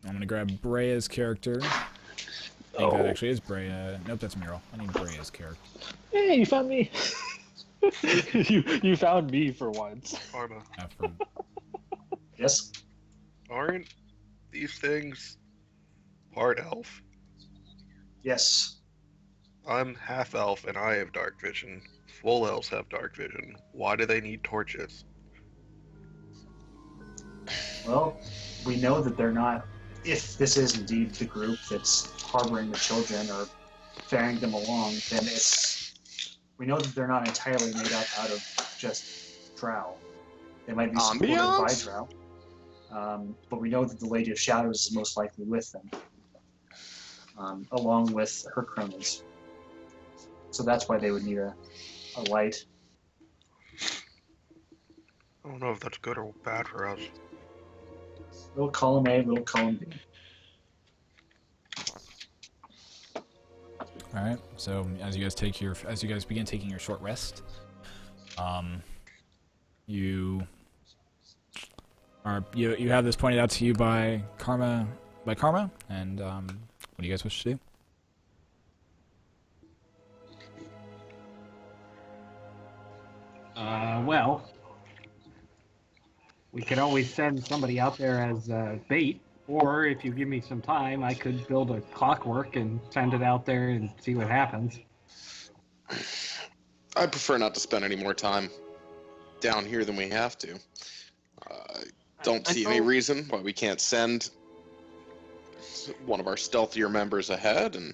I'm gonna grab Brea's character. I think that actually is Brea. Nope, that's Mural. I need Brea's character. Hey, you found me. you found me for once. Karma. After Yes? Aren't these things part elf? Yes. I'm half elf and I have dark vision. Full elves have dark vision. Why do they need torches? Well, we know that they're not, if this is indeed the group that's harboring the children or ferrying them along, then we know that they're not entirely made up out of just drow. They might be supported by Ambiance? drow. But we know that the Lady of Shadows is most likely with them, along with her cronies. So that's why they would need a light. I don't know if that's good or bad for us. Little column A, little column B. All right. So as you guys begin taking your short rest, you have this pointed out to you by Karma, and what do you guys wish to do? Well, we could always send somebody out there as bait, or if you give me some time, I could build a clockwork and send it out there and see what happens. I prefer not to spend any more time down here than we have to. Don't see any reason why we can't send one of our stealthier members ahead, and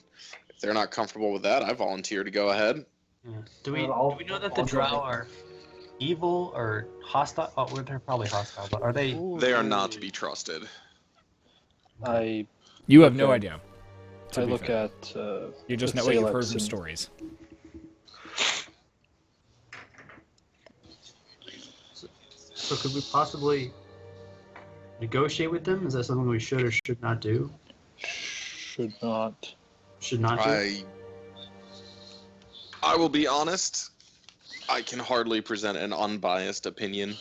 if they're not comfortable with that, I volunteer to go ahead. Yeah. Do we know that the drow are evil or hostile? Oh, well, they're probably hostile, but are they? They are not to be trusted. You have no idea. I look fair. at. You just the know what you've heard Salix from and- stories. So could we possibly negotiate with them? Is that something we should or should not do? Should not. Should not do. I will be honest. I can hardly present an unbiased opinion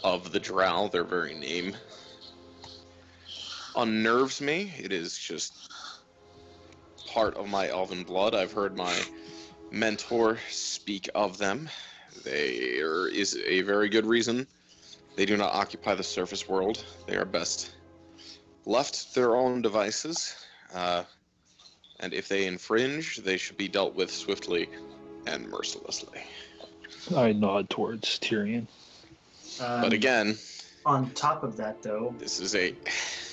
of the drow. Their very name unnerves me. It is just part of my elven blood. I've heard my mentor speak of them. There is a very good reason they do not occupy the surface world. They are best left to their own devices. And if they infringe, they should be dealt with swiftly and mercilessly. I nod towards Tyrion. But again, on top of that, though, this is a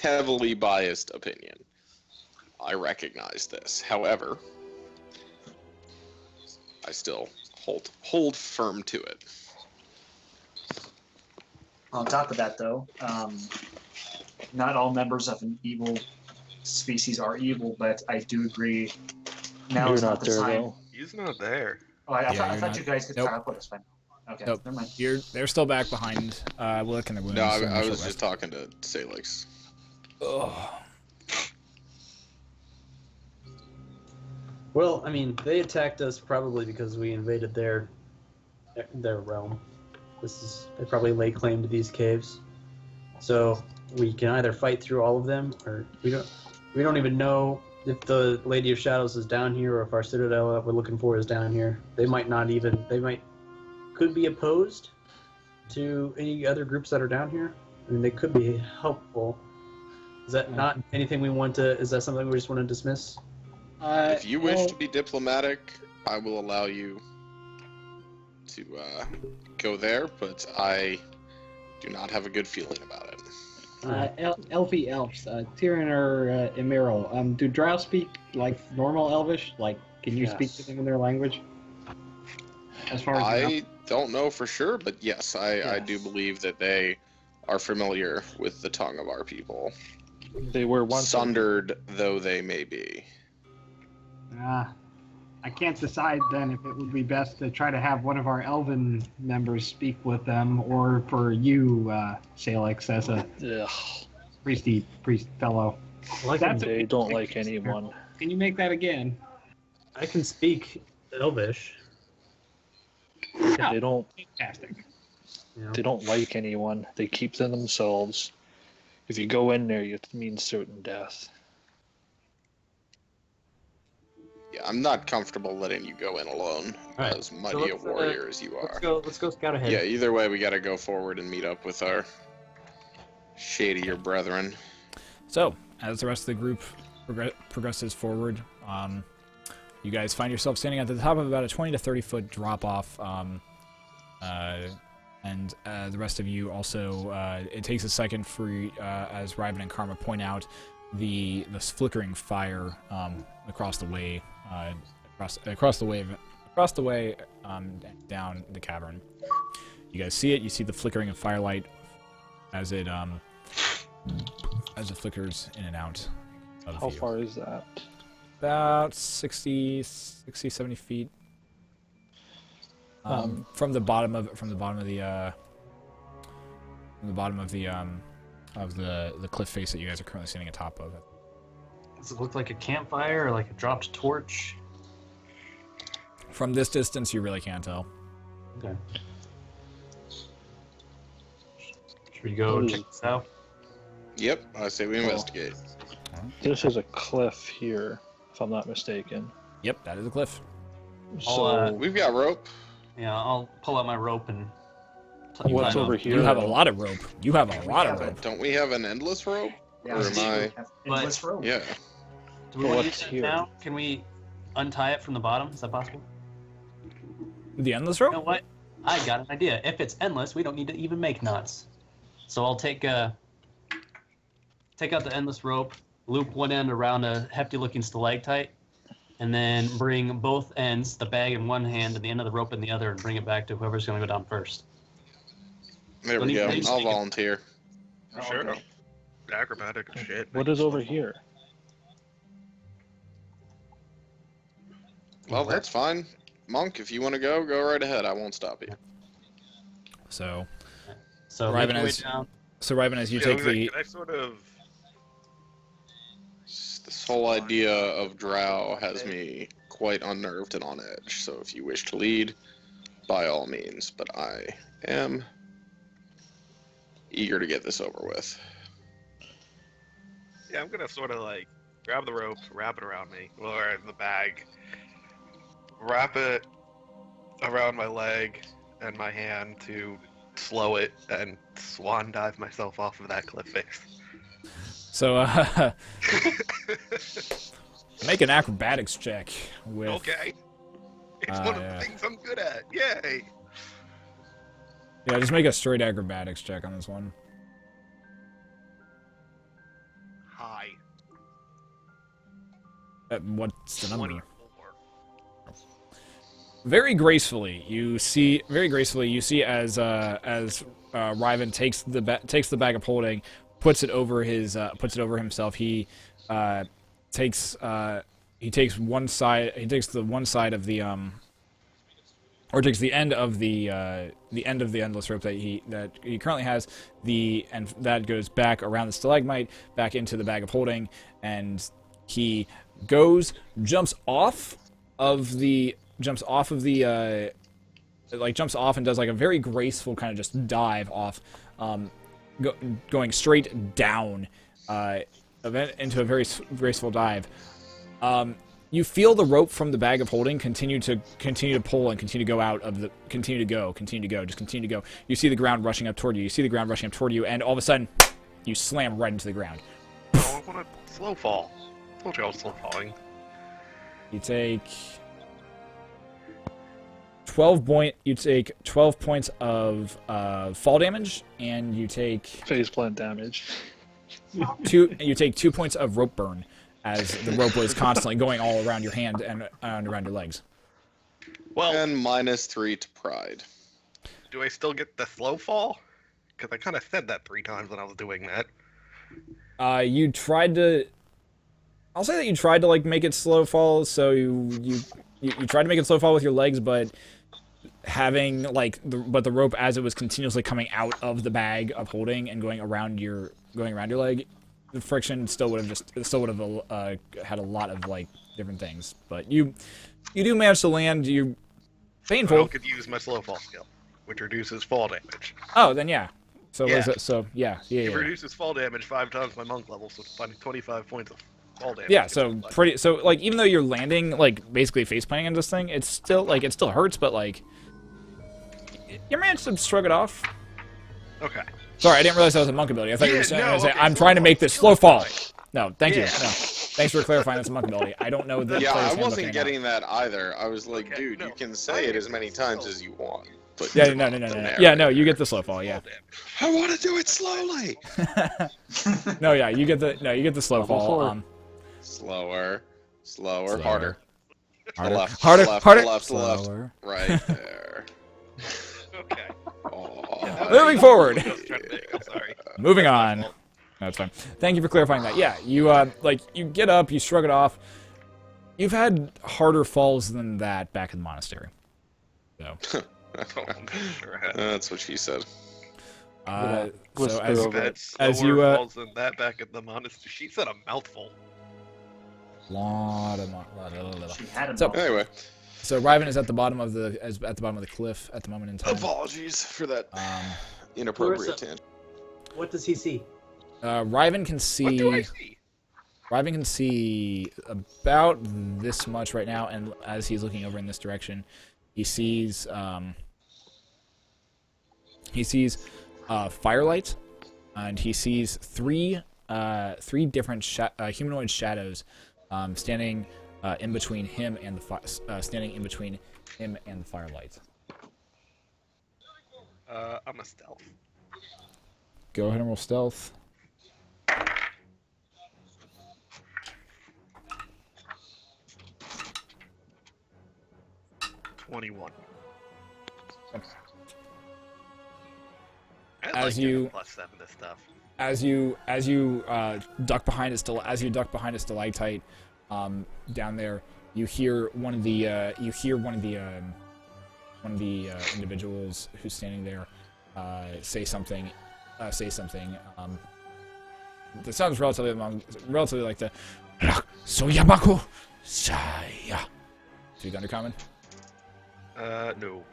heavily biased opinion. I recognize this. However, I still hold firm to it. on top of that, though, not all members of an evil species are evil, but I do agree. Now You're is not not the there, time. though. He's not there. Oh, I Yeah, thought you're not- you guys could Nope. caught up with us by now. Okay, Nope. never mind. They're still back behind. We'll look in the wounds. No, and I short was rest. just talking to Salix. Ugh. Well, I mean, they attacked us probably because we invaded their realm. They probably lay claim to these caves. So we can either fight through all of them, or we don't even know if the Lady of Shadows is down here, or if our citadel that we're looking for is down here. They could be opposed to any other groups that are down here. I mean, they could be helpful. Is that not anything we want to? Is that something we just want to dismiss? If you wish to be diplomatic, I will allow you to go there, but I do not have a good feeling about it. Elfie elves, Tyrion or Emerald. Do drow speak like normal Elvish? Like, can you speak to them in their language? As far as I don't know for sure, but yes, I do believe that they are familiar with the tongue of our people, They were once. sundered though they may be. I can't decide then if it would be best to try to have one of our elven members speak with them, or for you, Salix, as a Ugh, priest fellow. they don't like anyone. Can you make that again? I can speak Elvish. They don't. Fantastic. You know? They don't like anyone. They keep to themselves. If you go in there, it means certain death. Yeah, I'm not comfortable letting you go in alone, Alright, as mighty a let's, warrior as you are. Let's go scout ahead. Yeah, either way, we gotta go forward and meet up with our shadier brethren. So, as the rest of the group progresses forward, you guys find yourself standing at the top of about a 20 to 30 foot drop off, and the rest of you also. It takes a second for as Ryven and Karma point out the flickering fire across the way, across the way down the cavern. You guys see it. You see the flickering of firelight as it flickers in and out of How you. far is that? About 60, 70 feet. From the bottom of the cliff face that you guys are currently standing atop of. Does it look like a campfire or like a dropped torch? From this distance, you really can't tell. Okay. Should we go check this out? Yep, I say we investigate. This is a cliff here, if I'm not mistaken. Yep, that is a cliff. So We've got rope. Yeah, I'll pull out my rope and. what's climb over up. here? You have a lot of rope. You have a lot of rope. Don't we have an endless rope? Yeah, Or am I? endless rope. Yeah. Do we want to What's use it here? now? Can we untie it from the bottom? Is that possible? The endless You rope? know what? I got an idea. If it's endless, we don't need to even make knots. So I'll take out the endless rope, loop one end around a hefty-looking stalactite, and then bring both ends, the bag in one hand and the end of the rope in the other, and bring it back to whoever's going to go down first. There we go. I'll volunteer. Sure. Okay. Acrobatic as shit. What is over here? Well, that's fine. Monk, if you want to go right ahead. I won't stop you. So, So Riven make your way is- down. so Riven, as you Yeah, take can the... I sort of... This whole idea of drow has me quite unnerved and on edge. So if you wish to lead, by all means. But I am eager to get this over with. Yeah, I'm gonna sort of like grab the rope, wrap it around me, or the bag, wrap it around my leg and my hand to slow it and swan dive myself off of that cliff face. So, make an acrobatics check with... Okay. It's one of yeah. the things I'm good at. Yay! Yeah, just make a straight acrobatics check on this one. Hi. What's the number? 24. Very gracefully, you see as Riven takes the bag of holding, puts it over himself. He takes the one side of the or takes the end of the endless rope that he currently has, and that goes back around the stalagmite, back into the bag of holding, and he jumps off and does like a very graceful kind of just dive off, going straight down into a very graceful dive. You feel the rope from the bag of holding continue to pull and continue to go. You see the ground rushing up toward you. And all of a sudden, you slam right into the ground. Oh, I want to slow fall. I told you I was slow falling. You take 12 points of fall damage, and you take Faceplant damage. You take 2 points of rope burn, as the rope was constantly going all around your hand and around your legs. Well, And -3 to pride. do I still get the slow fall? Because I kind of said that 3 times when I was doing that. You tried to. I'll say that you tried to like make it slow fall, so you tried to make it slow fall with your legs, but having the rope as it was continuously coming out of the bag of holding and going around your leg, the friction still would have had a lot of like different things. But you do manage to land. You painful. I could use my slow fall skill, which reduces fall damage. Oh, then yeah. So Yeah. was it? So yeah. It reduces fall damage 5 times my monk level, so it's 25 points of fall damage. Yeah, so like even though you're landing like basically face planting on this thing, it still hurts, but like you managed to shrug it off. Okay. Sorry, I didn't realize that was a monk ability. I thought you were Yeah, saying, no, okay, I'm slow trying to make this slow fall. No, thank you. Yeah. No. Thanks for clarifying that's a monk ability. I don't know the Yeah, player's I handbook wasn't anymore. getting that either. I was like, Okay, dude, no. you can say it as many times as you want. But Yeah, you're no. not the Yeah, no, narrator. you get the slow fall, yeah. I want to do it slowly. No, yeah, you get the slow Level fall. 4. Slower, Slower. harder. Harder, The left, harder, the left, harder. the left, the left. Slower. Right there. Okay. Oh, Moving forward. I was trying to make- I'm sorry. Moving on. No, it's fine. Thank you for clarifying that. Yeah, you you get up, you shrug it off. You've had harder falls than that back in the monastery. So, Sure had. That's what she said. so Whisper as over Had it. as slower you, falls than that back at the monastery. She said a mouthful. She had him. So- all. Anyway, So Riven is at the bottom of the cliff at the moment in time. apologies for that Um, inappropriate Clarissa. tangent. What does he see? Riven can What do I see. see? Riven can see about this much right now, and as he's looking over in this direction, he sees firelight, and he sees three different humanoid shadows standing in between him and the standing in between him and the firelight. I'm a stealth. Go ahead and roll stealth. 21. As you +7 to stuff. as you duck behind a stalactite down there, you hear one of the individuals who's standing there say something. That sounds relatively like the Soyamaku Saya. Speak Undercommon? No.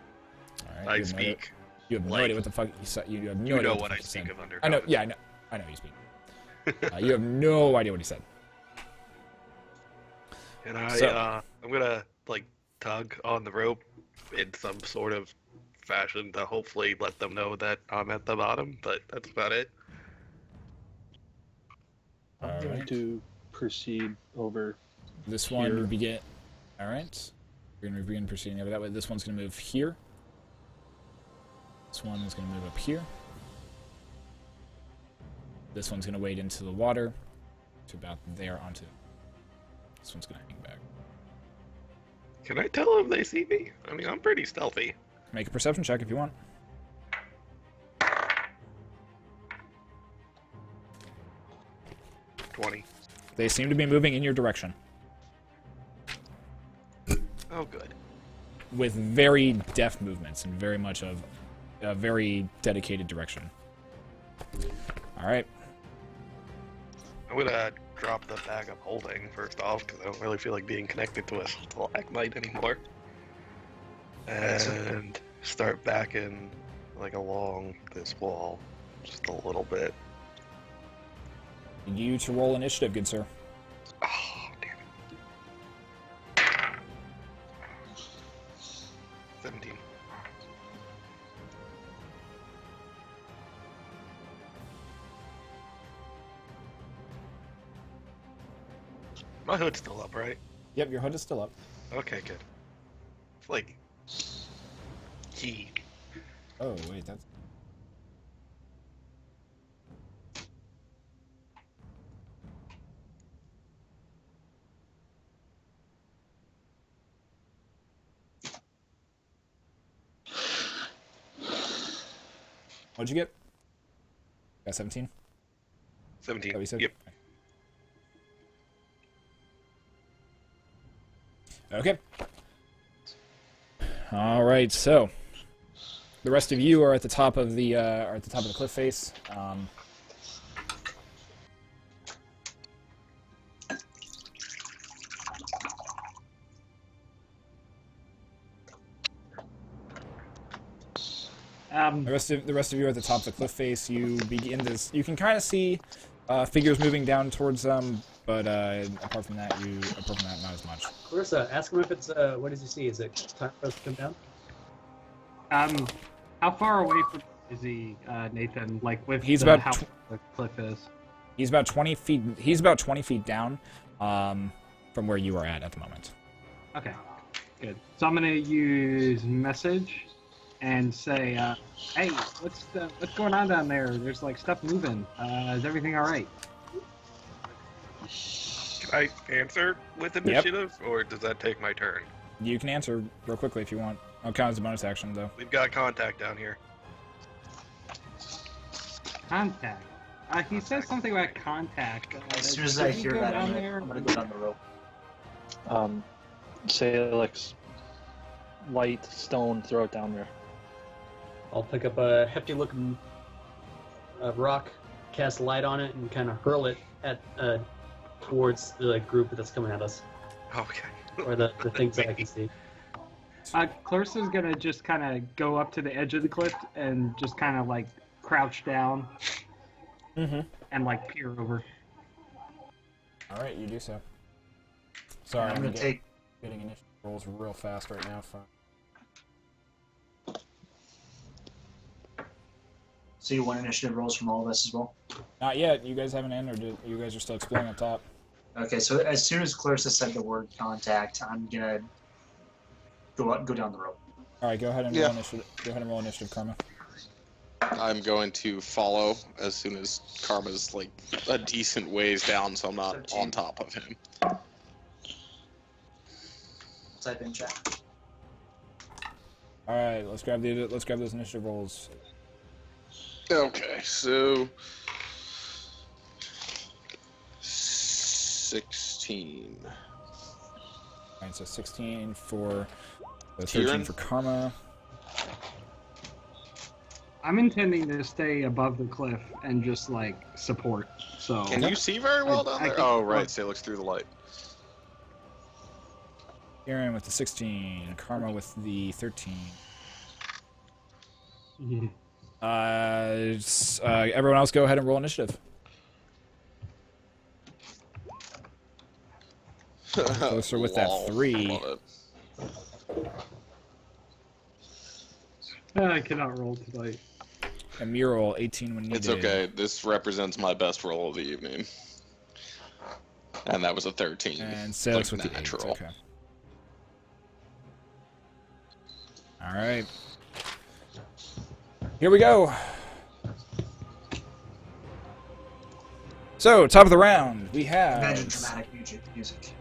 Alright. I speak. You have no like- idea what the fuck you said. You have no You idea know what what the I fuck he speak said. of Undercommon. I know. Yeah, I know you speak. You have no idea what he said. And So- I'm gonna like tug on the rope in some sort of fashion to hopefully let them know that I'm at the bottom, but that's about it. I'm going Alright. to proceed over. This one Here. begin. All right. We're going to begin proceeding over that way. This one's going to move here. This one is going to move up here. This one's going to wade into the water to about there onto. This one's going to hang back. Can I tell if they see me? I mean, I'm pretty stealthy. Make a perception check if you want. $20. They seem to be moving in your direction Oh, good. with very deft movements and very much of a very dedicated direction. All right. I'm gonna drop the bag I'm holding first off because I don't really feel like being connected to a stalagmite anymore. And start backing like along this wall just a little bit. Need you to roll initiative, good sir. Oh, damn it. 17. My hood's still up, right? Yep, your hood is still up. Okay, good. It's like key. Oh, wait, that's... What'd you get? Got 17? 17. That what you said? Yep. Okay. All right. So the rest of you are at the top of the cliff face. The rest of you are at the top of the cliff face. You begin this. You can kind of see figures moving down towards them, but apart from that, not as much. Clarissa, ask him if it's, what does he see? Is it time for us to come down? How far away from is he, Nathan? Like with He's the, about how the cliff is? He's about 20 feet. He's about 20 feet down from where you are at the moment. Okay, good. So I'm gonna use message and say, "Hey, what's going on down there? There's like stuff moving. Is everything all right?" Can I answer with initiative, or does that take my turn? You can answer real quickly if you want. I'll count as a bonus action though. We've got contact down here. Contact. He says something about contact. As soon as I should we hear go that, down I'm there? gonna go down the rope. Say like light stone, throw it down there. I'll pick up a hefty-looking rock, cast light on it, and kind of hurl it at towards the group that's coming at us, Okay. or the things that I can see. Clarissa's gonna just kind of go up to the edge of the cliff and just kind of like crouch down and like peer over. All right, you do so. Sorry, I'm gonna take. getting initiative rolls real fast right now. So you want initiative rolls from all of us as well? Not yet. You guys haven't entered it. You guys are still exploring up top. Okay, so as soon as Clarissa said the word contact, I'm gonna go down the road. All right, go ahead and Yeah. roll initiative. Go ahead and roll initiative, Karma. I'm going to follow as soon as Karma's like a decent ways down, so I'm not 13. on top of him. Type in chat. All right, let's grab those initiative rolls. Okay, so 16. All right, so 16 for the Tyrion? 13 for Karma. I'm intending to stay above the cliff and just like support. So Can you see very well down I there? can- Oh, right, so it looks through the light. Aaron with the 16, Karma with the 13. Everyone else, go ahead and roll initiative. Closer with that Lol, 3. love it. I cannot roll tonight. And Mural 18 when needed. It's okay. This represents my best roll of the evening. And that was a 13. And Salix like with natural. the 8. Okay. All right. Here we go. So, top of the round, we have. Imagine dramatic music.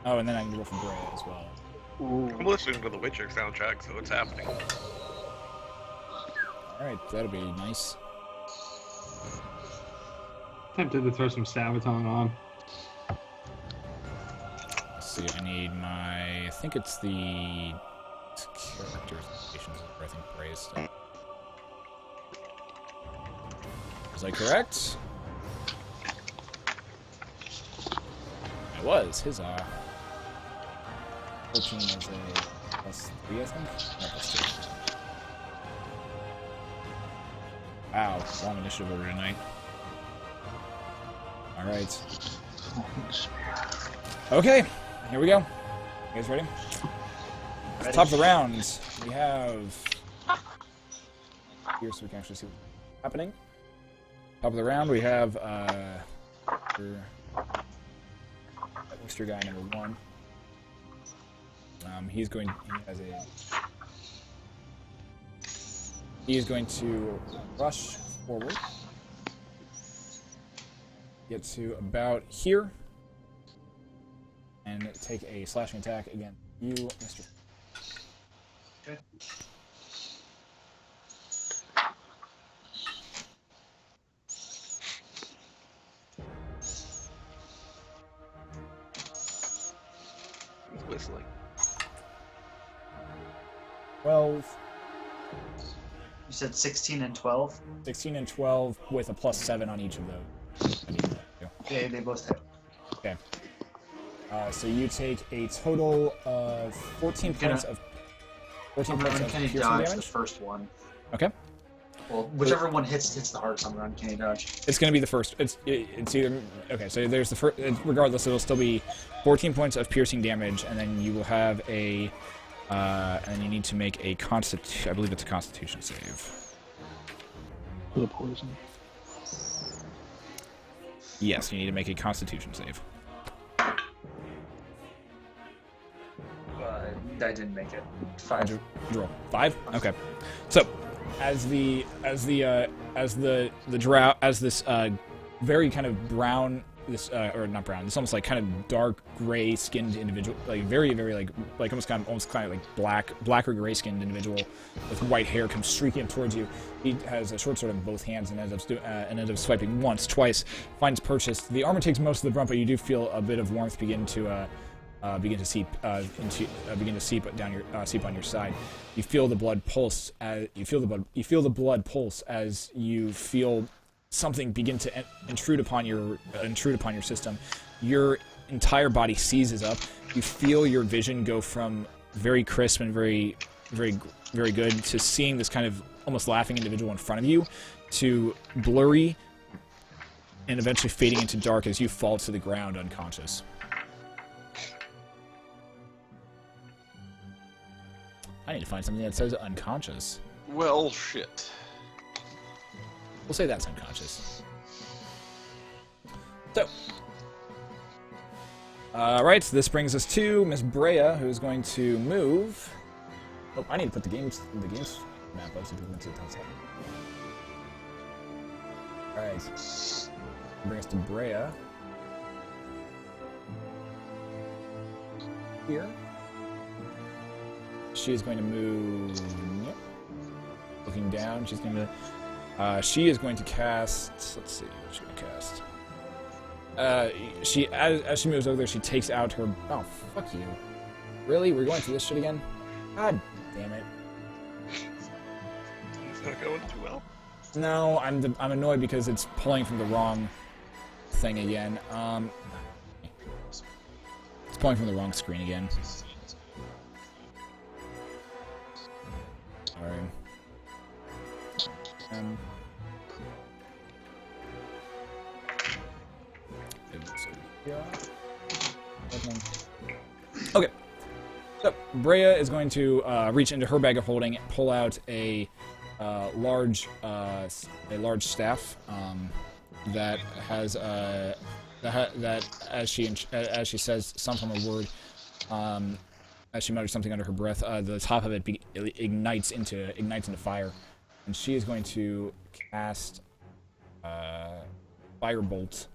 Oh, and then I can roll for Bray as well. I'm listening to the Witcher soundtrack, so it's happening. All right, that'll be nice. Tempted to throw some Sabaton on. Let's see, I need my. I think it's the characterizations. I think Bray's stuff. Was I correct? I was. His 14 is a +3, I think. No, +2. Wow, long initiative order tonight. All right. Okay, here we go. You guys ready? Top of the round, we have here, so we can actually see what's happening. Top of the round, we have Mr. Guy number 1. He is going to rush forward, get to about here, and take a slashing attack against you, Mr. Okay. He's whistling. 12, You said 16 and 12. 16 and 12 with a +7 on each of those. They both hit. Okay. So you take a total of 14 points of 14 I'm points gonna of uncanny piercing dodge damage. the first one. Okay. Well, whichever one hits the hardest, I'm gonna uncanny dodge. It's going to be the first. It's either okay. So there's the first. Regardless, it'll still be 14 points of piercing damage, and then you will have a. And you need to make a I believe it's a Constitution save. For the poison. Yes, you need to make a Constitution save. I didn't make it. 5. Roll 5. Okay. So, as this very kind of brown, or not brown, it's almost like kind of dark gray skinned individual, like very like almost kind of like black or gray skinned individual with white hair comes streaking up towards you. He has a short sword in both hands and ends up swiping once, twice, finds purchase. The armor takes most of the brunt, but you do feel a bit of warmth begin to seep down your seep on your side. You feel the blood pulse as you feel the blood pulse as you feel something begin to intrude upon your system. Your entire body seizes up. You feel your vision go from very crisp and very good to seeing this kind of almost laughing individual in front of you to blurry and eventually fading into dark as you fall to the ground unconscious. I need to find something that says unconscious. Well, shit. We'll say that's unconscious. So, Right, so this brings us to Miss Brea, who's going to move. Oh, I need to put the games map up so people can see what's happening. Alright. Bring us to Brea. Here. She's going to move. Yep. Looking down, she's going to. She is going to cast. Let's see what she's going to cast. As she moves over there, she takes out her. Oh, fuck you! Really? We're going through this shit again? God damn it! It's not going too well. No, I'm annoyed because it's pulling from the wrong thing again. It's pulling from the wrong screen again. Sorry. Okay. So Brea is going to reach into her bag of holding, pull out a large staff that has that as she says some form of word, as she mutters something under her breath, the top of it ignites into fire, and she is going to cast firebolt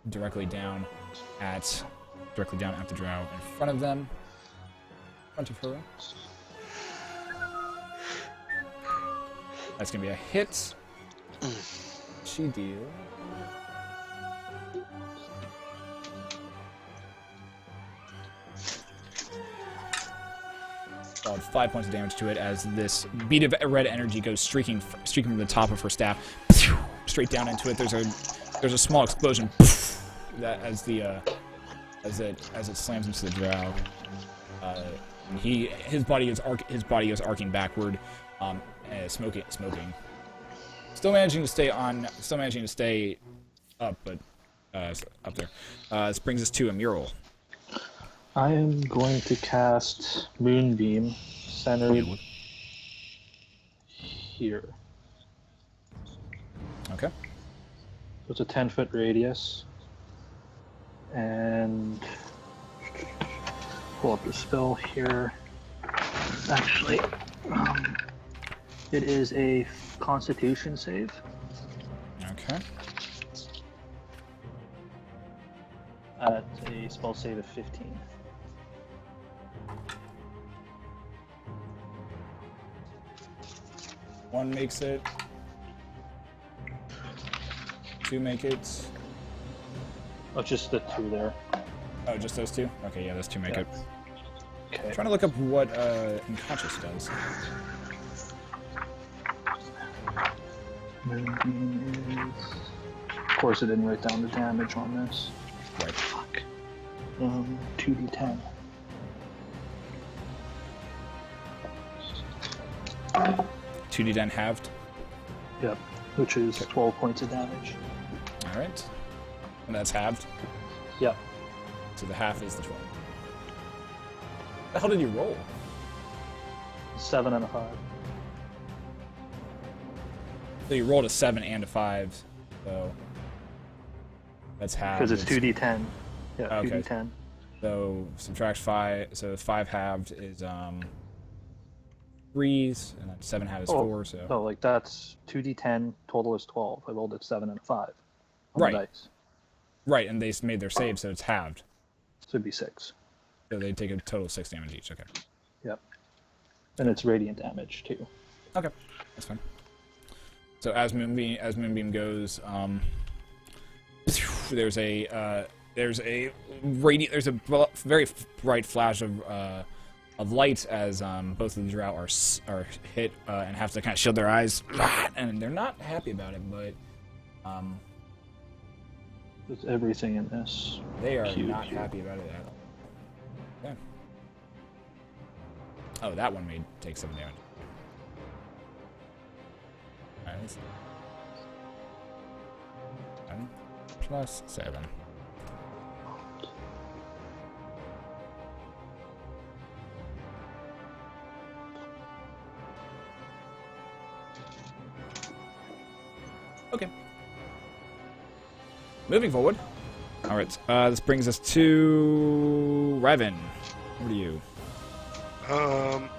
directly down at the drow in front of them, in front of her. That's gonna be a hit. She deals about 5 points of damage to it as this bead of red energy goes streaking from the top of her staff straight down into it. There's a small explosion that as it slams into the drow. His body is arcing backward, smoking. Still managing to stay up, but up there. This brings us to a mural. I am going to cast Moonbeam centered here. Okay. So it's a 10-foot radius. And pull up the spell here. Actually, it is a Constitution save. Okay. At a spell save of 15. One makes it. Two make it. Oh, just the two there. Oh, just those two? Okay, yeah, those two make it. Okay. I'm trying to look up what Unconscious does. Moonbeam is... Of course, I didn't write down the damage on this. Right. Fuck. 2d10. Two D10 halved. Yep. Which is 12 points of damage. All right. And that's halved. Yep. So the half is the 12. The hell did you roll? 7 and a 5. So you rolled a 7 and a 5. So that's half. Because it's 2d10. Yeah, okay. 2d10. So subtract 5. So 5 halved is 3s, and then 7 halved is 4. So Oh, like that's 2d10. Total is 12. I rolled a 7 and a 5. On right. The dice. Right, and they made their save, so it's halved. So it'd be 6. So they take a total of 6 damage each. Okay. Yep. And it's radiant damage too. Okay, that's fine. So as Moonbeam goes, there's a very bright flash of light as both of the drow are hit and have to kind of shield their eyes, and they're not happy about it, but There's everything in this. they are Huge. not happy about it at all. Okay. Oh, that one may take 7 damage. Alright, let's see. 10 plus 7. Okay. Moving forward. All right. This brings us to Raven. What are you? I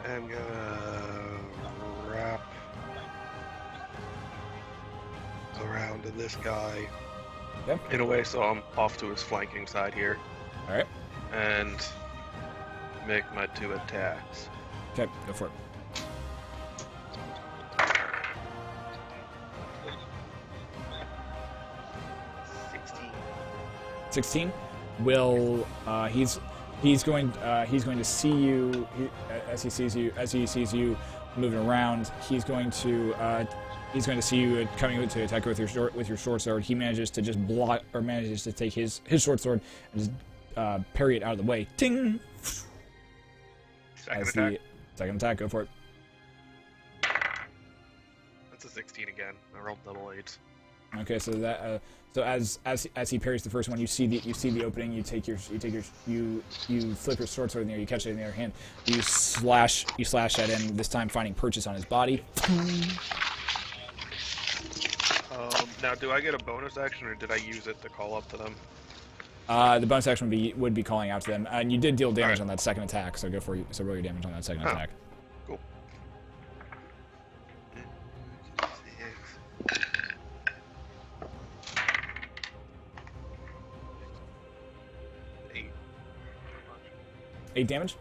am gonna wrap around to this guy Okay. in a way so I'm off to his flanking side here. All right. And make my 2 attacks. Okay, go for it. $16 will he's going to see you as he sees you moving around. He's going to see you coming to attack with your short sword. He manages to just block, or manages to take his short sword and just parry it out of the way. Ting. Second attack. Second attack. Go for it. That's a 16 again. I rolled double 8s. Okay, so that as he parries the first one, you see the opening. You flip your short sword in the air. You catch it in the other hand. You slash at him. This time finding purchase on his body. Now, do I get a bonus action, or did I use it to call up to them? The bonus action would be calling out to them, and you did deal damage on that second attack. So roll your damage on that second attack. Cool. Eight damage.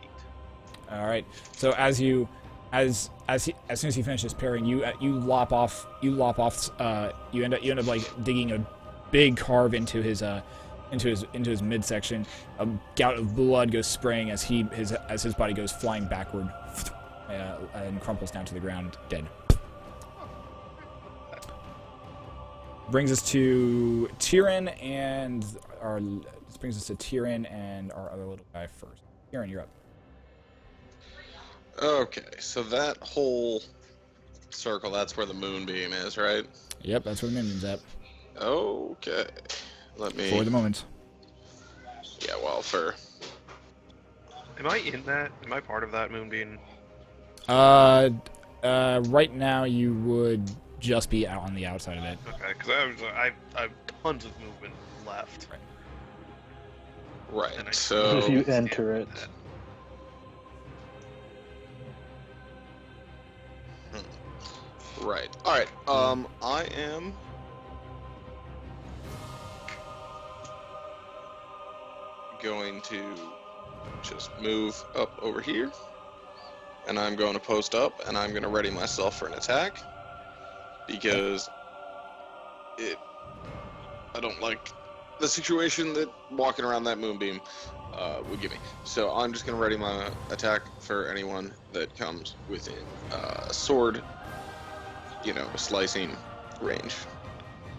8. All right. So as soon as he finishes parrying, you lop off. You end up like digging a big carve into his midsection. A gout of blood goes spraying as his body goes flying backward and crumples down to the ground, dead. Brings us to Tyrion and our other little guy first. Tyrion, you're up. Okay, so that whole circle, that's where the moonbeam is, right? Yep, that's where the moonbeam's at. Okay. Let me... For the moment. Yeah, well, for... Am I in that? Am I part of that moonbeam? Right now you would just be out on the outside of it. Okay, because I've tons of movement left. Right, And so... If you enter it. Right. Alright, I am... going to just move up over here, and I'm going to post up, and I'm going to ready myself for an attack, because I don't like the situation that walking around that moonbeam would give me. So I'm just going to ready my attack for anyone that comes within sword, slicing range.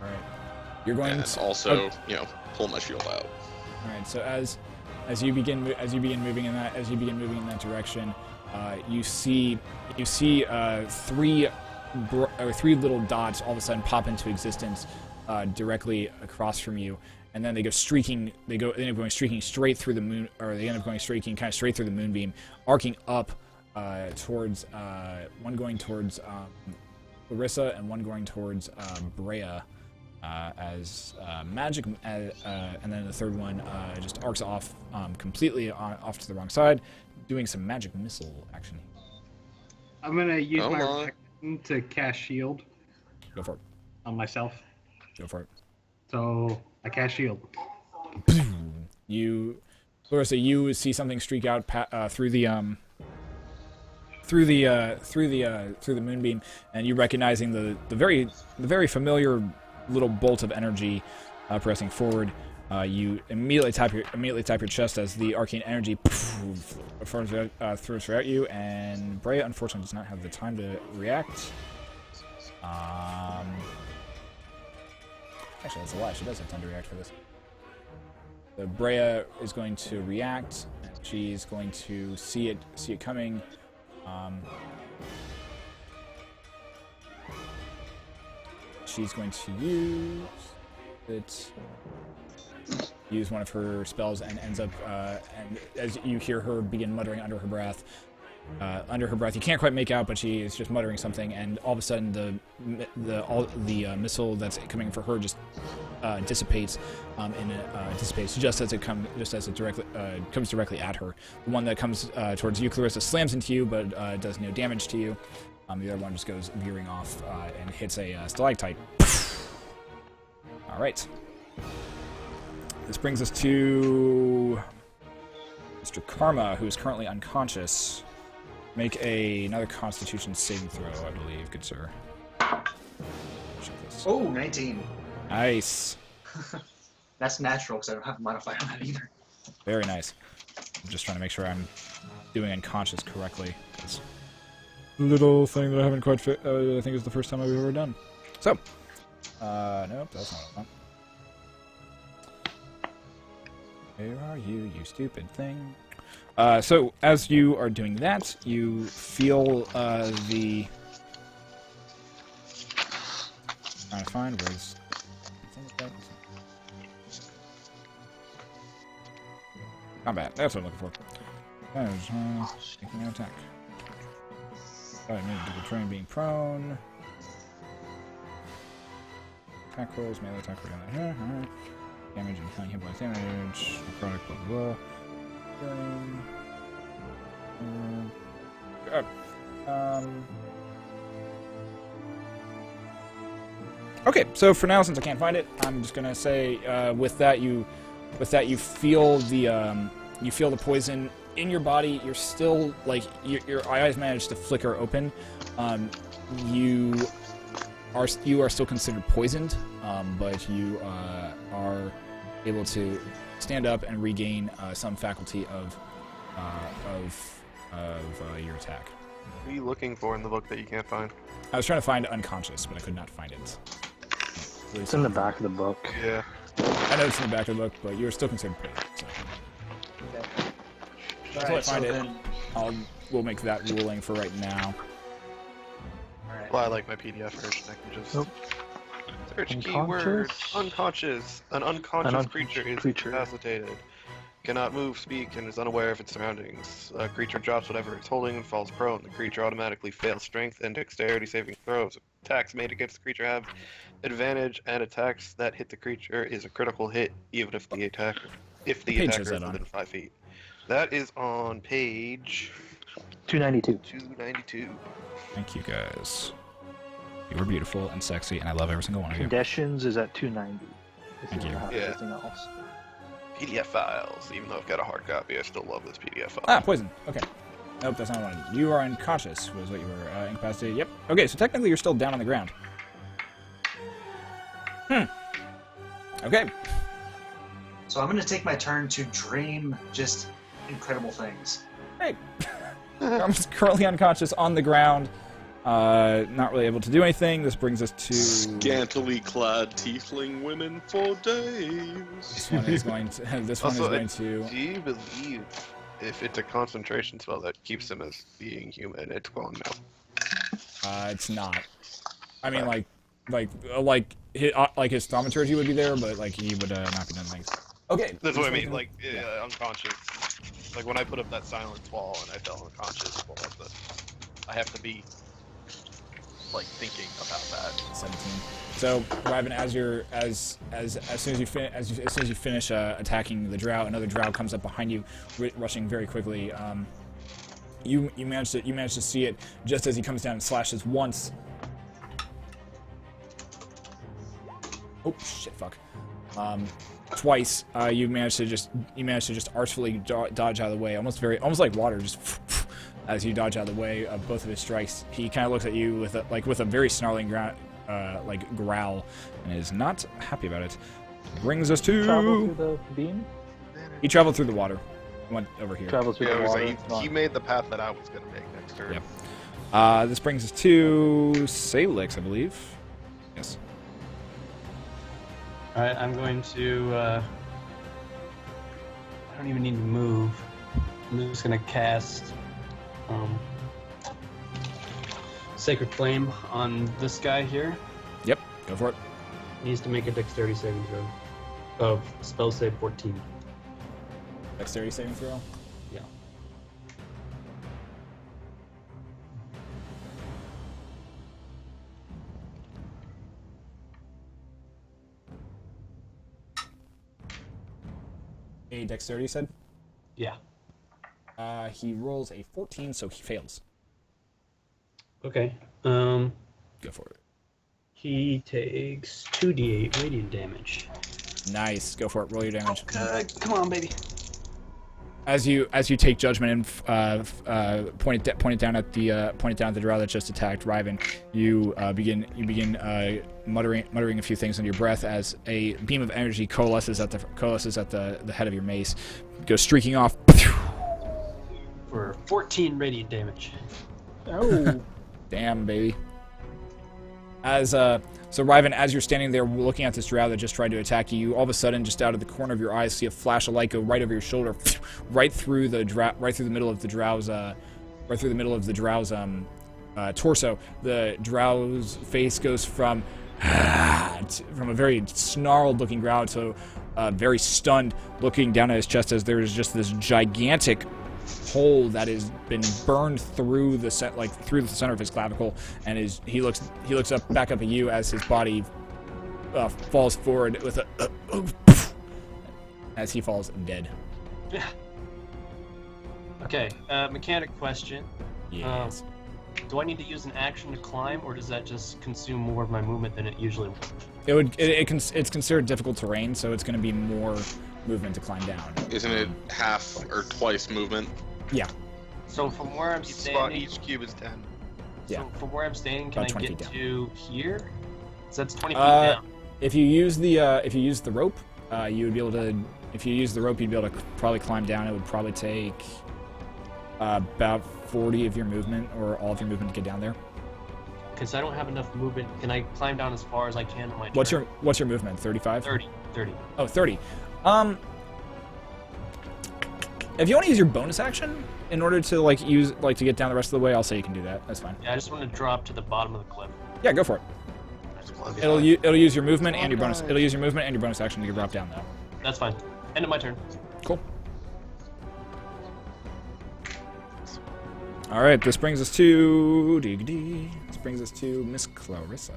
All right. You're going and to also, pull my shield out. All right. So as you begin moving in that direction, you see three little dots all of a sudden pop into existence directly across from you, and then they end up going streaking straight through the moon, or they end up going streaking kind of straight through the moonbeam, arcing up towards one going towards Larissa and one going towards Brea. As magic, and then the third one just arcs off completely off to the wrong side, doing some magic missile action. I'm gonna use my reaction to cast shield. Go for it. On myself. Go for it. So I cast shield. Larissa, you see something streak out through the moonbeam, and you recognizing the very familiar little bolt of energy pressing forward. You immediately tap your chest as the arcane energy throws throughout you, and Brea unfortunately does not have the time to react. Actually, that's a lie. She does have time to react for this. So Brea is going to react. And she's going to see it coming. She's going to use one of her spells, and ends up and as you hear her begin muttering under her breath, under her breath. You can't quite make out, but she is just muttering something, and all of a sudden the missile that's coming for her just dissipates, dissipates just as it comes directly at her. The one that comes towards you, Clarissa, slams into you, but does no damage to you. The other one just goes veering off and hits a stalactite. All right. This brings us to Mr. Karma, who is currently unconscious. Make another Constitution saving throw, I believe, good sir. Check this. Oh, 19. Nice. That's natural because I don't have a modifier on that either. Very nice. I'm just trying to make sure I'm doing unconscious correctly. It's a little thing that I haven't quite I think it's the first time I've ever done. So, nope, that's not what I want. Where are you, you stupid thing? So, as you are doing that, you feel the... Trying to find where's... Combat, that's what I'm looking for. That is, taking an attack. Alright, maybe double train being prone. Attack rolls, melee attack roll. Damage and healing hit points damage. Necrotic, blah blah blah. Okay, so for now, since I can't find it, I'm just gonna say with that you feel the poison in your body. You're still like your eyes manage to flicker open. You are still considered poisoned, but you are able to stand up and regain some faculty of your attack. What are you looking for in the book that you can't find? I was trying to find unconscious, but I could not find it. It's in the back of the book. Yeah. I know it's in the back of the book, but you're still considered poisoned. So. Until I find it, we'll make that ruling for right now. Alright. Well, I like my PDF version. I can just search keyword unconscious. An unconscious creature is incapacitated. Cannot move, speak, and is unaware of its surroundings. A creature drops whatever it's holding and falls prone. The creature automatically fails strength and dexterity saving throws. Attacks made against the creature have advantage, and attacks that hit the creature is a critical hit, even if the attacker is within 5 feet. That is on page 292. 292. Thank you, guys. You were beautiful and sexy, and I love every single one of you. Conditions is at 290. Thank you. Yeah. Everything else. PDF files. Even though I've got a hard copy, I still love this PDF file. Ah, poison. Okay. Nope, that's not what I wanted. You are unconscious, was what you were incapacitated. Yep. Okay, so technically you're still down on the ground. Okay. So I'm going to take my turn to dream just incredible things. Hey. I'm just currently unconscious on the ground. Not really able to do anything. This brings us to... Scantily clad tiefling women for days. This one is going to... Do you believe if it's a concentration spell that keeps him as being human, it's gone now? It's not. I mean, his thaumaturgy would be there, but like he would not be done things. Okay. That's what I mean. Like unconscious. Like when I put up that silence wall and I fell unconscious. Well, I have to be like thinking about that. 17. So, Ryven, as soon as you finish attacking the drow, another drow comes up behind you, rushing very quickly. You manage to see it just as he comes down and slashes once. Oh shit! Fuck. Twice. You manage to just artfully dodge out of the way, almost like water, just as you dodge out of the way of both of his strikes. He kind of looks at you with a very snarling growl, and is not happy about it. Brings us to... Travel through the beam? He traveled through the water. Went over here. Travel through the water. He made the path that I was going to make next turn. Yep. This brings us to Salix, I believe. Yes. Alright, I'm going to... I don't even need to move. I'm just going to cast... Sacred Flame on this guy here. Yep, go for it. He needs to make a dexterity saving throw of spell save 14. Dexterity saving throw? Yeah. A dexterity, you said? Yeah. He rolls a 14, so he fails. Okay. Go for it. He takes 2d8 radiant damage. Nice. Go for it. Roll your damage. Come on, baby. As you take judgment and point it down at the drow that just attacked Riven, you begin muttering a few things under your breath as a beam of energy coalesces at the head of your mace, goes streaking off. For 14 radiant damage. Oh. Damn, baby. So Riven, as you're standing there looking at this drow that just tried to attack you, all of a sudden, just out of the corner of your eyes, see a flash of light go right over your shoulder, right through the middle of the drow's torso. The drow's face goes from a very snarled-looking growl to very stunned, looking down at his chest as there is just this gigantic hole that has been burned through the center of his clavicle, and he looks back up at you as his body falls forward with a as he falls dead. Okay, mechanic question. Yes. Do I need to use an action to climb, or does that just consume more of my movement than it usually would? It's considered difficult terrain, so it's going to be more movement to climb down. Isn't it half or twice movement? Yeah. So from where I'm Each spot, standing, each cube is 10. Yeah. so from where I'm standing, can I About 20 get feet down. to here? So that's 20 feet down. If you use the rope, you would be able to. If you use the rope, you'd be able to probably climb down. It would probably take about 40 of your movement, or all of your movement, to get down there. Because I don't have enough movement. Can I climb down as far as I can on my What's turn? your movement? 35? 30. Oh, 30. If you want to use your bonus action in order to to get down the rest of the way, I'll say you can do that. That's fine. Yeah, I just want to drop to the bottom of the cliff. Yeah, go for it. It'll use your movement and your bonus. It'll use your movement and your bonus action to drop down though. That's fine. End of my turn. Cool. All right, this brings us to Miss Clarissa.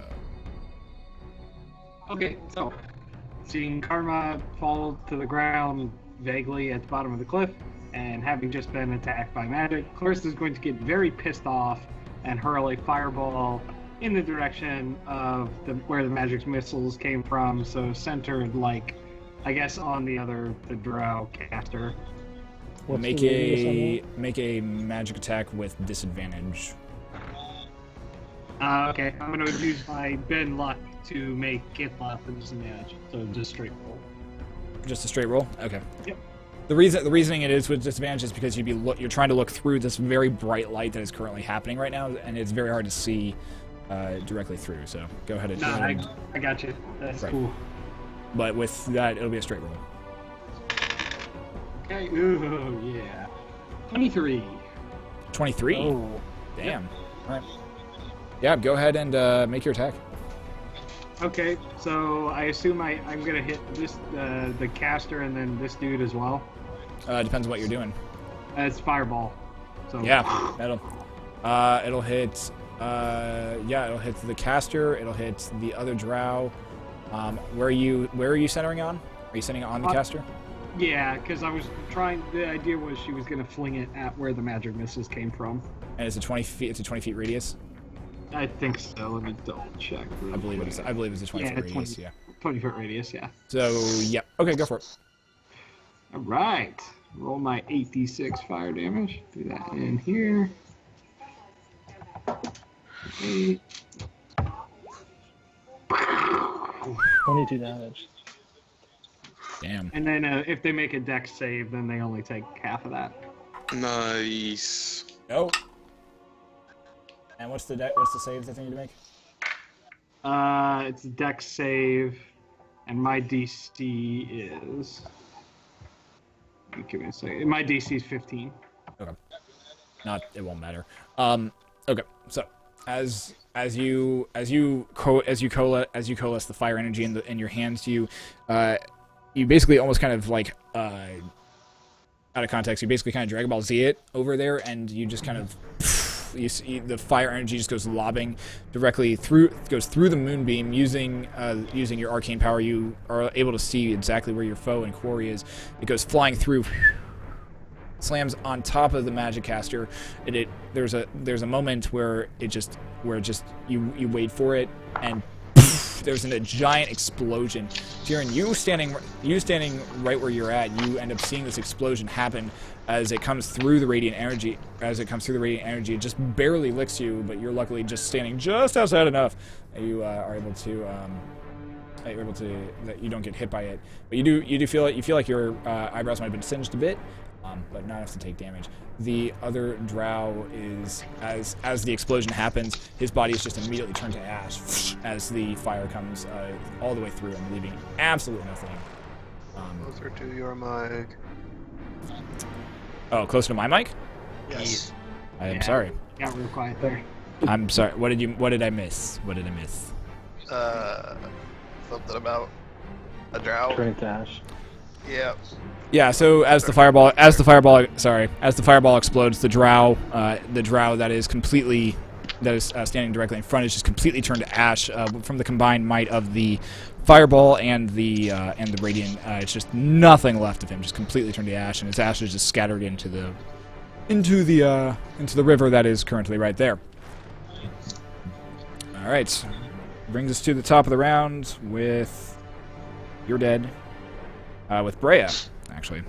Okay, so seeing Karma fall to the ground vaguely at the bottom of the cliff, and having just been attacked by magic, Clarissa is going to get very pissed off and hurl a fireball in the direction of where the magic missiles came from, so centered, I guess, on the drow caster. Make a magic attack with disadvantage. Okay, I'm going to use my bend luck to make it less than disadvantage, so just straight roll. Just a straight roll? Okay. Yep. The reasoning it is with disadvantage is because you're trying to look through this very bright light that is currently happening right now, and it's very hard to see directly through. So go ahead and. I got you. That's right. Cool. But with that, it'll be a straight roll. Okay. Ooh, yeah. 23. 23. Oh. Damn. Yep. All right. Yeah. Go ahead and make your attack. Okay, so I assume I'm gonna hit this the caster and then this dude as well. Depends on what you're doing. It's fireball. So Yeah, it'll hit. It'll hit the caster. It'll hit the other drow. Where are you centering on? Are you centering on the caster? Yeah, because I was trying. The idea was she was gonna fling it at where the magic missiles came from. And it's a 20 feet. It's a 20 feet radius. I think so. Let me double check. I believe it's a 20 foot radius. Yeah. 20-foot radius. Yeah. So yeah. Okay, go for it. All right. Roll my 8d6 fire damage. Do that in here. 8. 22 damage. Damn. And then if they make a dex save, then they only take half of that. Nice. Oh. And what's the save that they need to make? It's a dex save, and my DC is. Give me a second. My DC is 15. Okay. It won't matter. Okay. So as you coalesce the fire energy in your hands, you basically almost kind of like out of context. You basically kind of Dragon Ball Z it over there, and you just kind of you see the fire energy just goes lobbing directly through, goes through the moonbeam. Using your arcane power, you are able to see exactly where your foe and quarry is. It goes flying through, slams on top of the magic caster. There's a moment where you wait for it, and there's a giant explosion. Tyrion, you standing right where you're at, you end up seeing this explosion happen as it comes through the radiant energy. It just barely licks you, but you're luckily just standing just outside enough that you are able to that you don't get hit by it. But you do feel it. You feel like your eyebrows might have been singed a bit, but not enough to take damage. The other drow is, as the explosion happens, his body is just immediately turned to ash as the fire comes all the way through and leaving absolutely nothing. Closer to your mic. Oh, closer to my mic? Yes. I am sorry. Got real quiet there. I'm sorry. What did I miss? What did I miss? Something about a drow. Turning to ash. Yeah. Yeah, so as the fireball explodes, the drow that is standing directly in front is just completely turned to ash from the combined might of the fireball and the radiant. It's just nothing left of him, just completely turned to ash, and his ash is just scattered into the river that is currently right there. All right, brings us to the top of the round with you're dead. With Brea, actually.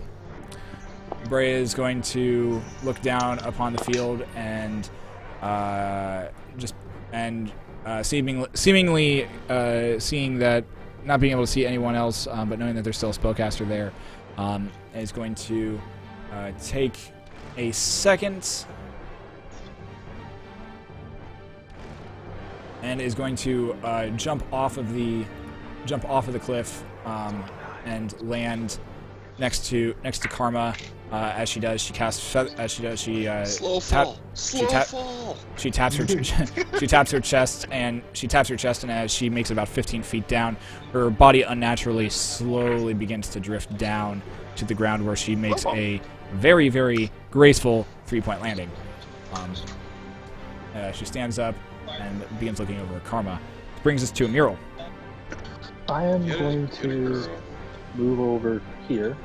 Brea is going to look down upon the field and seemingly seeing that, not being able to see anyone else, but knowing that there's still a spellcaster there, is going to take a second and is going to jump off of the cliff. And land next to Karma. As she does, she casts. She taps her chest, and as she makes it about 15 feet down, her body unnaturally slowly begins to drift down to the ground, where she makes a very, very graceful 3-point landing. She stands up and begins looking over at Karma. This brings us to a mural. I am going to move over here.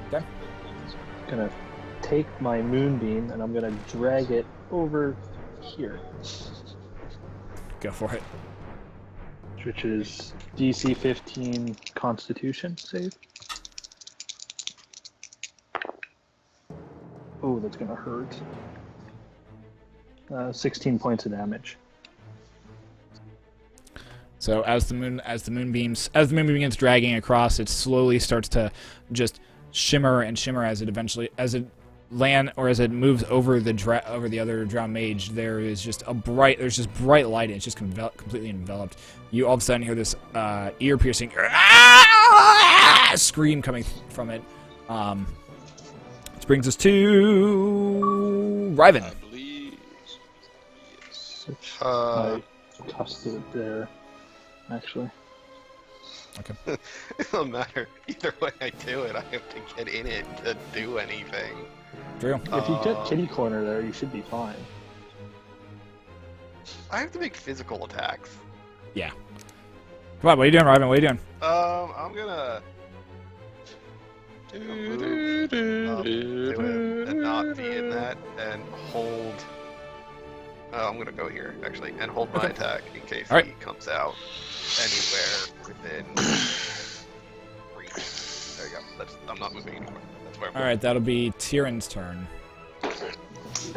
Okay. Gonna take my moonbeam and I'm gonna drag it over here. Go for it. Which is DC 15 Constitution save. Oh, that's gonna hurt. 16 points of damage. So as the moonbeam begins dragging across, it slowly starts to just shimmer and shimmer as it moves over the other drow mage. There's just bright light, and it's just completely enveloped. You all of a sudden hear this ear-piercing scream coming from it. Which brings us to Riven. I believe. Yes. I tossed it there. Actually. Okay. It don't matter. Either way I do it, I have to get in it to do anything. Drew. If you get kitty corner there, you should be fine. I have to make physical attacks. Yeah. Come on, what are you doing, Riven? What are you doing? I'm gonna move up to him and not be in that, and hold. I'm gonna go here actually, and hold my attack in case he comes out anywhere within reach. There you go. I'm not moving anymore. That's where I'm All right, that'll be Tyrion's turn.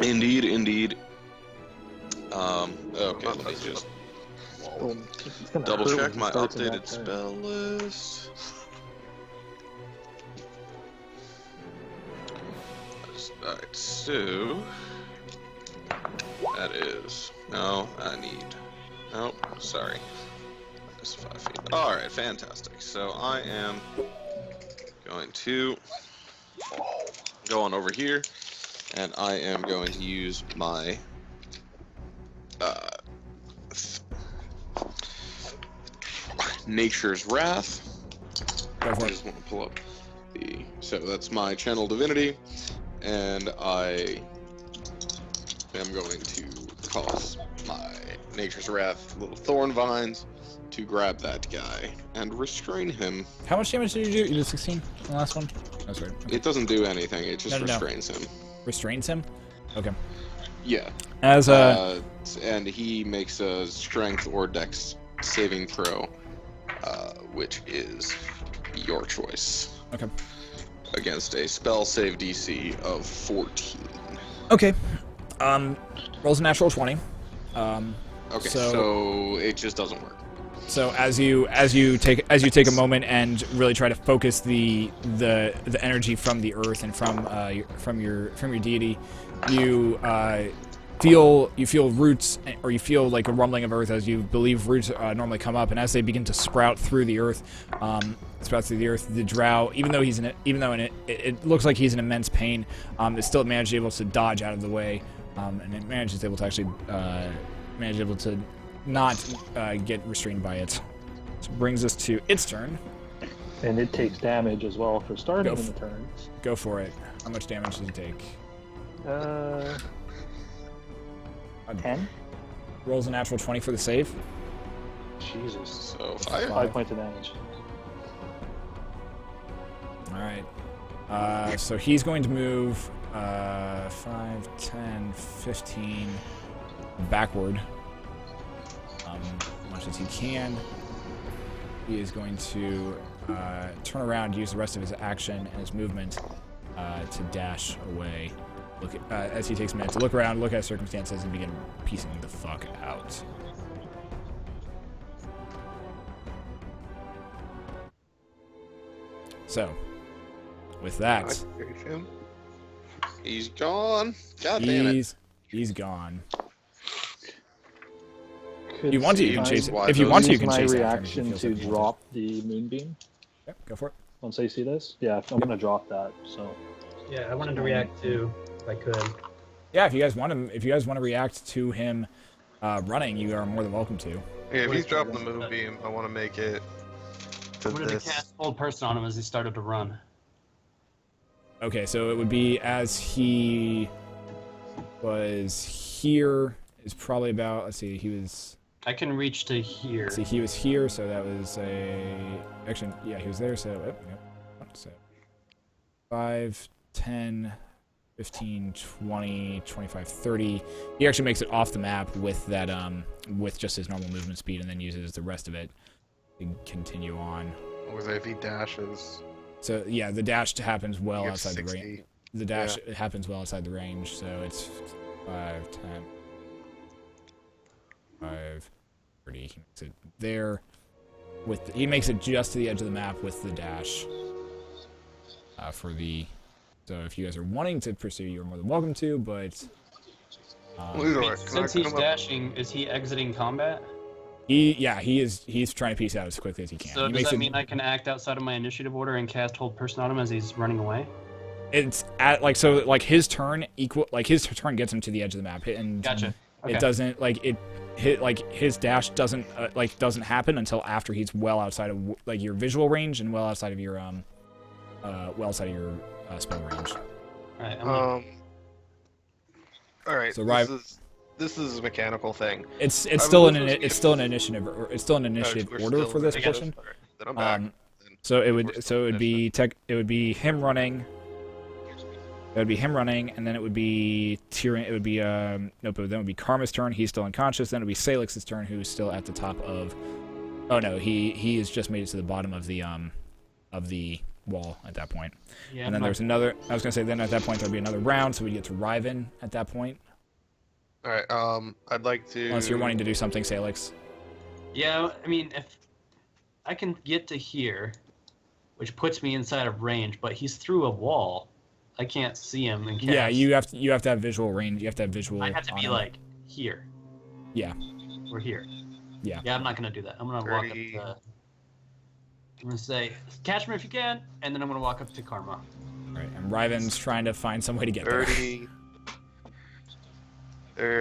Indeed. Okay, let me just double check my updated spell list. Alright, so that is sorry. Minus 5 feet. Alright, fantastic. So I am going to go on over here, and I am going to use my Nature's Wrath. I just want to pull up so that's my channel divinity, and I am going to cause my Nature's Wrath little thorn vines to grab that guy and restrain him. How much damage did you do? You did 16 on the last one? That's right. Okay. It doesn't do anything, it just No. restrains him. Restrains him? Okay. Yeah. As and he makes a strength or dex saving throw, which is your choice. Okay. Against a spell save DC of 14. Okay. Rolls a natural 20. Okay, so it just doesn't work. So as you take a moment and really try to focus the energy from the earth and from your deity, you feel roots, or you feel like a rumbling of earth as you believe roots normally come up, and as they begin to sprout through the earth, the drow, even though it looks like he's in immense pain, it still manages able to dodge out of the way, and it manages able to actually not get restrained by it. So brings us to its turn. And it takes damage as well for starting in the turn. Go for it. How much damage does it take? 10. Rolls a natural 20 for the save. Jesus. So 5 points of damage. Alright. So he's going to move 5, 10, 15 backward. As much as he can. He is going to turn around, use the rest of his action and his movement to dash away. Look as he takes a minute to look around, look at circumstances, and begin piecing the fuck out. So, with that, he's gone. God damn it. He's gone. Could You want to, you can chase it. If you want to, you can chase it. My reaction to drop the moonbeam. Yep, go for it. Once I see this, yeah, I'm gonna drop that. So. Yeah, I wanted to react too, if I could. Yeah, if you guys want to react to him running, you are more than welcome to. Yeah, if he's dropping the moonbeam, I want to make it to I wanted this. to cast Hold Person on him as he started to run. Okay, so it would be as he was here is probably about. Let's see, he was. I can reach to here. Let's see, he was here, so that was a. Actually, yeah, he was there, so. So 5, 10, 15, 20, 25, 30. He actually makes it off the map with that, with just his normal movement speed, and then uses the rest of it to continue on. Or if he dashes. So yeah, the dash happens well You get outside the 60. range. The dash happens well outside the range, so it's 5, 10, 5, 30. He makes it there. He makes it just to the edge of the map with the dash. For the. So if you guys are wanting to pursue, you're more than welcome to, but. Since he's dashing, is he exiting combat? He is. He's trying to piece out as quickly as he can. So he does that mean I can act outside of my initiative order and cast Hold Person on him as he's running away? It's at his turn his turn gets him to the edge of the map, and Gotcha. Okay. It doesn't his dash doesn't happen until after he's well outside of your visual range and well outside of your spell range. All right. So this is a mechanical thing. It's still an initiative order for this portion. Right, then I'm back. So it would be him running. It would be him running, and then it would be Tyrion. It would be then it would be Karma's turn. He's still unconscious. Then it would be Salix's turn, who's still at the top of. Oh no, he has just made it to the bottom of the wall at that point. Yeah, and then there's another. I was gonna say then at that point there'll be another round, so we get to Riven at that point. All right. I'd like to. Unless you're wanting to do something, Salix. Yeah, I mean, if I can get to here, which puts me inside of range, but he's through a wall. I can't see him and cast. Yeah, you have to have visual range. You have to have visual. I have to be like here. Yeah. We're here. Yeah. Yeah, I'm not gonna do that. I'm gonna walk up to. I'm gonna say, catch me if you can, and then I'm gonna walk up to Karma. Right, and Riven's trying to find some way to get 30.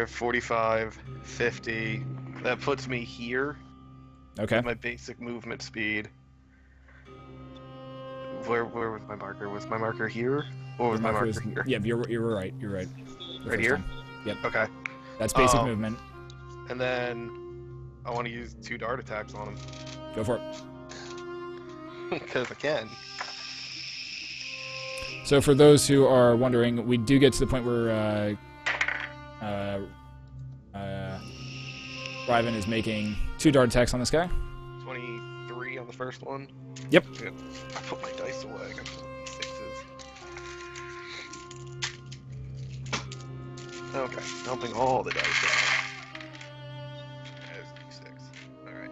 45, 50. That puts me here. Okay. With my basic movement speed. Where was my marker? Was my marker here? Or was my marker here? Yeah, you're right. You're right. Right here? Okay. That's basic movement. And then I want to use 2 dart attacks on him. Go for it. Because I can. So for those who are wondering, we do get to the point where Ryven is making 2 dart attacks on this guy. 23 on the first one. Yep. I put my dice away. I got 6s. Okay, dumping all the dice out. There's D6. Alright.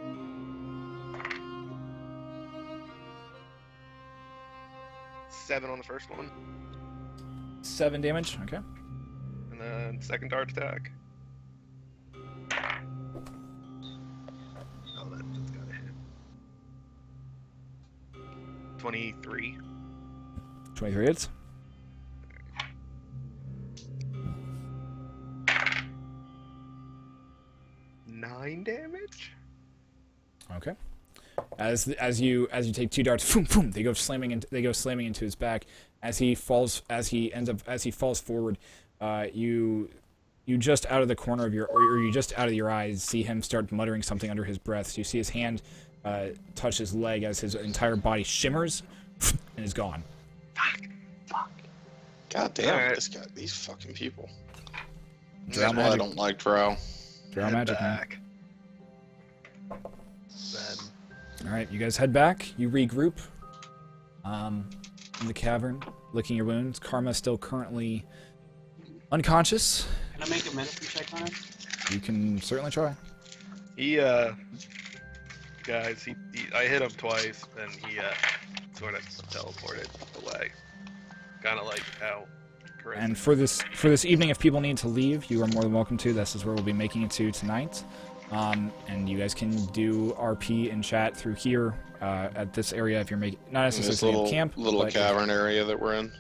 7 on the first one. 7 damage. Okay. And then second dart attack. Oh, that's gotta hit. 23. 23 hits. Nine damage. Okay. As you take 2 darts, boom, boom, they go slamming into his back. As he falls forward, you just out of the corner of you just out of your eyes see him start muttering something under his breath. So you see his hand touch his leg as his entire body shimmers and is gone. Fuck. God damn, this guy, these fucking people. That's why I don't like Drow. Drow magic, man. Back. Then Alright, you guys head back. You regroup in the cavern, licking your wounds. Karma's still currently unconscious. Can I make a medicine check on it? You can certainly try. guys, I hit him twice, and he sort of teleported away. Kind of like how. And for this evening, if people need to leave, you are more than welcome to. This is where we'll be making it to tonight. And you guys can do RP and chat through here at this area if you're making not necessarily a camp. Little cavern area that we're in.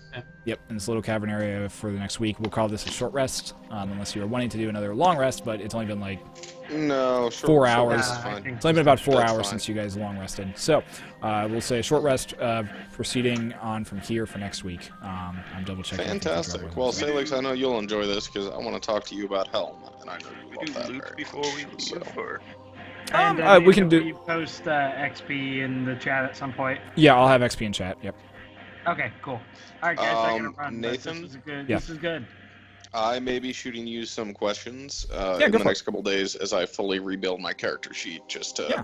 Yep, in this little cavern area for the next week. We'll call this a short rest, unless you are wanting to do another long rest. But it's only been like 4 hours. It's only been about 4 hours since you guys long rested. So we'll say a short rest, proceeding on from here for next week. I'm double checking. Fantastic. Well, Salix, I know you'll enjoy this because I want to talk to you about Helm, and I know you will. Do loot before we leave, or? And we can do. You post XP in the chat at some point. Yeah, I'll have XP in chat. Yep. Okay, cool. All right, guys, I gotta run. Nathan? This is good. I may be shooting you some questions Yeah, in go the for next couple days as I fully rebuild my character sheet, just to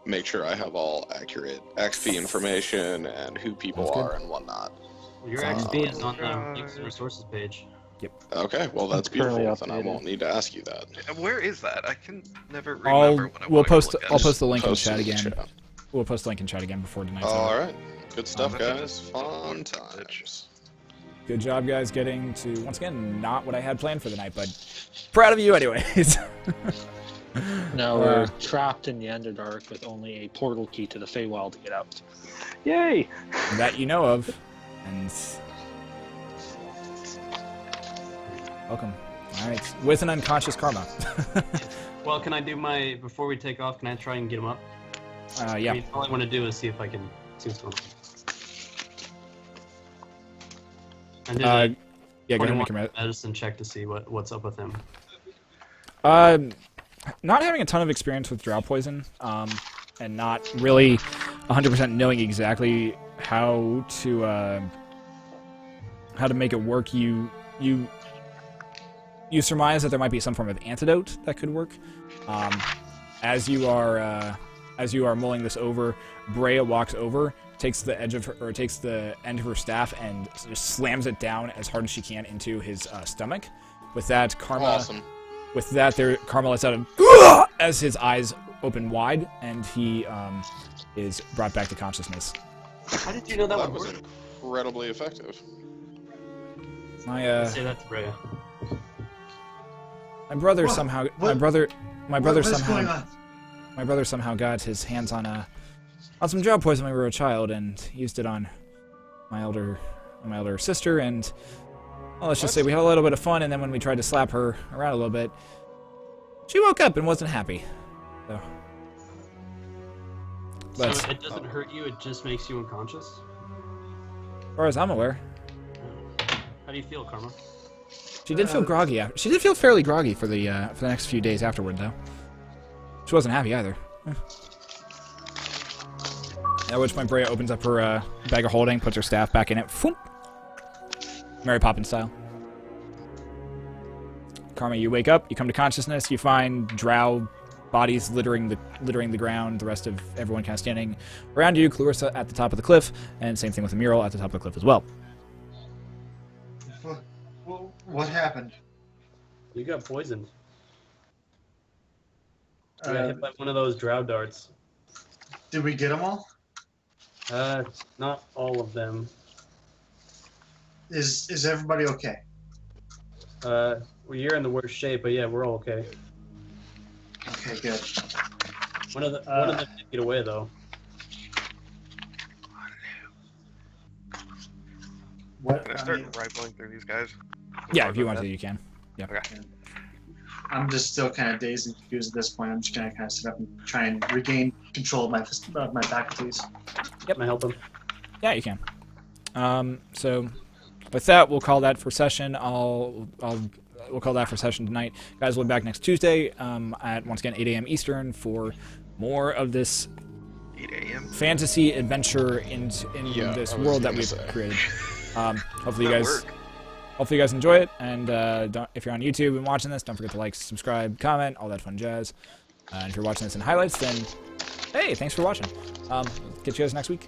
make sure I have all accurate XP information and who people Sounds good. are and whatnot. Your XP is on the links and resources page. Okay, well that's Currently beautiful. Then I updated. won't need to ask you that. Where is that? I can never remember what I We'll want to post. look at. I'll post the link in Post chat it in again. chat. We'll post the link in chat again before tonight's All over. right, good stuff, that's guys. Fun times. Good job, guys, getting to once again not what I had planned for the night, but proud of you, anyways. Now we're trapped in the Underdark with only a portal key to the Feywild to get out. Yay! That you know of, and welcome. All right, with an unconscious Karma. Well, can I do my before we take off? Can I try and get him up? Yeah. I mean, all I want to do is see if I can see what's going on. And do Yeah, the go ahead and make your medicine check to see what's up with him. Not having a ton of experience with drow poison, and not really 100% knowing exactly how to make it work. You surmise that there might be some form of antidote that could work. As you are mulling this over, Brea walks over, takes the end of her staff and just slams it down as hard as she can into his stomach. With that, Karma. Awesome. With that, Karma lets out a as his eyes open wide, and he is brought back to consciousness. How did you know that That would was work? incredibly effective. Say that to Brea. My brother What? somehow What? my brother What is going on? my brother somehow got his hands on some drow poison when we were a child and used it on my elder sister, and well, let's just say we had a little bit of fun, and then when we tried to slap her around a little bit, she woke up and wasn't happy. So, but So it doesn't hurt you, it just makes you unconscious? as far as I'm aware, How do you feel, Karma? She did feel groggy. She did feel fairly groggy for the next few days afterward, though. She wasn't happy either. At which point, Brea opens up her bag of holding, puts her staff back in it. Foom! Mary Poppins style. Karma, you wake up, you come to consciousness, you find drow bodies littering the ground, the rest of everyone kind of standing around you, Clarissa at the top of the cliff, and same thing with the mural at the top of the cliff as well. What happened? You got poisoned. You got hit by one of those drow darts. Did we get them all? Not all of them. Is everybody okay? Well, you're in the worst shape, but yeah, we're all okay. Okay, good. One of them did get away though. What? Can I start rifling through these guys? Yeah, if you want to, you can. Yeah. Okay. I'm just still kind of dazed and confused at this point. I'm just gonna kind of sit up and try and regain control of my faculties. Yep, can I help him? Yeah, you can. So with that, we'll call that for session. We'll call that for session tonight. Guys, we'll be back next Tuesday at, once again, 8 a.m. Eastern for more of this 8 a.m. fantasy adventure in this world that we've created. Hopefully you guys enjoy it, and if you're on YouTube and watching this, don't forget to like, subscribe, comment, all that fun jazz. And if you're watching this in highlights, then hey, thanks for watching. Get you guys next week.